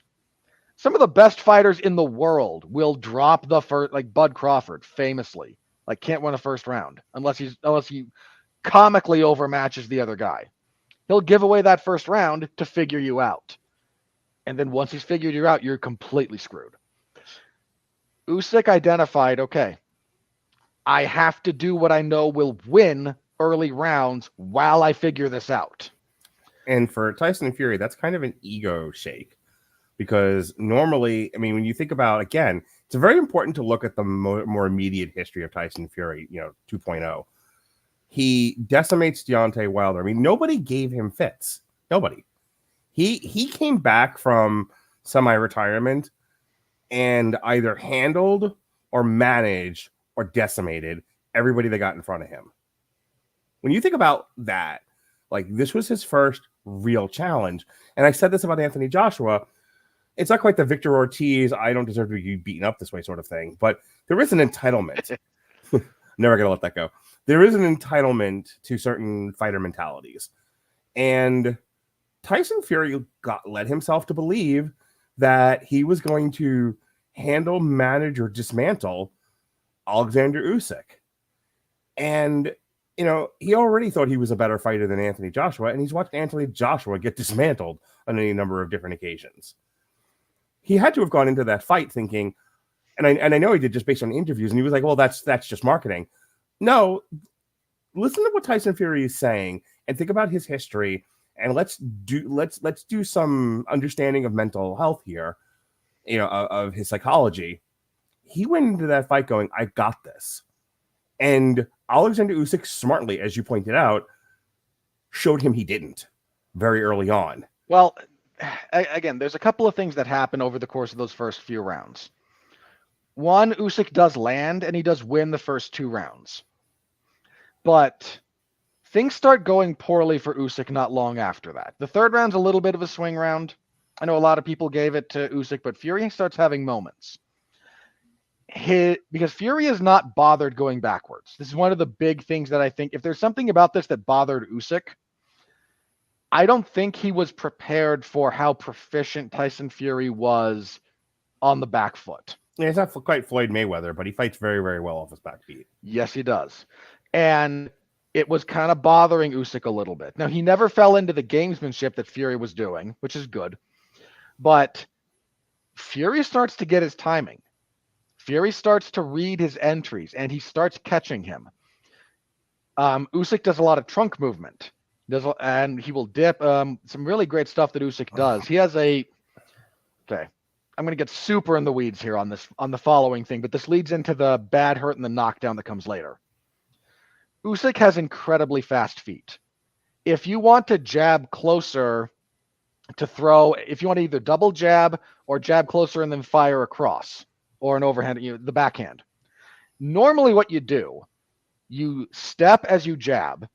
Some of the best fighters in the world will drop the first, like Bud Crawford, famously, can't win a first round unless he comically overmatches the other guy. He'll give away that first round to figure you out. And then once he's figured you out, you're completely screwed. Usyk identified, okay, I have to do what I know will win early rounds while I figure this out. And for Tyson Fury, that's kind of an ego shake. Because normally, I mean, when you think about, again, it's very important to look at the more immediate history of Tyson Fury, 2.0. He decimates Deontay Wilder. I mean, nobody gave him fits. Nobody. He came back from semi-retirement and either handled or managed or decimated everybody that got in front of him. When you think about that, this was his first real challenge. And I said this about Anthony Joshua. It's not quite the Victor Ortiz, I don't deserve to be beaten up this way sort of thing, but there is an entitlement. Never going to let that go. There is an entitlement to certain fighter mentalities. And Tyson Fury led himself to believe that he was going to handle, manage, or dismantle Oleksandr Usyk. And, he already thought he was a better fighter than Anthony Joshua, and he's watched Anthony Joshua get dismantled on any number of different occasions. He had to have gone into that fight thinking, and I know he did just based on interviews, and he was like, well, that's just marketing. No, listen to what Tyson Fury is saying and think about his history, and let's do some understanding of mental health here, of his psychology. He went into that fight going, I got this. And Oleksandr Usyk smartly, as you pointed out, showed him he didn't very early on. Well, again, there's a couple of things that happen over the course of those first few rounds. One, Usyk does land, and he does win the first 2 rounds. But things start going poorly for Usyk not long after that. The 3rd round's a little bit of a swing round. I know a lot of people gave it to Usyk, but Fury starts having moments. Because Fury is not bothered going backwards. This is one of the big things that I think, if there's something about this that bothered Usyk, I don't think he was prepared for how proficient Tyson Fury was on the back foot. Yeah, he's not quite Floyd Mayweather, but he fights very, very well off his back feet. Yes, he does. And it was kind of bothering Usyk a little bit. Now, he never fell into the gamesmanship that Fury was doing, which is good. But Fury starts to get his timing. Fury starts to read his entries, and he starts catching him. Usyk does a lot of trunk movement, and he will dip. Some really great stuff that Usyk does. He has a okay. I'm going to get super in the weeds here on the following thing, but this leads into the bad hurt and the knockdown that comes later. Usyk has incredibly fast feet. If you want to jab closer to throw, if you want to either double jab or jab closer and then fire across or an overhand, the backhand. Normally what you do, you step as you jab.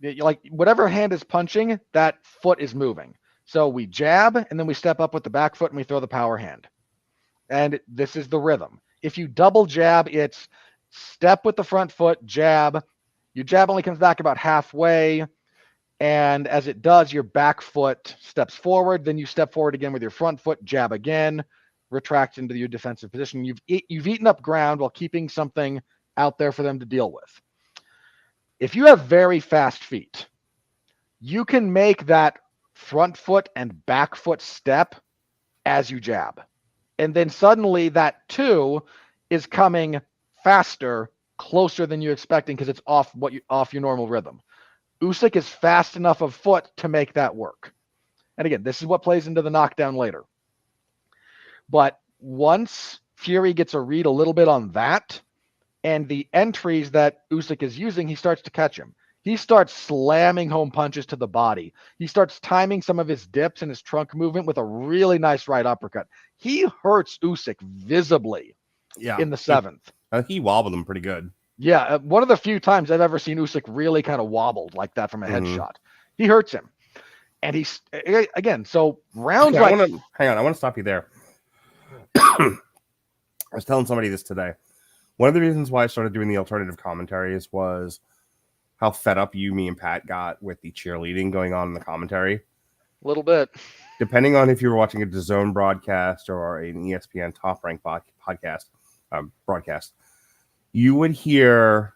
Like whatever hand is punching, that foot is moving. So we jab and then we step up with the back foot and we throw the power hand. And this is the rhythm. If you double jab, it's step with the front foot, jab. Your jab only comes back about halfway. And as it does, your back foot steps forward. Then you step forward again with your front foot, jab again, retract into your defensive position. You've eaten up ground while keeping something out there for them to deal with. If you have very fast feet, you can make that front foot and back foot step as you jab. And then suddenly that too is coming faster, closer than you're expecting because it's off your normal rhythm. Usyk is fast enough of foot to make that work. And again, this is what plays into the knockdown later. But once Fury gets a read a little bit on that and the entries that Usyk is using, he starts to catch him. He starts slamming home punches to the body. He starts timing some of his dips and his trunk movement with a really nice right uppercut. He hurts Usyk visibly in the 7th. He wobbled him pretty good. Yeah, one of the few times I've ever seen Usyk really kind of wobbled like that from a headshot. He hurts him. And he's, again, so rounds I like... want to stop you there. I was telling somebody this today. One of the reasons why I started doing the alternative commentaries was how fed up me, and Pat got with the cheerleading going on in the commentary. A little bit. Depending on if you were watching a DAZN broadcast or an ESPN Top Rank broadcast, you would hear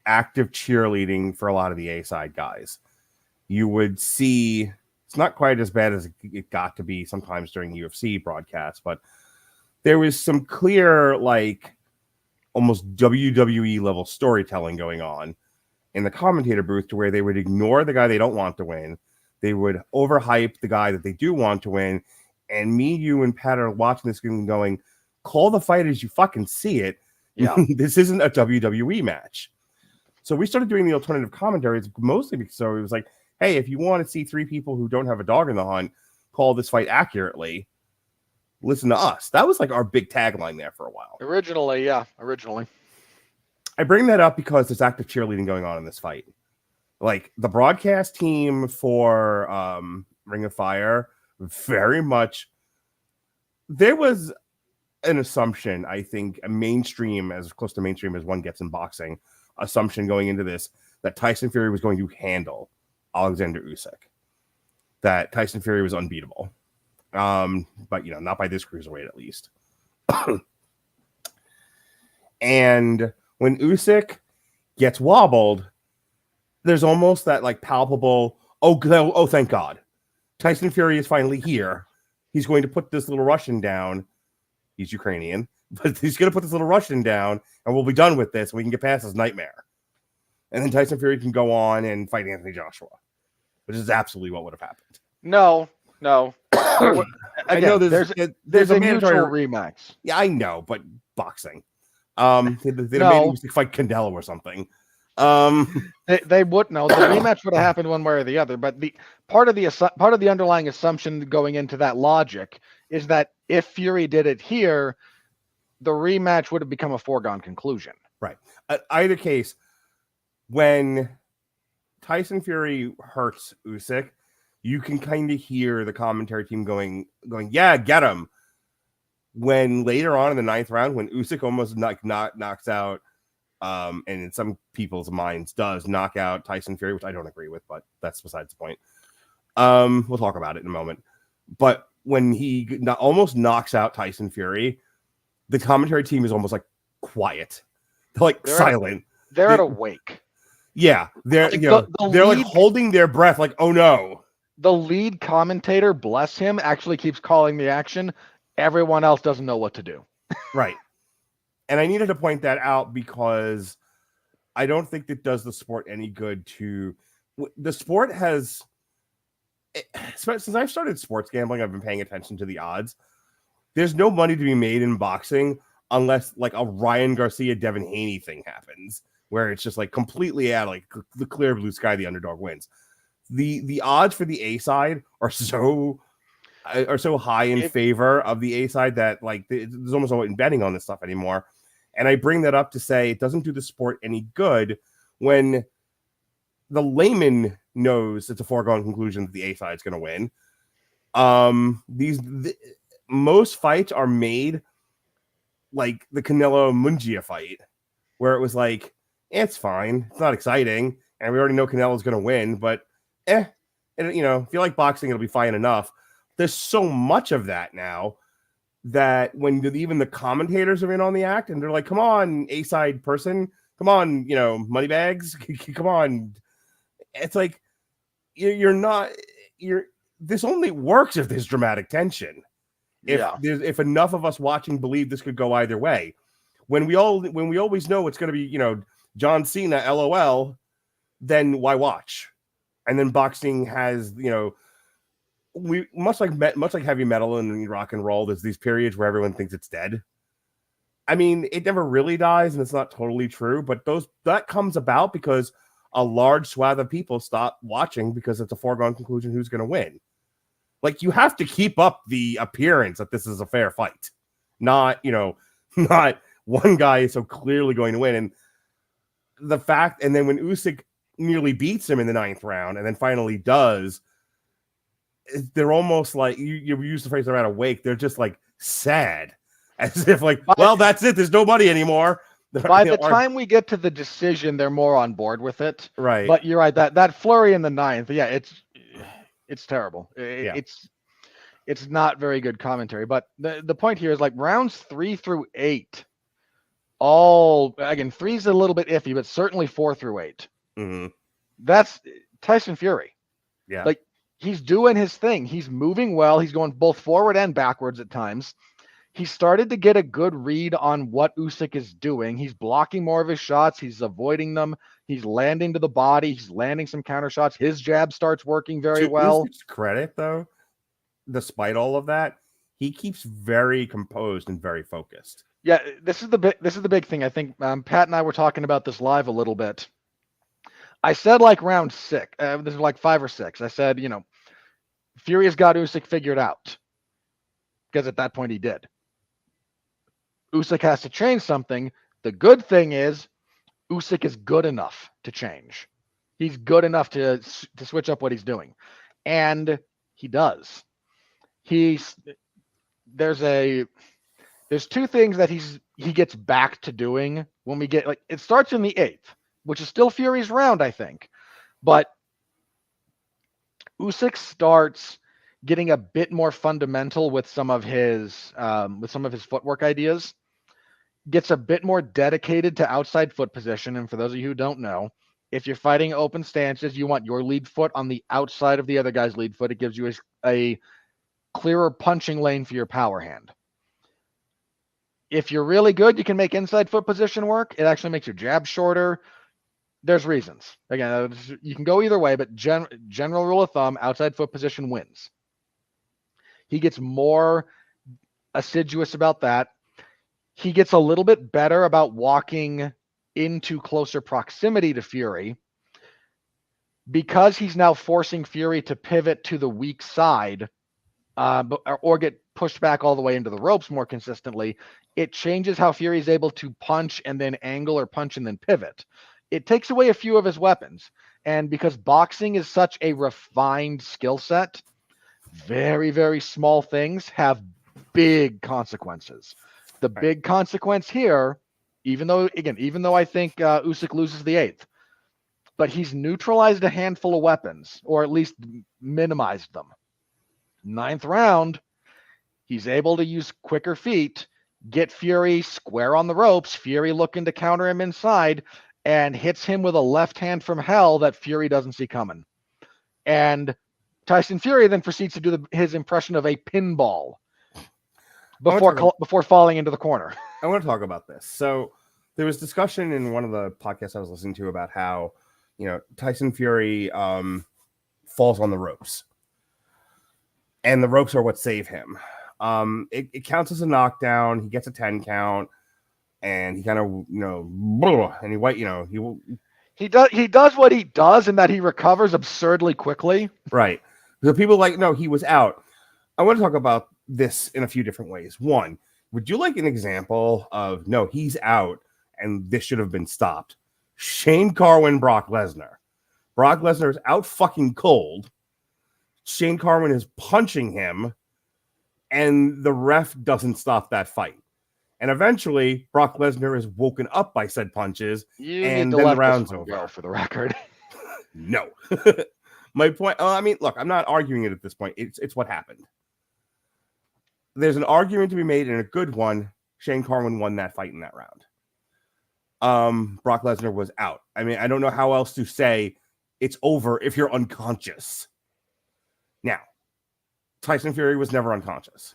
active cheerleading for a lot of the A-side guys. You would see, it's not quite as bad as it got to be sometimes during UFC broadcasts, but there was some clear, like, almost WWE level storytelling going on in the commentator booth to where they would ignore the guy they don't want to win. They would overhype the guy that they do want to win. And me, you, and Pat are watching this game going, call the fight as you fucking see it. Yeah. This isn't a WWE match. So we started doing the alternative commentaries mostly because it was like, hey, if you want to see three people who don't have a dog in the hunt call this fight accurately, listen to us. That was like our big tagline there for a while. Originally. I bring that up because there's active cheerleading going on in this fight. Like the broadcast team for Ring of Fire, very much, there was an assumption, I think, a mainstream, as close to mainstream as one gets in boxing, assumption going into this, that Tyson Fury was going to handle Oleksandr Usyk. That Tyson Fury was unbeatable. But, not by this cruiserweight, at least. And when Usyk gets wobbled, there's almost that, like, palpable, oh, thank God. Tyson Fury is finally here. He's going to put this little Russian down. He's Ukrainian, but he's going to put this little Russian down, and we'll be done with this. We can get past this nightmare. And then Tyson Fury can go on and fight Anthony Joshua, which is absolutely what would have happened. No. Again, I know there's a mandatory rematch. Yeah, I know, but boxing. They'd have made him fight Canelo or something. They would know the rematch would have happened one way or the other. But the part of the underlying assumption going into that logic is that if Fury did it here, the rematch would have become a foregone conclusion. Right. Either case, when Tyson Fury hurts Usyk, you can kind of hear the commentary team going, yeah, get him. When later on in the 9th round, when Usyk almost knocks out, and in some people's minds does knock out Tyson Fury, which I don't agree with, but that's besides the point. We'll talk about it in a moment. But when he almost knocks out Tyson Fury, the commentary team is almost like quiet. They're silent. They're at a wake. Yeah, they're they're like holding their breath, like, oh no. The lead commentator, bless him, actually keeps calling the action. Everyone else doesn't know what to do. Right. And I needed to point that out because I don't think it does the sport any good to. The sport has. Since I've started sports gambling, I've been paying attention to the odds. There's no money to be made in boxing unless like a Ryan Garcia, Devin Haney thing happens, where it's just like completely out, like the clear blue sky, the underdog wins. The odds for the A side are so high in favor of the A side that like there's almost no betting on this stuff anymore. And I bring that up to say it doesn't do the sport any good when the layman knows it's a foregone conclusion that the A side is going to win. Most fights are made like the Canelo Mungia fight, where it was like, it's fine, it's not exciting, and we already know Canelo's going to win, but and, if you like boxing, it'll be fine enough. There's so much of that now that when even the commentators are in on the act and they're like, come on, A-side person, come on, money bags, come on. It's like, this only works if there's dramatic tension. If enough of us watching believe this could go either way. When we always know it's going to be, John Cena, LOL, then why watch? And then boxing has, we much like heavy metal and rock and roll, there's these periods where everyone thinks it's dead. I mean, it never really dies, and it's not totally true, but that comes about because a large swath of people stop watching because it's a foregone conclusion who's going to win. Like, you have to keep up the appearance that this is a fair fight, not one guy is so clearly going to win. And the fact, and then when Usyk nearly beats him in the 9th round and then finally does, they're almost like, you used the phrase they're out of wake. They're just like sad, as if like, well, that's it. There's nobody anymore. By the time we get to the decision, they're more on board with it. Right. But you're right, that flurry in the 9th, it's terrible. It's not very good commentary. But the point here is like rounds 3 through 8, all, again, 3's a little bit iffy, but certainly 4 through 8. Mm-hmm. That's Tyson Fury. Yeah. Like, he's doing his thing. He's moving well. He's going both forward and backwards at times. He started to get a good read on what Usyk is doing. He's blocking more of his shots. He's avoiding them. He's landing to the body. He's landing some counter shots. His jab starts working very well. Usyk's credit, though, despite all of that, he keeps very composed and very focused. Yeah, this is the big thing. I think Pat and I were talking about this live a little bit. I said like round 6. This is like 5 or 6. I said, Fury has got Usyk figured out, because at that point he did. Usyk has to change something. The good thing is Usyk is good enough to change. He's good enough to switch up what he's doing. And he does. There's 2 things that he gets back to doing when we get, like, it starts in the 8th, which is still Fury's round, I think. But Usyk starts getting a bit more fundamental with some of his footwork ideas. Gets a bit more dedicated to outside foot position. And for those of you who don't know, if you're fighting open stances, you want your lead foot on the outside of the other guy's lead foot. It gives you a clearer punching lane for your power hand. If you're really good, you can make inside foot position work. It actually makes your jab shorter. There's reasons. Again, you can go either way, but general rule of thumb, outside foot position wins. He gets more assiduous about that. He gets a little bit better about walking into closer proximity to Fury, because he's now forcing Fury to pivot to the weak side or get pushed back all the way into the ropes more consistently. It changes how Fury is able to punch and then angle, or punch and then pivot. It takes away a few of his weapons. And because boxing is such a refined skill set, very, very small things have big consequences. The big consequence here, even though I think Usyk loses the 8th, but he's neutralized a handful of weapons, or at least minimized them. 9th round, he's able to use quicker feet, get Fury square on the ropes, Fury looking to counter him inside, and hits him with a left hand from hell that Fury doesn't see coming. And Tyson Fury then proceeds to do his impression of a pinball. before falling into the corner. I want to talk about this. So there was discussion in one of the podcasts I was listening to about how, Tyson Fury falls on the ropes, and the ropes are what save him. It counts as a knockdown. He gets a 10 count, and he kind of, and he does what he does in that he recovers absurdly quickly. Right. So people no, he was out. I want to talk about this in a few different ways. One, would you like an example of, no, he's out and this should have been stopped? Shane Carwin, Brock Lesnar. Brock Lesnar is out fucking cold. Shane Carwin is punching him, and the ref doesn't stop that fight. And eventually, Brock Lesnar is woken up by said punches, and then the round's over. For the record. No. My point, look, I'm not arguing it at this point. It's what happened. There's an argument to be made, and a good one. Shane Carwin won that fight in that round. Brock Lesnar was out. I don't know how else to say it's over if you're unconscious. Now, Tyson Fury was never unconscious.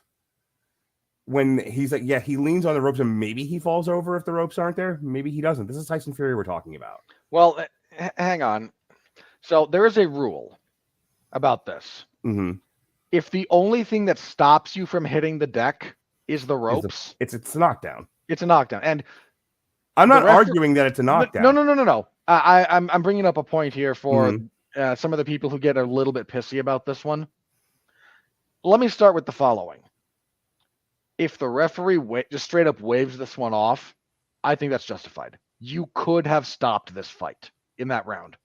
When he's like, he leans on the ropes and maybe he falls over if the ropes aren't there. Maybe he doesn't. This is Tyson Fury we're talking about. Well, hang on. So there is a rule about this. Mm-hmm. If the only thing that stops you from hitting the deck is the ropes, it's a knockdown. It's a knockdown. And I'm not arguing that it's a knockdown. No. I'm bringing up a point here for some of the people who get a little bit pissy about this one. Let me start with the following. If the referee just straight up waves this one off, I think that's justified. You could have stopped this fight in that round.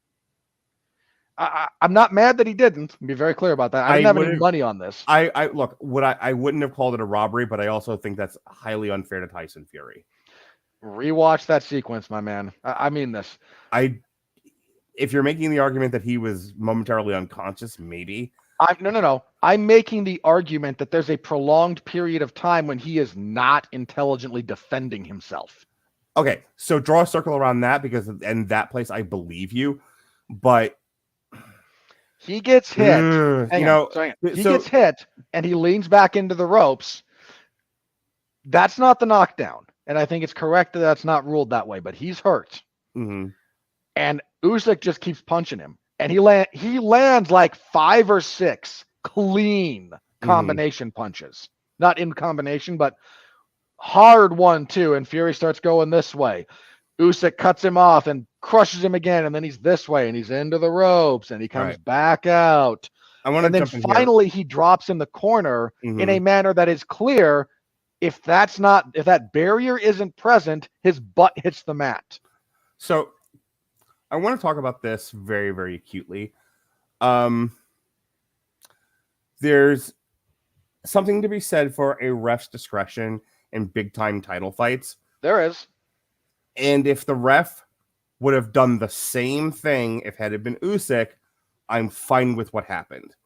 I'm not mad that he didn't. Be very clear about that. I didn't have any money on this. I wouldn't have called it a robbery, but I also think that's highly unfair to Tyson Fury. Rewatch that sequence, my man. I mean this. If you're making the argument that he was momentarily unconscious, maybe. No. I'm making the argument that there's a prolonged period of time when he is not intelligently defending himself. Okay, so draw a circle around that, because in that place I believe you, but he gets hit. Gets hit and he leans back into the ropes. That's not the knockdown. And I think it's correct that that's not ruled that way, but he's hurt. Mm-hmm. And Usyk just keeps punching him. And he lands like 5 or 6 clean combination punches. Not in combination, but hard 1-2. And Fury starts going this way. Usyk cuts him off and crushes him again. And then he's this way and he's into the ropes and he comes back out. And then finally he drops in the corner in a manner that is clear. If that barrier isn't present, his butt hits the mat. So I want to talk about this very, very acutely. There's something to be said for a ref's discretion in big time title fights. There is. And if the ref would have done the same thing if it had been Usyk, I'm fine with what happened.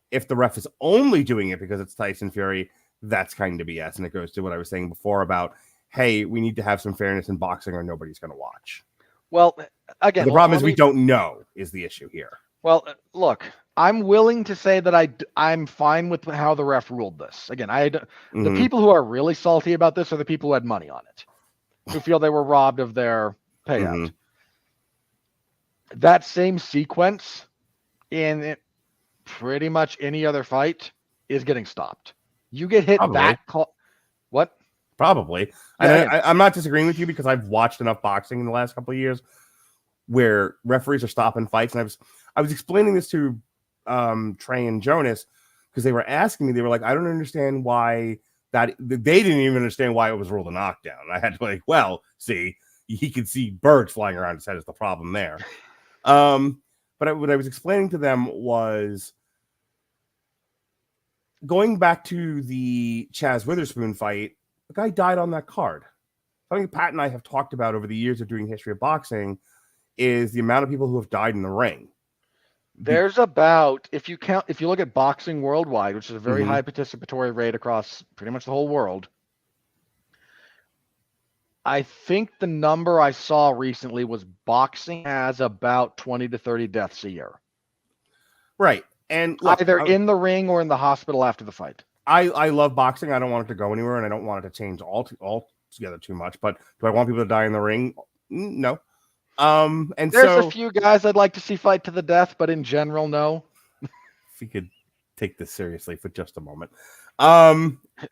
If the ref is only doing it because it's Tyson Fury, that's kind of BS. And it goes to what I was saying before about, hey, we need to have some fairness in boxing or nobody's going to watch. Well, again, the problem is we don't know is the issue here. Well, look, I'm willing to say that I'm fine with how the ref ruled this. Again, the people who are really salty about this are the people who had money on it, who feel they were robbed of their payout. That same sequence in pretty much any other fight is getting stopped. You get hit what? Probably. Yeah, I'm not disagreeing with you because I've watched enough boxing in the last couple of years where referees are stopping fights. And I was explaining this to Trey and Jonas because they were asking me, they were like, I don't understand why they didn't even understand why it was ruled a knockdown. I had to see, he could see birds flying around his head is the problem there. But what I was explaining to them was going back to the Chaz Witherspoon fight, the guy died on that card. Something Pat and I have talked about over the years of doing history of boxing is the amount of people who have died in the ring. There's about, if you look at boxing worldwide, which is a very high participatory rate across pretty much the whole world, I think the number I saw recently was boxing has about 20 to 30 deaths a year. Right. And look, either in the ring or in the hospital after the fight. I love boxing. I don't want it to go anywhere, and I don't want it to change altogether too much. But do I want people to die in the ring? No. And There's a so few guys I'd like to see fight to the death, but in general, no. if you could take this seriously for just a moment.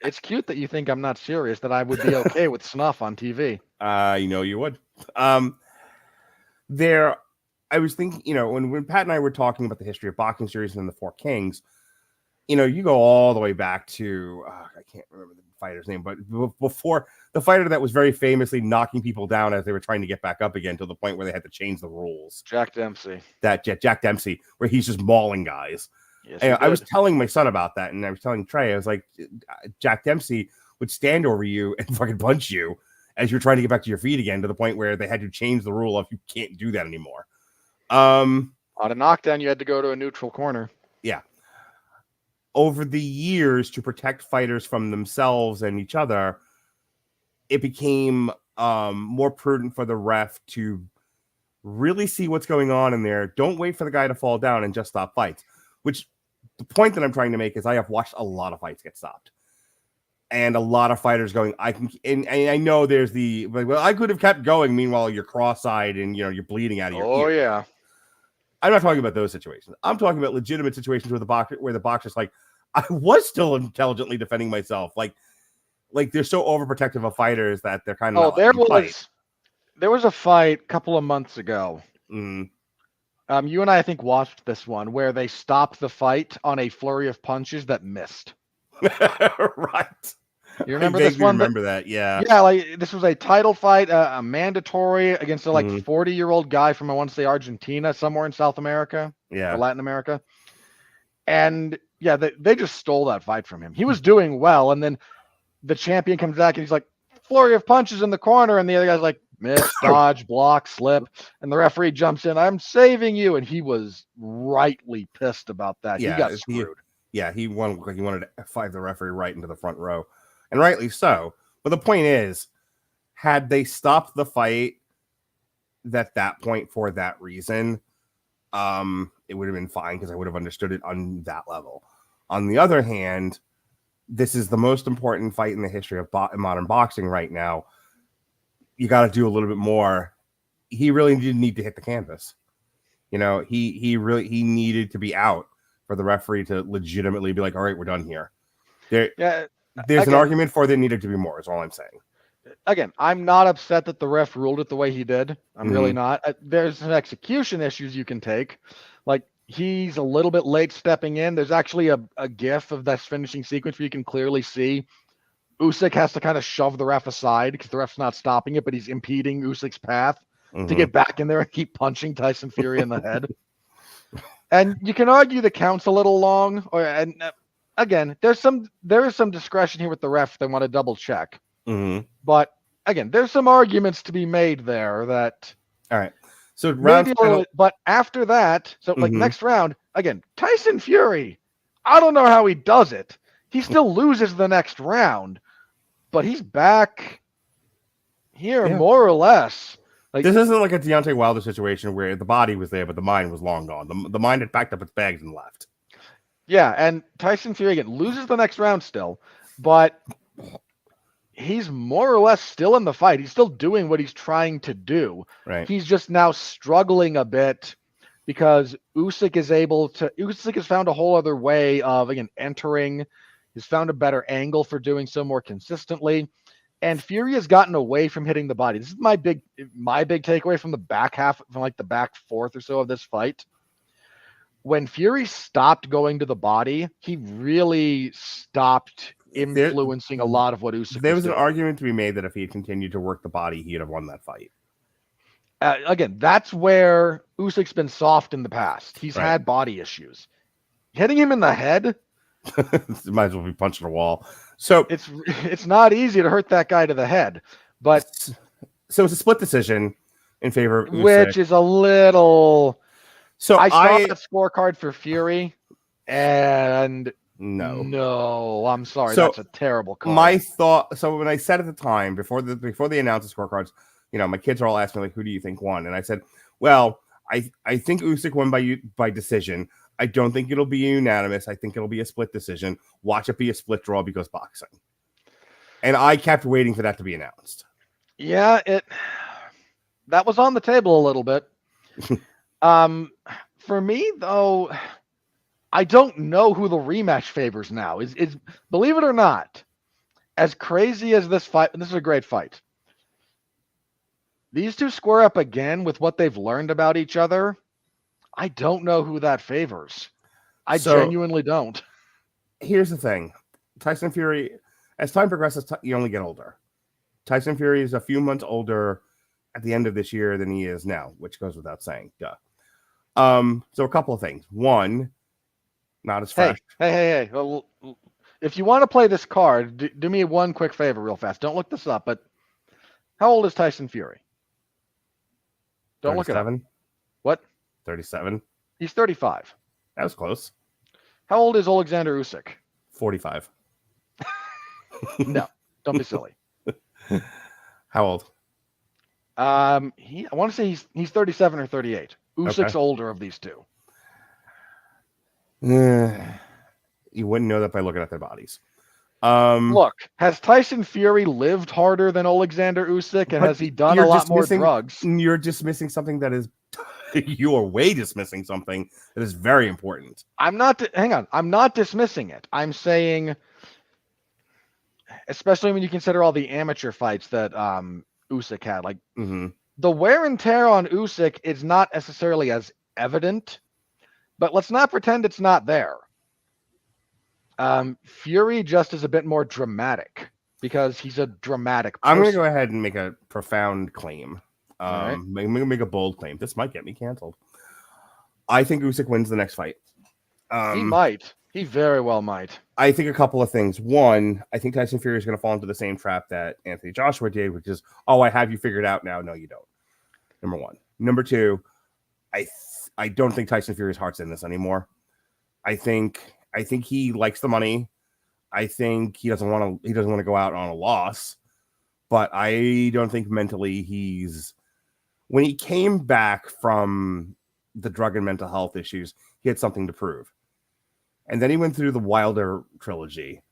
It's cute that you think I'm not serious, that I would be okay with snuff on TV. You would. I was thinking, when Pat and I were talking about the history of boxing series and the Four Kings, you go all the way back to, I can't remember the fighter's name, but before the fighter that was very famously knocking people down as they were trying to get back up again to the point where they had to change the rules. Jack Dempsey. Jack Dempsey, where he's just mauling guys. Yes, I was telling my son about that, and I was telling Trey, I was like, Jack Dempsey would stand over you and fucking punch you as you're trying to get back to your feet again, to the point where they had to change the rule of you can't do that anymore. On a knockdown, you had to go to a neutral corner. Yeah. Over the years, to protect fighters from themselves and each other, it became more prudent for the ref to really see what's going on in there. Don't wait for the guy to fall down and just stop fights. Which, the point that I'm trying to make is I have watched a lot of fights get stopped. And a lot of fighters going, and I know there's I could have kept going. Meanwhile, you're cross-eyed and you're bleeding out of your ear. Oh yeah. I'm not talking about those situations. I'm talking about legitimate situations where the boxer's like, I was still intelligently defending myself. Like they're so overprotective of fighters that they're kind of. There was a fight a couple of months ago. Mm. You and I think, watched this one where they stopped the fight on a flurry of punches that missed. Right. You remember this one? Remember that? Yeah. Yeah, this was a title fight, a mandatory against a 40-year-old guy from, I want to say, Argentina, somewhere in South America, or Latin America. And yeah, they just stole that fight from him. He was doing well, and then the champion comes back and he's like, flurry of punches in the corner, and the other guy's like, miss, dodge, block, slip, and the referee jumps in. I'm saving you, and he was rightly pissed about that. Yeah, he got screwed. He wanted to fight the referee right into the front row, and rightly so. But the point is, had they stopped the fight at that point for that reason, it would have been fine because I would have understood it on that level. On the other hand, this is the most important fight in the history of modern boxing right now. You got to do a little bit more. He really didn't need to hit the canvas. He needed to be out for the referee to legitimately be like, all right, we're done here. There's an argument for there needed to be more, is all I'm saying. Again, I'm not upset that the ref ruled it the way he did. I'm really not. There's some execution issues you can take. Like, he's a little bit late stepping in. There's actually a gif of that finishing sequence where you can clearly see Usyk has to kind of shove the ref aside because the ref's not stopping it, but he's impeding Usyk's path to get back in there and keep punching Tyson Fury in the head. And you can argue the count's a little long. Again, there is some discretion here with the ref. They want to double check. But again, there's some arguments to be made there that. All right. So but after that, next round, again, Tyson Fury, I don't know how he does it. He still loses the next round, but he's back here more or less. This isn't like a Deontay Wilder situation where the body was there, but the mind was long gone. The mind had packed up its bags and left. Yeah, and Tyson Fury again loses the next round still, but he's more or less still in the fight. He's still doing what he's trying to do. Right. He's just now struggling a bit because Usyk has found a whole other way of, again, entering. He's found a better angle for doing so more consistently. And Fury has gotten away from hitting the body. This is my big takeaway from the back half, from the back fourth or so of this fight. When Fury stopped going to the body, he really stopped influencing a lot of what Usyk was doing. There was an argument to be made that if he had continued to work the body, he'd have won that fight. Again, that's where Usyk's been soft in the past. He's had body issues. Hitting him in the head, might as well be punching a wall. So it's not easy to hurt that guy to the head. But so it's a split decision in favor of Usyk, which is a little. So I saw that scorecard for Fury, and no, I'm sorry, that's a terrible call. My thought. So when I said at the time before they announced the scorecards, my kids are all asking me, like, who do you think won? And I said, well, I think Usyk won by decision. I don't think it'll be unanimous. I think it'll be a split decision. Watch it be a split draw because boxing. And I kept waiting for that to be announced. Yeah, that was on the table a little bit. For me though, I don't know who the rematch favors now. Is believe it or not, as crazy as this fight, and this is a great fight. These two square up again with what they've learned about each other. I don't know who that favors. I genuinely don't. Here's the thing. Tyson Fury, as time progresses, you only get older. Tyson Fury is a few months older at the end of this year than he is now, which goes without saying. Duh. So a couple of things. One, not as fresh. Hey. Well, if you want to play this card, do me one quick favor real fast. Don't look this up, but how old is Tyson Fury? Don't 37? Look it up. What? 37. He's 35. That was close. How old is Oleksandr Usyk? 45. No, don't be silly. How old? I want to say he's 37 or 38. Usyk's older of these two. You wouldn't know that by looking at their bodies. Look, has Tyson Fury lived harder than Oleksandr Usyk, and has he done a lot more drugs? You're dismissing something that is. You are way dismissing something that is very important. Hang on. I'm not dismissing it. I'm saying, especially when you consider all the amateur fights that Usyk had, like the wear and tear on Usyk is not necessarily as evident, but let's not pretend it's not there. Fury just is a bit more dramatic because he's a dramatic person. I'm going to go ahead and make a profound claim. Make a bold claim. This might get me canceled. I think Usyk wins the next fight. He might. He very well might. I think a couple of things. One, I think Tyson Fury is going to fall into the same trap that Anthony Joshua did, which is, oh, I have you figured out now. No, you don't. Number one. Number two, I don't think Tyson Fury's heart's in this anymore. I think he likes the money. I think he doesn't want to go out on a loss. But I don't think mentally when he came back from the drug and mental health issues, he had something to prove. And then he went through the Wilder trilogy.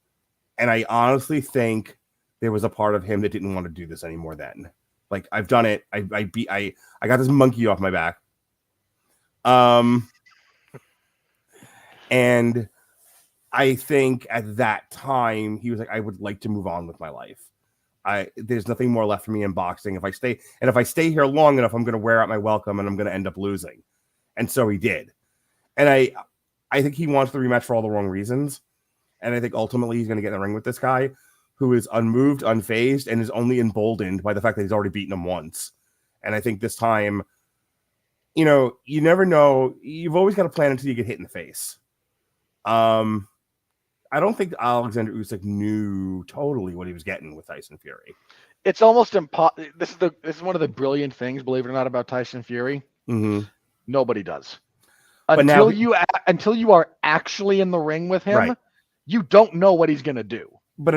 And I honestly think there was a part of him that didn't want to do this anymore then. Like, I've done it. I got this monkey off my back. And I think at that time he was like, I would like to move on with my life. There's nothing more left for me in boxing. If I stay here long enough, I'm going to wear out my welcome and I'm going to end up losing. And so he did. And I think he wants the rematch for all the wrong reasons. And I think ultimately he's going to get in the ring with this guy who is unmoved, unfazed, and is only emboldened by the fact that he's already beaten him once. And I think this time, you never know. You've always got to plan until you get hit in the face. I don't think Oleksandr Usyk knew totally what he was getting with Tyson Fury. It's almost impossible. This is one of the brilliant things, believe it or not, about Tyson Fury. Mm-hmm. Nobody does. Until you are actually in the ring with him, right. You don't know what he's going to do. But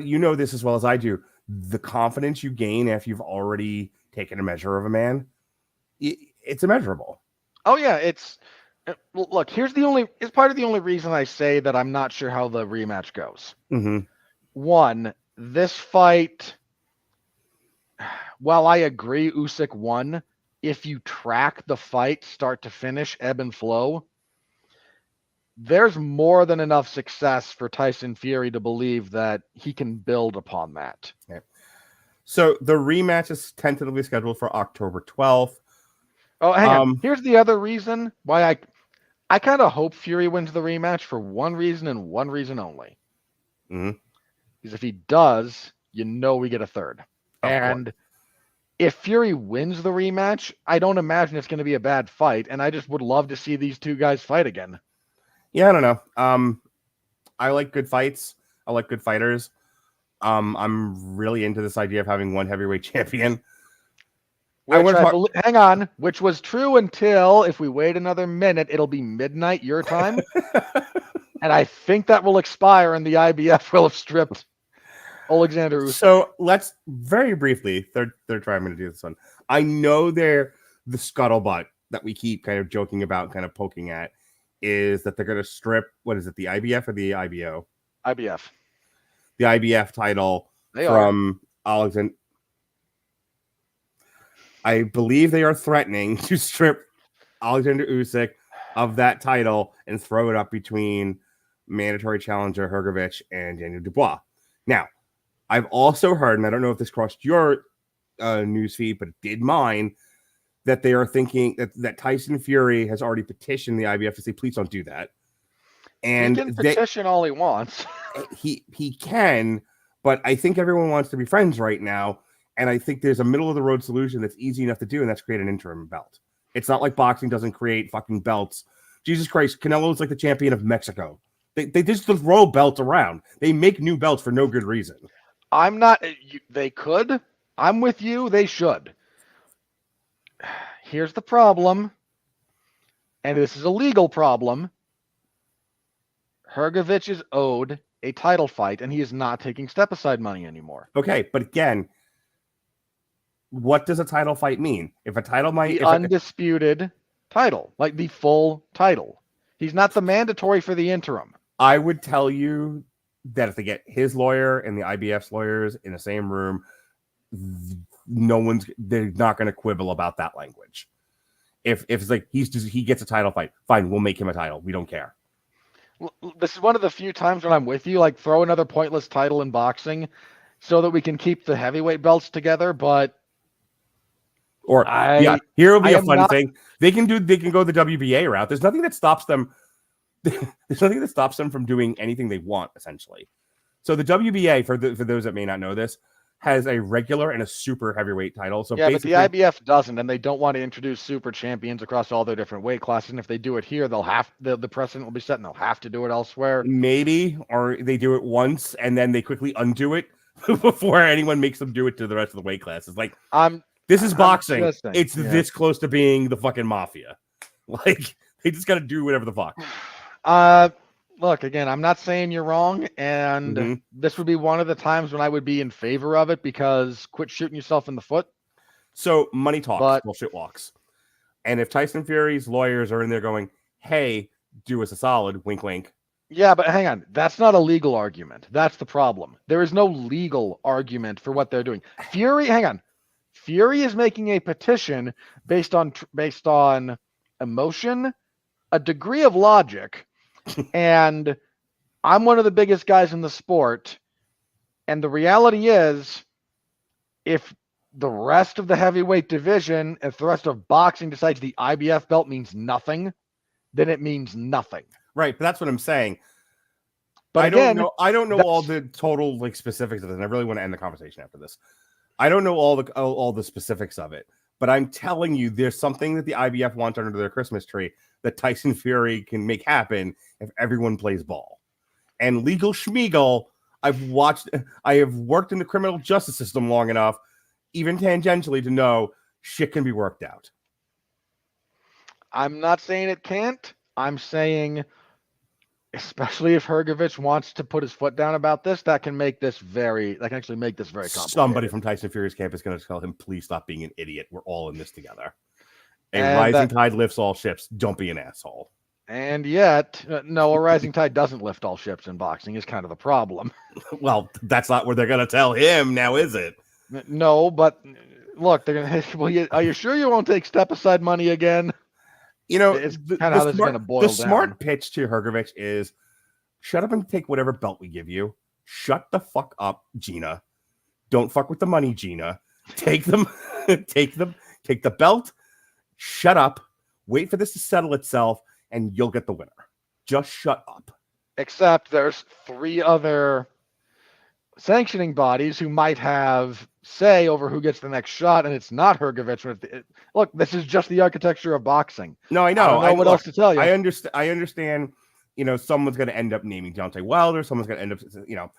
you know this as well as I do. The confidence you gain after you've already taken a measure of a man, it's immeasurable. Oh yeah, look, it's part of the only reason I say that I'm not sure how the rematch goes. Mm-hmm. One, this fight, while I agree Usyk won, if you track the fight start to finish, ebb and flow, there's more than enough success for Tyson Fury to believe that he can build upon that. Okay. So the rematch is tentatively scheduled for October 12th. Oh, hang on. Here's the other reason why I kind of hope Fury wins the rematch for one reason and one reason only. Mm-hmm. Because if he does, we get a third. And if Fury wins the rematch, I don't imagine it's going to be a bad fight. And I just would love to see these two guys fight again. Yeah, I don't know. I like good fights. I like good fighters. I'm really into this idea of having one heavyweight champion. Hang on, which was true until, if we wait another minute, it'll be midnight your time. And I think that will expire and the IBF will have stripped Oleksandr Usyk. So let's very briefly, third try I'm going to do this one. I know they're the scuttlebutt that we keep kind of joking about, kind of poking at, is that they're going to strip, what is it, the IBF or the IBO? IBF. The IBF title from Oleksandr. I believe they are threatening to strip Oleksandr Usyk of that title and throw it up between mandatory challenger Hrgović and Daniel Dubois. Now, I've also heard, and I don't know if this crossed your newsfeed, but it did mine, that they are thinking that Tyson Fury has already petitioned the IBF to say, please don't do that. And he can petition all he wants. he can, but I think everyone wants to be friends right now. And I think there's a middle of the road solution that's easy enough to do, and that's create an interim belt. It's not like boxing doesn't create fucking belts. Jesus Christ, Canelo's like the champion of Mexico. They just throw belts around. They make new belts for no good reason. I'm not. They could. I'm with you. They should. Here's the problem, and this is a legal problem. Hrgović is owed a title fight, and he is not taking step-aside money anymore. Okay, but again, what does a title fight mean? If a title might... The undisputed title, like the full title. He's not the mandatory for the interim. I would tell you that if they get his lawyer and the IBF's lawyers in the same room, they're not going to quibble about that language. If it's like he gets a title fight, fine, we'll make him a title. We don't care. This is one of the few times when I'm with you, like throw another pointless title in boxing so that we can keep the heavyweight belts together, but here will be a fun thing. They can go the WBA route. There's nothing that stops them. There's nothing that stops them from doing anything they want, essentially. So the WBA, for those that may not know this, has a regular and a super heavyweight title. So but the IBF doesn't, and they don't want to introduce super champions across all their different weight classes. And if they do it here, the precedent will be set, and they'll have to do it elsewhere. Maybe, or they do it once and then they quickly undo it before anyone makes them do it to the rest of the weight classes. Like, this is boxing. It's this close to being the fucking mafia. Like, they just got to do whatever the fuck. Look, again, I'm not saying you're wrong, and this would be one of the times when I would be in favor of it, because quit shooting yourself in the foot. So money talks, bullshit walks. And if Tyson Fury's lawyers are in there going, hey, do us a solid, wink, wink. Yeah, but hang on. That's not a legal argument. That's the problem. There is no legal argument for what they're doing. Fury is making a petition based on emotion, a degree of logic, and I'm one of the biggest guys in the sport. And the reality is, if the rest of the heavyweight division, if the rest of boxing decides the IBF belt means nothing, then it means nothing. Right, but that's what I'm saying. But I don't know all the total like specifics of it, and I really want to end the conversation after this. I don't know all the specifics of it, but I'm telling you, there's something that the IBF wants under their Christmas tree that Tyson Fury can make happen if everyone plays ball. And legal schmiegel, I have worked in the criminal justice system long enough, even tangentially, to know shit can be worked out. I'm not saying it can't. I'm saying, especially if Hrgović wants to put his foot down about this, that can actually make this very complicated. Somebody from Tyson Fury's camp is going to tell him, please stop being an idiot. We're all in this together. Rising tide lifts all ships. Don't be an asshole. And yet, no, a rising tide doesn't lift all ships in boxing is kind of the problem. Well, that's not what they're going to tell him now, is it? No, but look, they're going to, well, are you sure you won't take step-aside money again? You know, it's kind of how this is going to boil down. The smart pitch to Hrgović is, shut up and take whatever belt we give you. Shut the fuck up, Gina. Don't fuck with the money, Gina. Take them, take the belt. Shut up. Wait for this to settle itself, and you'll get the winner. Just shut up. Except there's 3 other sanctioning bodies who might have say over who gets the next shot, and it's not Hrgović. Look, this is just the architecture of boxing. No, I know. I don't know what else to tell you. I understand. You know, someone's going to end up naming Deontay Wilder. Someone's going to end up, you know,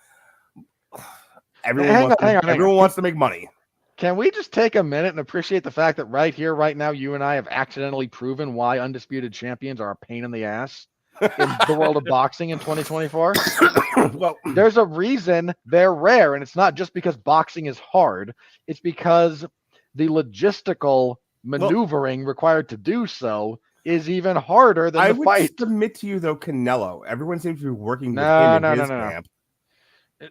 everyone wants to make money. Can we just take a minute and appreciate the fact that right here, right now, you and I have accidentally proven why undisputed champions are a pain in the ass in the world of boxing in 2024? Well, there's a reason they're rare, and it's not just because boxing is hard. It's because the logistical maneuvering required to do so is even harder than the fight. I would submit to you, though, Canelo. Everyone seems to be working with No, him in his camp.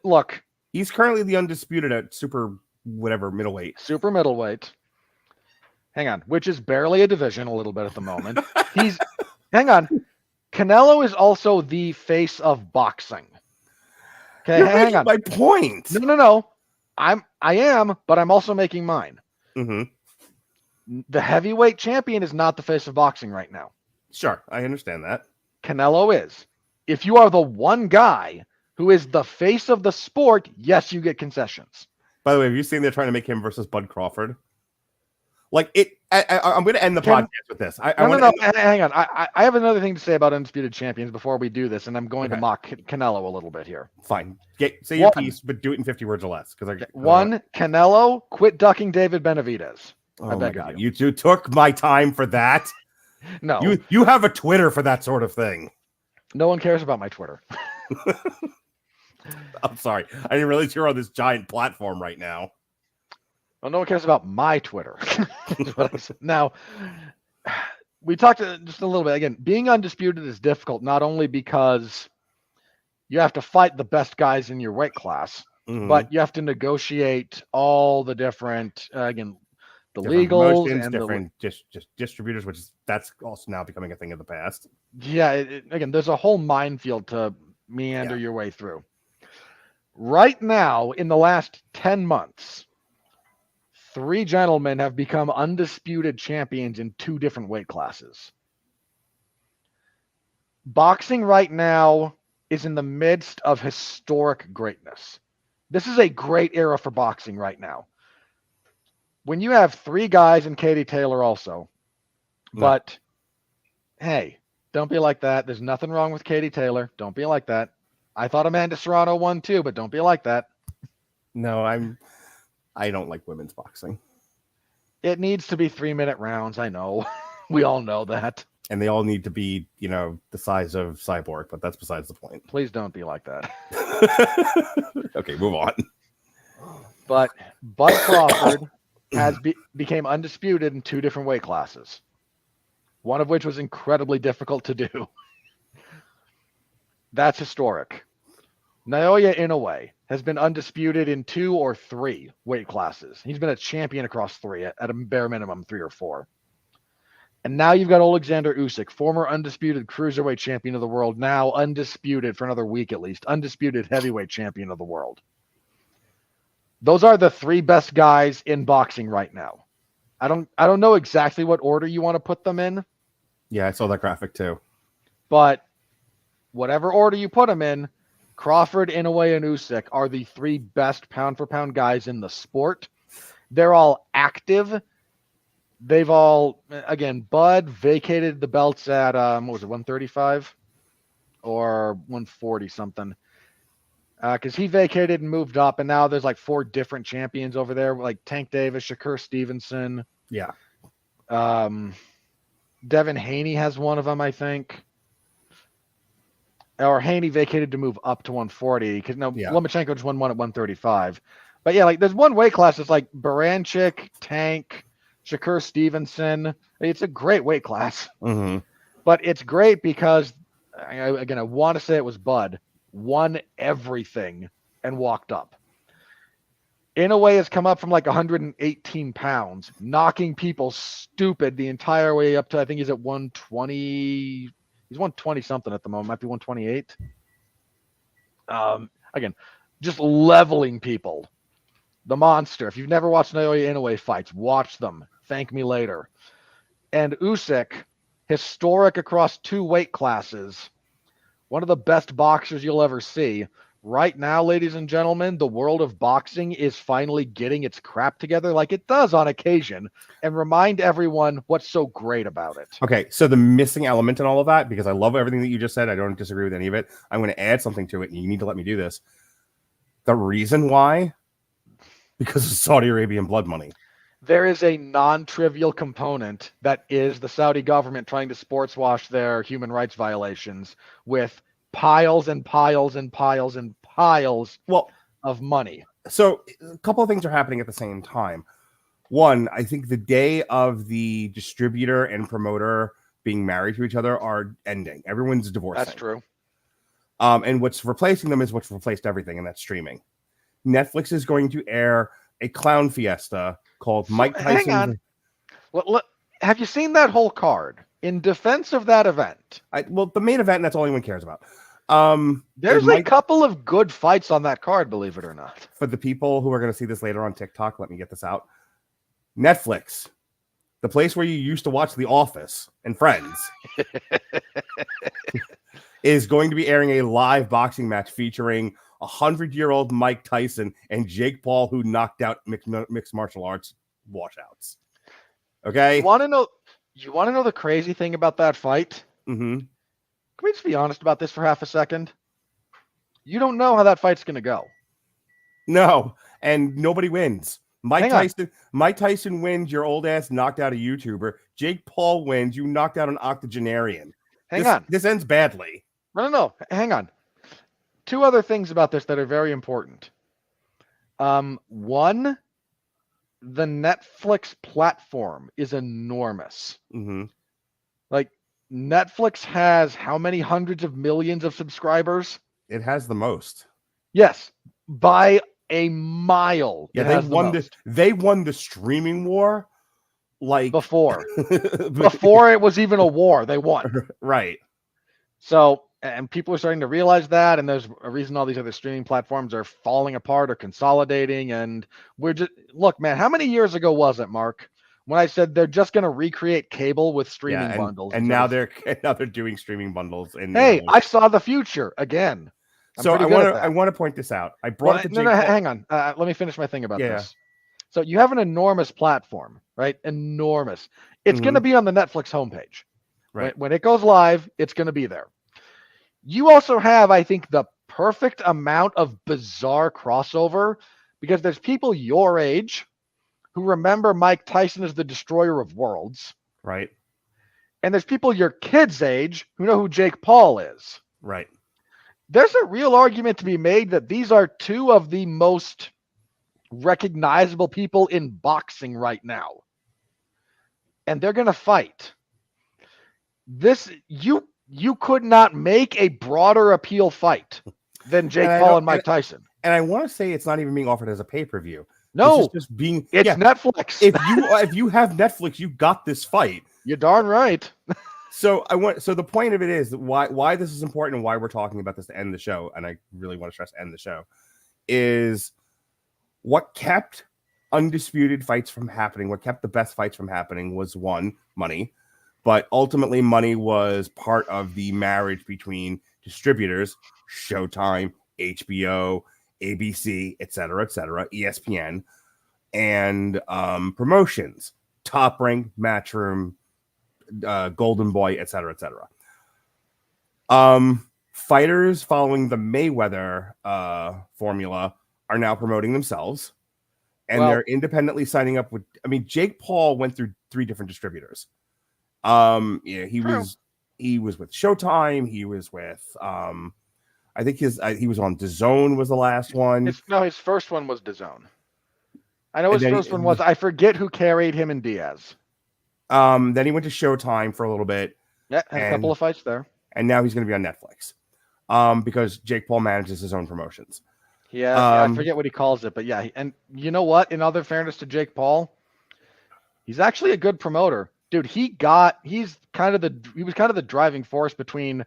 Look. He's currently the undisputed at super whatever middleweight. Super middleweight. Hang on, which is barely a division a little bit at the moment. Hang on. Canelo is also the face of boxing. Okay, You're hang making on. my point. No. I am, but I'm also making mine. Mm-hmm. The heavyweight champion is not the face of boxing right now. Sure, I understand that. Canelo is. If you are the one guy who is the face of the sport, yes, you get concessions. By the way, have you seen they're trying to make him versus Bud Crawford? Like it, I'm going to end the podcast with this. Hang on. I have another thing to say about undisputed champions before we do this, and I'm going to mock Canelo a little bit here. Fine, say your piece, but do it in 50 words or less. Canelo, quit ducking David Benavidez. Oh my God, you took my time for that. No, you have a Twitter for that sort of thing. No one cares about my Twitter. I'm sorry, I didn't realize you're on this giant platform right now. Well, no one cares about my Twitter. Now, we talked just a little bit. Again, being undisputed is difficult, not only because you have to fight the best guys in your weight class, but you have to negotiate all the different, the legals and different just distributors, that's also now becoming a thing of the past. Yeah, again, there's a whole minefield to meander your way through. Right now, in the last 10 months, 3 gentlemen have become undisputed champions in 2 different weight classes. Boxing right now is in the midst of historic greatness. This is a great era for boxing right now. When you have 3 guys and Katie Taylor also, but hey, don't be like that. There's nothing wrong with Katie Taylor. Don't be like that. I thought Amanda Serrano won too, but don't be like that. No, I don't like women's boxing. It needs to be 3-minute rounds. I know. We all know that. And they all need to be, the size of Cyborg, but that's besides the point. Please don't be like that. Okay, move on. But Bud Crawford became undisputed in 2 different weight classes, one of which was incredibly difficult to do. That's historic. Naoya Inoue has been undisputed in 2 or 3 weight classes. He's been a champion across 3, at a bare minimum 3 or 4. And now you've got Oleksandr Usyk, former undisputed cruiserweight champion of the world, now undisputed for another week at least, undisputed heavyweight champion of the world. Those are the 3 best guys in boxing right now. I don't know exactly what order you want to put them in. Yeah, I saw that graphic too. But whatever order you put them in, Crawford, Inoue, and Usyk are the 3 best pound-for-pound guys in the sport. They're all active. They've all, again, Bud vacated the belts at, 135? Or 140 something. Because he vacated and moved up, and now there's like 4 different champions over there, like Tank Davis, Shakur Stevenson. Yeah. Devin Haney has one of them, I think. Or Haney vacated to move up to 140 because Lomachenko just won one at 135. But yeah, like there's one weight class that's like Baranchik, Tank, Shakur Stevenson. It's a great weight class. Mm-hmm. But it's great because, I want to say it was Bud, won everything and walked up. Inoue has come up from like 118 pounds, knocking people stupid the entire way up to, I think he's at 120. He's 120 something at the moment. Might be 128. Again, just leveling people. The monster. If you've never watched Naoya Inoue fights, watch them. Thank me later. And Usyk, historic across 2 weight classes. One of the best boxers you'll ever see. Right now, ladies and gentlemen, the world of boxing is finally getting its crap together like it does on occasion, and remind everyone what's so great about it. Okay, so the missing element in all of that, because I love everything that you just said, I don't disagree with any of it. I'm going to add something to it, and you need to let me do this. The reason why? Because of Saudi Arabian blood money. There is a non-trivial component that is the Saudi government trying to sports wash their human rights violations with piles and piles and piles and piles of money. So a couple of things are happening at the same time. One, I think the day of the distributor and promoter being married to each other are ending. Everyone's divorcing. That's true. And what's replacing them is what's replaced everything, and that's streaming. Netflix is going to air a clown fiesta called Mike Tyson. Hang on. Have you seen that whole card? In defense of that event, the main event, that's all anyone cares about. There's a couple of good fights on that card, believe it or not. For the people who are going to see this later on TikTok, let me get this out. Netflix, the place where you used to watch The Office and Friends, is going to be airing a live boxing match featuring 100-year-old Mike Tyson and Jake Paul, who knocked out mixed martial arts washouts. Okay? You want to know the crazy thing about that fight? Mm-hmm. Can we just be honest about this for half a second? You don't know how that fight's going to go. No, and nobody wins. Mike Tyson wins, your old ass knocked out a YouTuber. Jake Paul wins, you knocked out an octogenarian. Hang on. This ends badly. No. Hang on. Two other things about this that are very important. One, the Netflix platform is enormous. Mm-hmm. Like, Netflix has how many hundreds of millions of subscribers? It has the most. Yes, by a mile. Yeah, they won the streaming war like before it was even a war. They won. Right. So, and people are starting to realize that, and there's a reason all these other streaming platforms are falling apart or consolidating. And we're just look, man, how many years ago was it, Mark, when I said they're just going to recreate cable with streaming bundles? And now they're doing streaming bundles. I saw the future again. I want to point this out. I brought it to hang on. Let me finish my thing about this. So you have an enormous platform, right? Enormous. It's going to be on the Netflix homepage. Right. When it goes live, it's going to be there. You also have, I think, the perfect amount of bizarre crossover because there's people your age who remember Mike Tyson as the destroyer of worlds. Right. And there's people your kids' age who know who Jake Paul is. Right. There's a real argument to be made that these are two of the most recognizable people in boxing right now. And they're going to fight. You could not make a broader appeal fight than Jake Paul and Mike Tyson. And I want to say it's not even being offered as a pay-per-view. No, it's Netflix. If you have Netflix, you got this fight. You're darn right. So the point of it is why this is important and why we're talking about this to end the show, and I really want to stress end the show, is what kept undisputed fights from happening, what kept the best fights from happening was one, money, but ultimately money was part of the marriage between distributors, Showtime, HBO, ABC, etc., ESPN, and promotions, Top Rank, Matchroom, Golden Boy, etc. Fighters following the Mayweather formula are now promoting themselves, and they're independently signing up with. I mean, Jake Paul went through 3 different distributors. He was with Showtime. He was with I think he was on DAZN was the last one. His first one was DAZN. I know his first one was. I forget who carried him in Diaz. Then he went to Showtime for a little bit. Yeah, had a couple of fights there. And now he's going to be on Netflix. Because Jake Paul manages his own promotions. Yeah, I forget what he calls it, but yeah. And you know what? In other fairness to Jake Paul, he's actually a good promoter. Dude, he was kind of the driving force between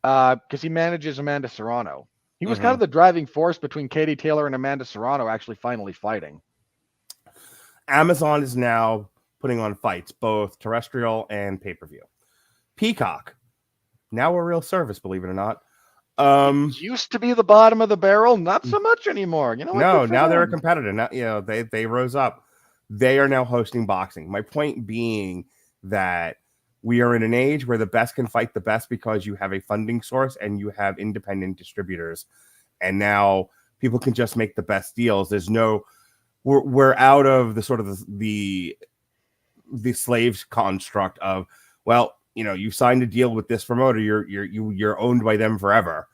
because he manages Amanda Serrano. He was kind of the driving force between Katie Taylor and Amanda Serrano actually finally fighting. Amazon is now putting on fights, both terrestrial and pay-per-view. Peacock, now a real service, believe it or not. It used to be the bottom of the barrel, not so much anymore. You know what? No, now they're a competitor. Now, they rose up. They are now hosting boxing. My point being that we are in an age where the best can fight the best because you have a funding source and you have independent distributors. And now people can just make the best deals. There's no, we're out of the sort of the slaves construct of, well, you signed a deal with this promoter, you're owned by them forever.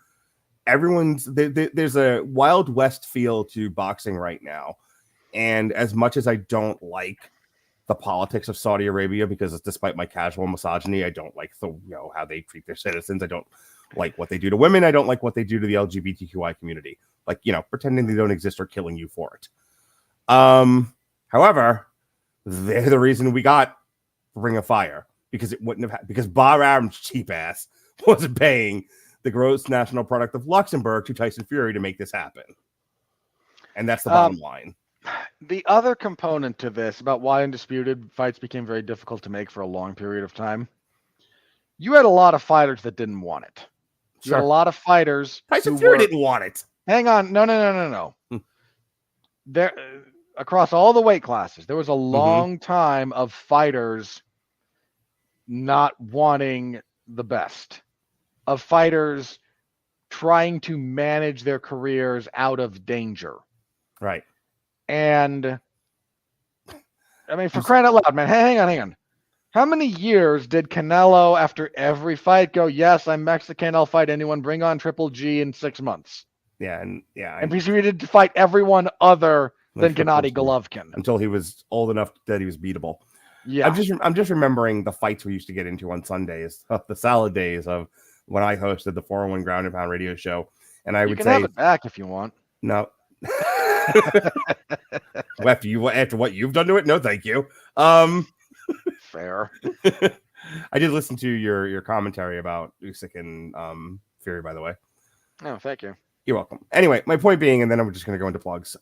There's a Wild West feel to boxing right now. And as much as I don't like the politics of Saudi Arabia, because despite my casual misogyny, I don't like the how they treat their citizens. I don't like what they do to women. I don't like what they do to the LGBTQI community. Like, pretending they don't exist or killing you for it. However, they're the reason we got Ring of Fire, because it wouldn't have because Bahrain's cheap ass wasn't paying the gross national product of Luxembourg to Tyson Fury to make this happen. And that's the bottom line. The other component to this about why undisputed fights became very difficult to make for a long period of time, you had a lot of fighters that didn't want it. You had a lot of fighters. Tyson Fury didn't want it. Hang on. No. There, across all the weight classes, there was a long time of fighters not wanting the best, of fighters trying to manage their careers out of danger. Right. And I mean, for crying out loud, man, hang on. How many years did Canelo, after every fight, go, yes, I'm Mexican, I'll fight anyone, bring on Triple G in 6 months? Yeah, and proceeded to fight everyone other than Gennady Golovkin until he was old enough that he was beatable. Yeah, I'm just remembering the fights we used to get into on Sundays, the salad days of when I hosted the 401 Ground and Pound radio show, and I would say, have it back if you want. No. After what you've done to it, no, thank you. Fair. I did listen to your commentary about Usyk and Fury, by the way. Oh, thank you. You're welcome. Anyway, my point being, and then I'm just going to go into plugs.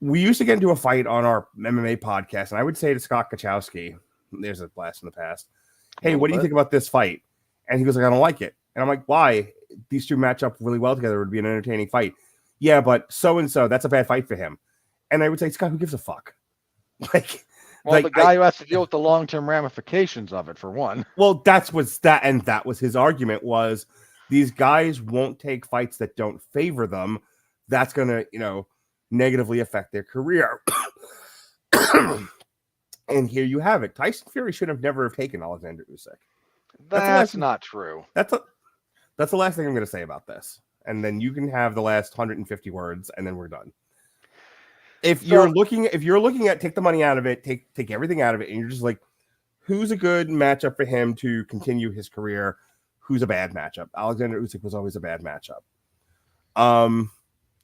We used to get into a fight on our MMA podcast, and I would say to Scott Kachowski, there's a blast from the past, hey, what do you think about this fight? And he goes, like, I don't like it. And I'm like, why? These two match up really well together. It would be an entertaining fight. Yeah, but so-and-so, that's a bad fight for him. And I would say, Scott, who gives a fuck? The guy who has to deal with the long-term ramifications of it, for one. Well, that was his argument, was these guys won't take fights that don't favor them. That's going to, negatively affect their career. And here you have it. Tyson Fury should have never have taken Oleksandr Usyk. That's not true. That's the last thing I'm going to say about this. And then you can have the last 150 words, and then we're done. If you're looking at take the money out of it, take everything out of it, and you're just like, who's a good matchup for him to continue his career? Who's a bad matchup? Oleksandr Usyk was always a bad matchup.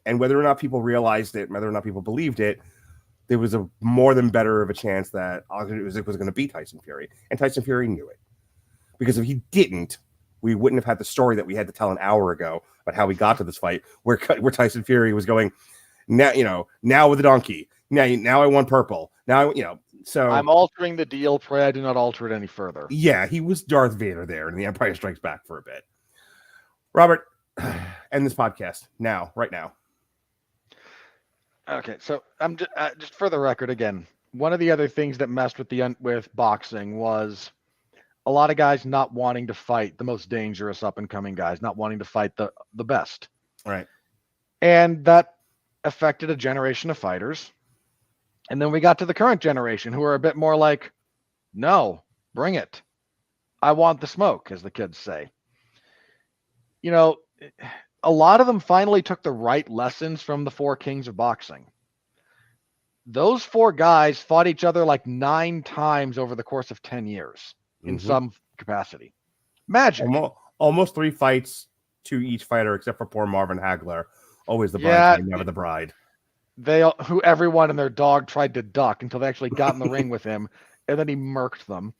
And whether or not people realized it, whether or not people believed it, there was a more than better of a chance that Oleksandr Usyk was going to beat Tyson Fury, and Tyson Fury knew it. Because if he didn't, we wouldn't have had the story that we had to tell an hour ago about how we got to this fight, where Tyson Fury was going, now with the donkey. Now I want purple. Now, so I'm altering the deal. Pray I do not alter it any further. Yeah, he was Darth Vader there in The Empire Strikes Back for a bit. Robert, end this podcast now, right now. Okay, so I'm just for the record again. One of the other things that messed with boxing was a lot of guys not wanting to fight the most dangerous up and coming guys, not wanting to fight the best. Right. And that affected a generation of fighters. And then we got to the current generation who are a bit more like, no, bring it. I want the smoke, as the kids say. A lot of them finally took the right lessons from the four kings of boxing. Those four guys fought each other like 9 times over the course of 10 years in some capacity. Magic. Almost 3 fights to each fighter, except for poor Marvin Hagler. Always the bride, never the bride. Everyone and their dog tried to duck until they actually got in the ring with him, and then he murked them.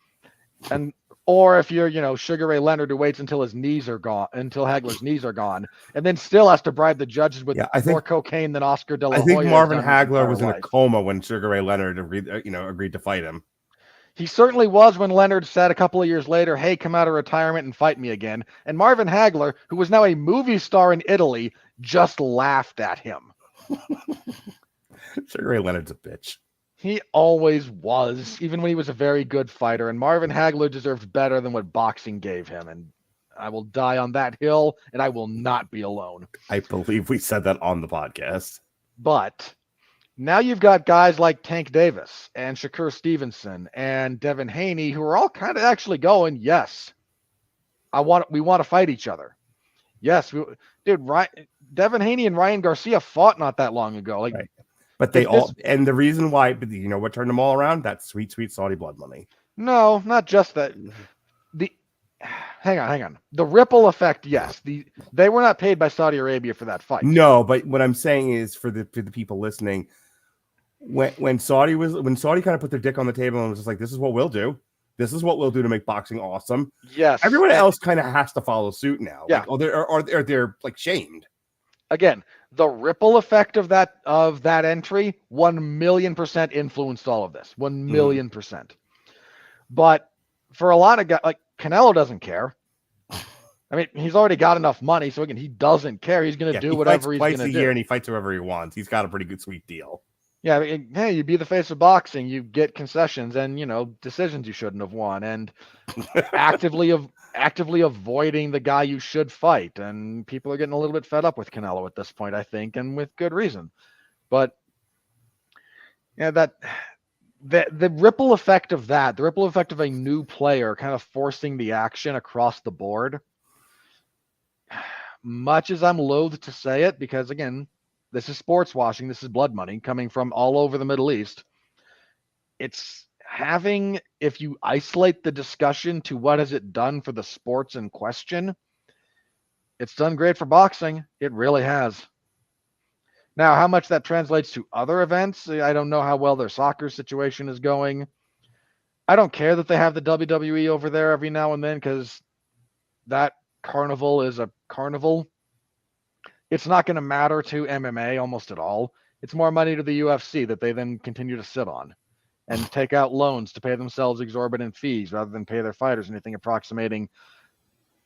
Or if you're, Sugar Ray Leonard, who waits until his knees are gone, until Hagler's knees are gone, and then still has to bribe the judges with more cocaine than Oscar De La Hoya. I think Marvin Hagler was in a coma when Sugar Ray Leonard agreed to fight him. He certainly was when Leonard said a couple of years later, hey, come out of retirement and fight me again. And Marvin Hagler, who was now a movie star in Italy, just laughed at him. Sugar Ray Leonard's a bitch. He always was, even when he was a very good fighter. And Marvin Hagler deserved better than what boxing gave him. And I will die on that hill, and I will not be alone. I believe we said that on the podcast. But now you've got guys like Tank Davis and Shakur Stevenson and Devin Haney, who are all kind of actually going, yes, we want to fight each other. Yes, Devin Haney and Ryan Garcia fought not that long ago. Right. But they all, and the reason why, but you know what turned them all around? That sweet, sweet Saudi blood money. No, not just that. Hang on. The ripple effect, yes. They were not paid by Saudi Arabia for that fight. No, but what I'm saying is for the people listening, when Saudi kind of put their dick on the table and was just like, this is what we'll do. This is what we'll do to make boxing awesome. Yes. Everyone else kind of has to follow suit now. Yeah. Like, they're like shamed. Again, the ripple effect of that entry, 1,000,000% influenced all of this. 1,000,000%. But for a lot of guys, like Canelo doesn't care. I mean, he's already got enough money, so again, he doesn't care. He's going to do whatever he's going to do. Twice a year, and he fights whoever he wants. He's got a pretty good, sweet deal. Yeah, I mean, hey, you be the face of boxing, you get concessions and decisions you shouldn't have won, and actively avoiding the guy you should fight. And people are getting a little bit fed up with Canelo at this point, I think, and with good reason. But yeah, the ripple effect of that, the ripple effect of a new player kind of forcing the action across the board. Much as I'm loath to say it, because again, this is sports washing, this is blood money coming from all over the Middle East. It's having, if you isolate the discussion to what has it done for the sports in question, it's done great for boxing. It really has. Now, how much that translates to other events, I don't know how well their soccer situation is going. I don't care that they have the WWE over there every now and then, because that carnival is a carnival. It's not going to matter to MMA almost at all. It's more money to the UFC that they then continue to sit on and take out loans to pay themselves exorbitant fees rather than pay their fighters anything approximating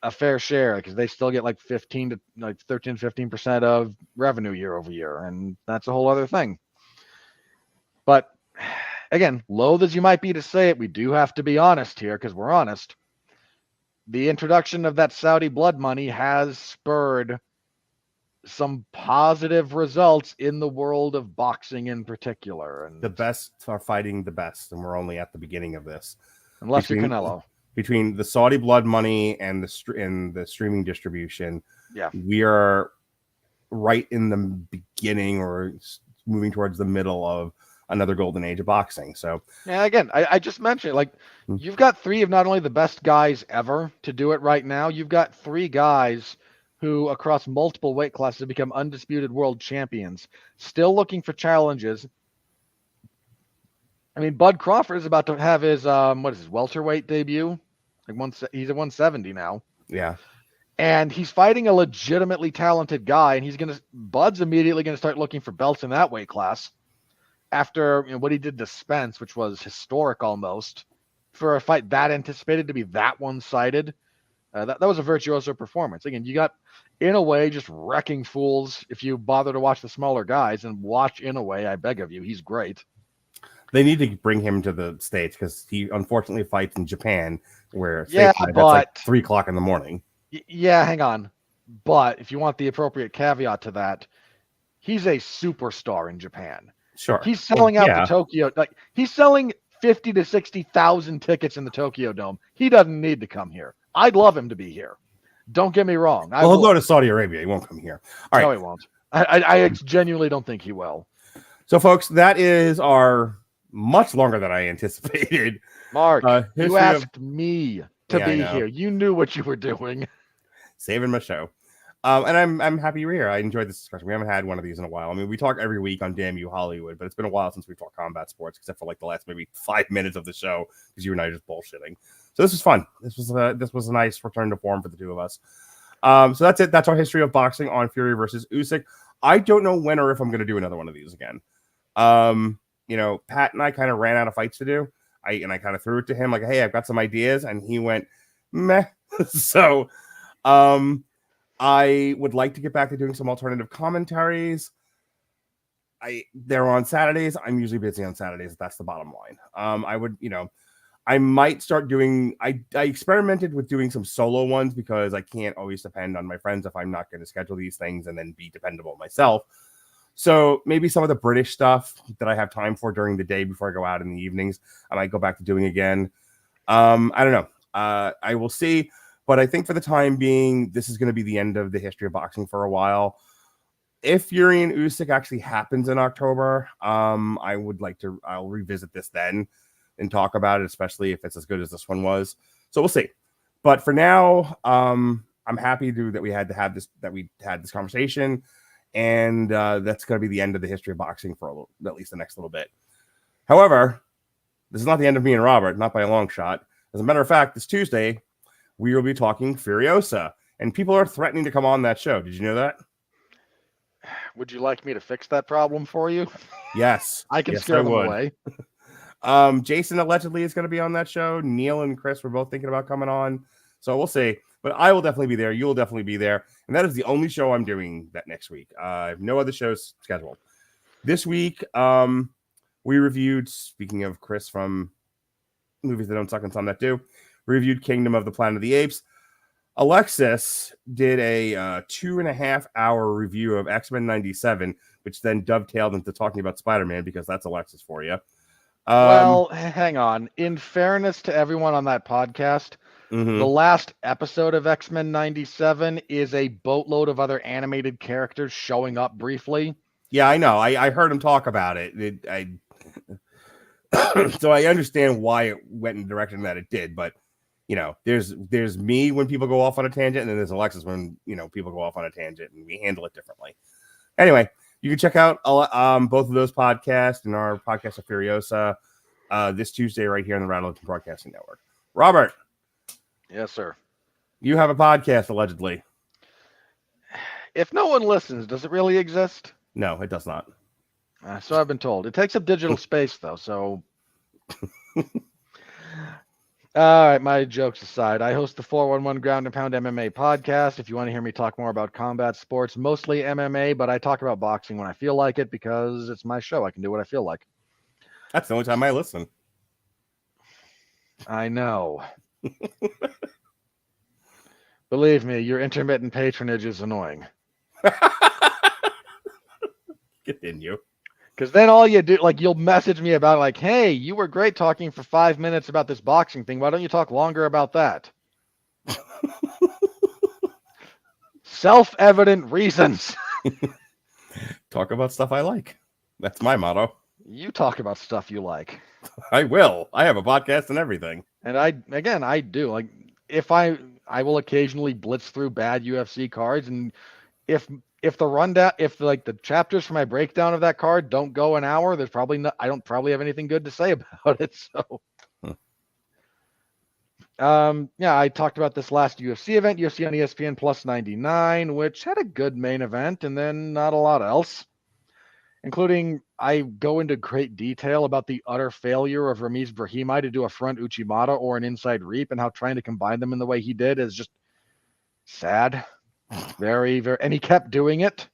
a fair share, because they still get like 15% of revenue year over year, and that's a whole other thing. But again, loath as you might be to say it, we do have to be honest here, because we're honest. The introduction of that Saudi blood money has spurred some positive results in the world of boxing in particular. And the best are fighting the best, and we're only at the beginning of this. Unless you're Canelo. Between the Saudi blood money and the streaming distribution, yeah, we are right in the beginning or moving towards the middle of another golden age of boxing. So yeah, again, I just mentioned, like, you've got three of not only the best guys ever to do it right now, you've got three guys who across multiple weight classes have become undisputed world champions, still looking for challenges. I mean, Bud Crawford is about to have his welterweight debut. He's at 170 now. Yeah. And he's fighting a legitimately talented guy, and Bud's immediately going to start looking for belts in that weight class after what he did to Spence, which was historic almost for a fight that anticipated to be that one-sided. That was a virtuoso performance. Again, you got Inoue just wrecking fools. If you bother to watch the smaller guys, and watch Inoue, I beg of you, he's great. They need to bring him to the States, because he unfortunately fights in Japan, where that's like 3 o'clock in the morning. Yeah, hang on. But if you want the appropriate caveat to that, he's a superstar in Japan. Sure. He's selling out the Tokyo. Like, he's selling 50 to 60,000 tickets in the Tokyo Dome. He doesn't need to come here. I'd love him to be here. Don't get me wrong. He'll go to Saudi Arabia. He won't come here. All right. No, he won't. I genuinely don't think he will. So, folks, that is our much longer than I anticipated. Mark, you asked me to be here. You knew what you were doing. Saving my show. And I'm happy you're here. I enjoyed this discussion. We haven't had one of these in a while. I mean, we talk every week on Damn You Hollywood, but it's been a while since we've talked combat sports, except for like the last maybe 5 minutes of the show, because you and I are just bullshitting. So this was fun. This was a nice return to form for the two of us. So that's it. That's our history of boxing on Fury versus Usyk. I don't know when or if I'm going to do another one of these again. Pat and I kind of ran out of fights to do. I kind of threw it to him like, hey, I've got some ideas, and he went meh. So I would like to get back to doing some alternative commentaries. They're on Saturdays. I'm usually busy on Saturdays. That's the bottom line. I might start doing, I experimented with doing some solo ones, because I can't always depend on my friends if I'm not going to schedule these things and then be dependable myself. So maybe some of the British stuff that I have time for during the day before I go out in the evenings, I might go back to doing again. I don't know. I will see. But I think for the time being, this is going to be the end of the history of boxing for a while. if Fury and Usyk actually happens in October, I'll revisit this then and talk about it, especially if it's as good as this one was. So we'll see. But for now, I'm happy that we had this conversation, and that's going to be the end of the history of boxing for at least the next little bit. However, this is not the end of me and Robert, not by a long shot. As a matter of fact, this Tuesday we will be talking Furiosa, and people are threatening to come on that show. Did you know that? Would you like me to fix that problem for you? Yes, I can yes, scare I them would. away. Jason allegedly is going to be on that show. Neil and Chris were both thinking about coming on, so we'll see. But I will definitely be there. You will definitely be there, and that is the only show I'm doing that next week. I have no other shows scheduled. This week, we reviewed. Speaking of Chris from movies that don't suck and some that do, reviewed Kingdom of the Planet of the Apes. Alexis did a 2.5 hour review of X-Men 97, which then dovetailed into talking about Spider-Man, because that's Alexis for you. Well, hang on. In fairness to everyone on that podcast, the last episode of X-Men 97 is a boatload of other animated characters showing up briefly. Yeah, I know. I heard him talk about it. So I understand why it went in the direction that it did, but there's me when people go off on a tangent, and then there's Alexis when people go off on a tangent, and we handle it differently. Anyway, you can check out both of those podcasts and our podcast of Furiosa this Tuesday right here on the Radulich Broadcasting Network. Robert. Yes, sir. You have a podcast, allegedly. If no one listens, does it really exist? No, it does not. So I've been told. It takes up digital space, though, so... All right, my jokes aside, I host the 411 Ground and Pound MMA podcast. If you want to hear me talk more about combat sports, mostly MMA, but I talk about boxing when I feel like it because it's my show. I can do what I feel like. That's the only time I listen. I know. Believe me, your intermittent patronage is annoying. Continue. Because then all you do, like, you'll message me about, like, hey, you were great talking for 5 minutes about this boxing thing. Why don't you talk longer about that? Self-evident reasons. Talk about stuff I like. That's my motto. You talk about stuff you like. I will. I have a podcast and everything. And I do. Like, if I will occasionally blitz through bad UFC cards, and if the rundown, the chapters for my breakdown of that card don't go an hour, there's probably not. I don't probably have anything good to say about it. So, yeah, I talked about this last UFC event, UFC on ESPN Plus 99, which had a good main event, and then not a lot else, including I go into great detail about the utter failure of Ramiz Brahimaj to do a front Uchimata or an inside reap, and how trying to combine them in the way he did is just sad. Very, very, and he kept doing it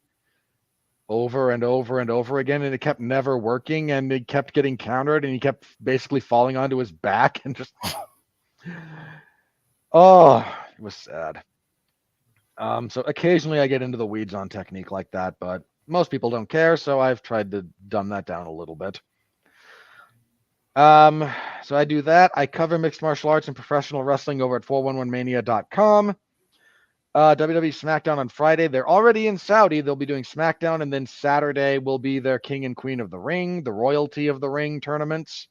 over and over and over again, and it kept never working, and he kept getting countered, and he kept basically falling onto his back, and just, oh, it was sad. So occasionally I get into the weeds on technique like that, but most people don't care, so I've tried to dumb that down a little bit. So I do that. I cover mixed martial arts and professional wrestling over at 411mania.com. WWE SmackDown on Friday. They're already in Saudi. They'll be doing SmackDown, and then Saturday will be their King and Queen of the Ring, the Royalty of the Ring tournaments.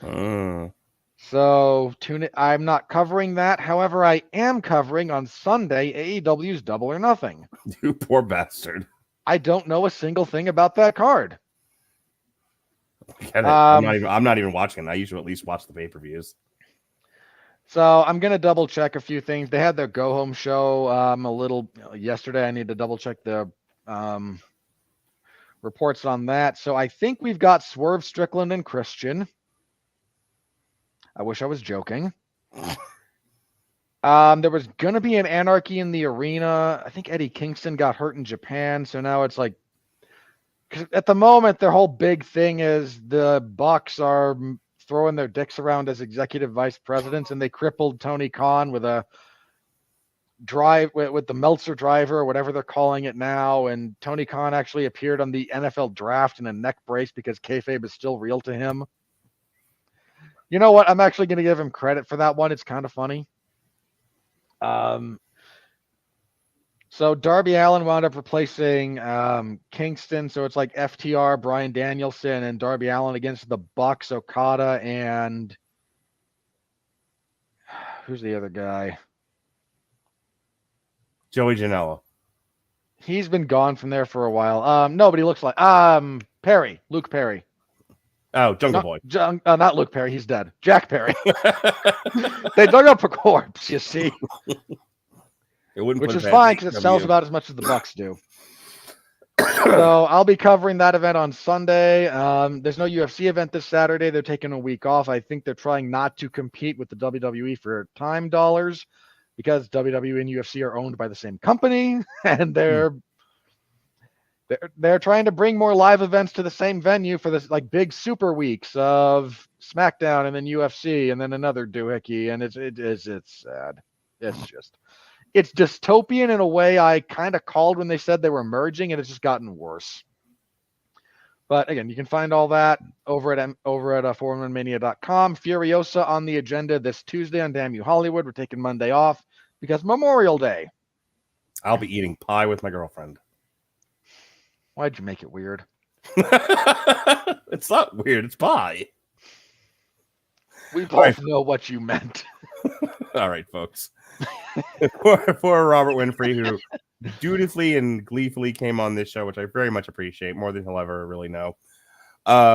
So tune it. I'm not covering that. However, I am covering on Sunday AEW's Double or Nothing. You poor bastard. I don't know a single thing about that card. Get it. I'm not even watching it. I usually at least watch the pay-per-views. So I'm going to double check a few things. They had their go home show yesterday. I need to double check the reports on that. So I think we've got Swerve Strickland and Christian. I wish I was joking. There was going to be an Anarchy in the Arena. I think Eddie Kingston got hurt in Japan. So now it's like, 'cause at the moment, their whole big thing is the Bucks are throwing their dicks around as executive vice presidents, and they crippled Tony Khan with a drive with the Meltzer driver or whatever they're calling it now. And Tony Khan actually appeared on the NFL draft in a neck brace because kayfabe is still real to him. You know what? I'm actually going to give him credit for that one. It's kind of funny. So Darby Allin wound up replacing Kingston. So it's like FTR, Bryan Danielson, and Darby Allin against the Bucks, Okada, and who's the other guy? Joey Janela. He's been gone from there for a while. No, but he looks like Perry, Luke Perry. Oh, Jungle Boy. Not Luke Perry. He's dead. Jack Perry. They dug up a corpse, you see. Which is fine because it sells about as much as the Bucks do. So I'll be covering that event on Sunday. There's no UFC event this Saturday. They're taking a week off. I think they're trying not to compete with the WWE for time dollars because WWE and UFC are owned by the same company, and they're trying to bring more live events to the same venue for this like big super weeks of SmackDown and then UFC and then another doohickey, and it's sad. It's dystopian in a way I kind of called when they said they were merging, and it's just gotten worse. But again, you can find all that over at 411mania.com. Furiosa on the agenda this Tuesday on Damn You Hollywood. We're taking Monday off because Memorial Day. I'll be eating pie with my girlfriend. Why'd you make it weird? It's not weird. It's pie. We both know what you meant. All right, folks. for Robert Winfree, who dutifully and gleefully came on this show, which I very much appreciate, more than he'll ever really know.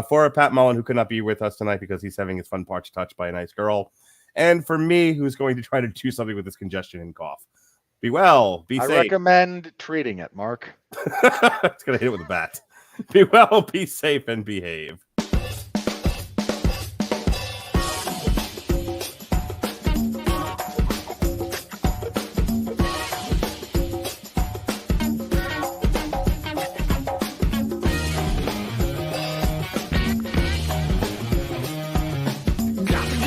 For Pat Mullen, who could not be with us tonight because he's having his fun parts touched by a nice girl. And for me, who's going to try to do something with this congestion and cough. Be well, be safe. I recommend treating it, Mark. It's going to hit it with a bat. Be well, be safe, and behave.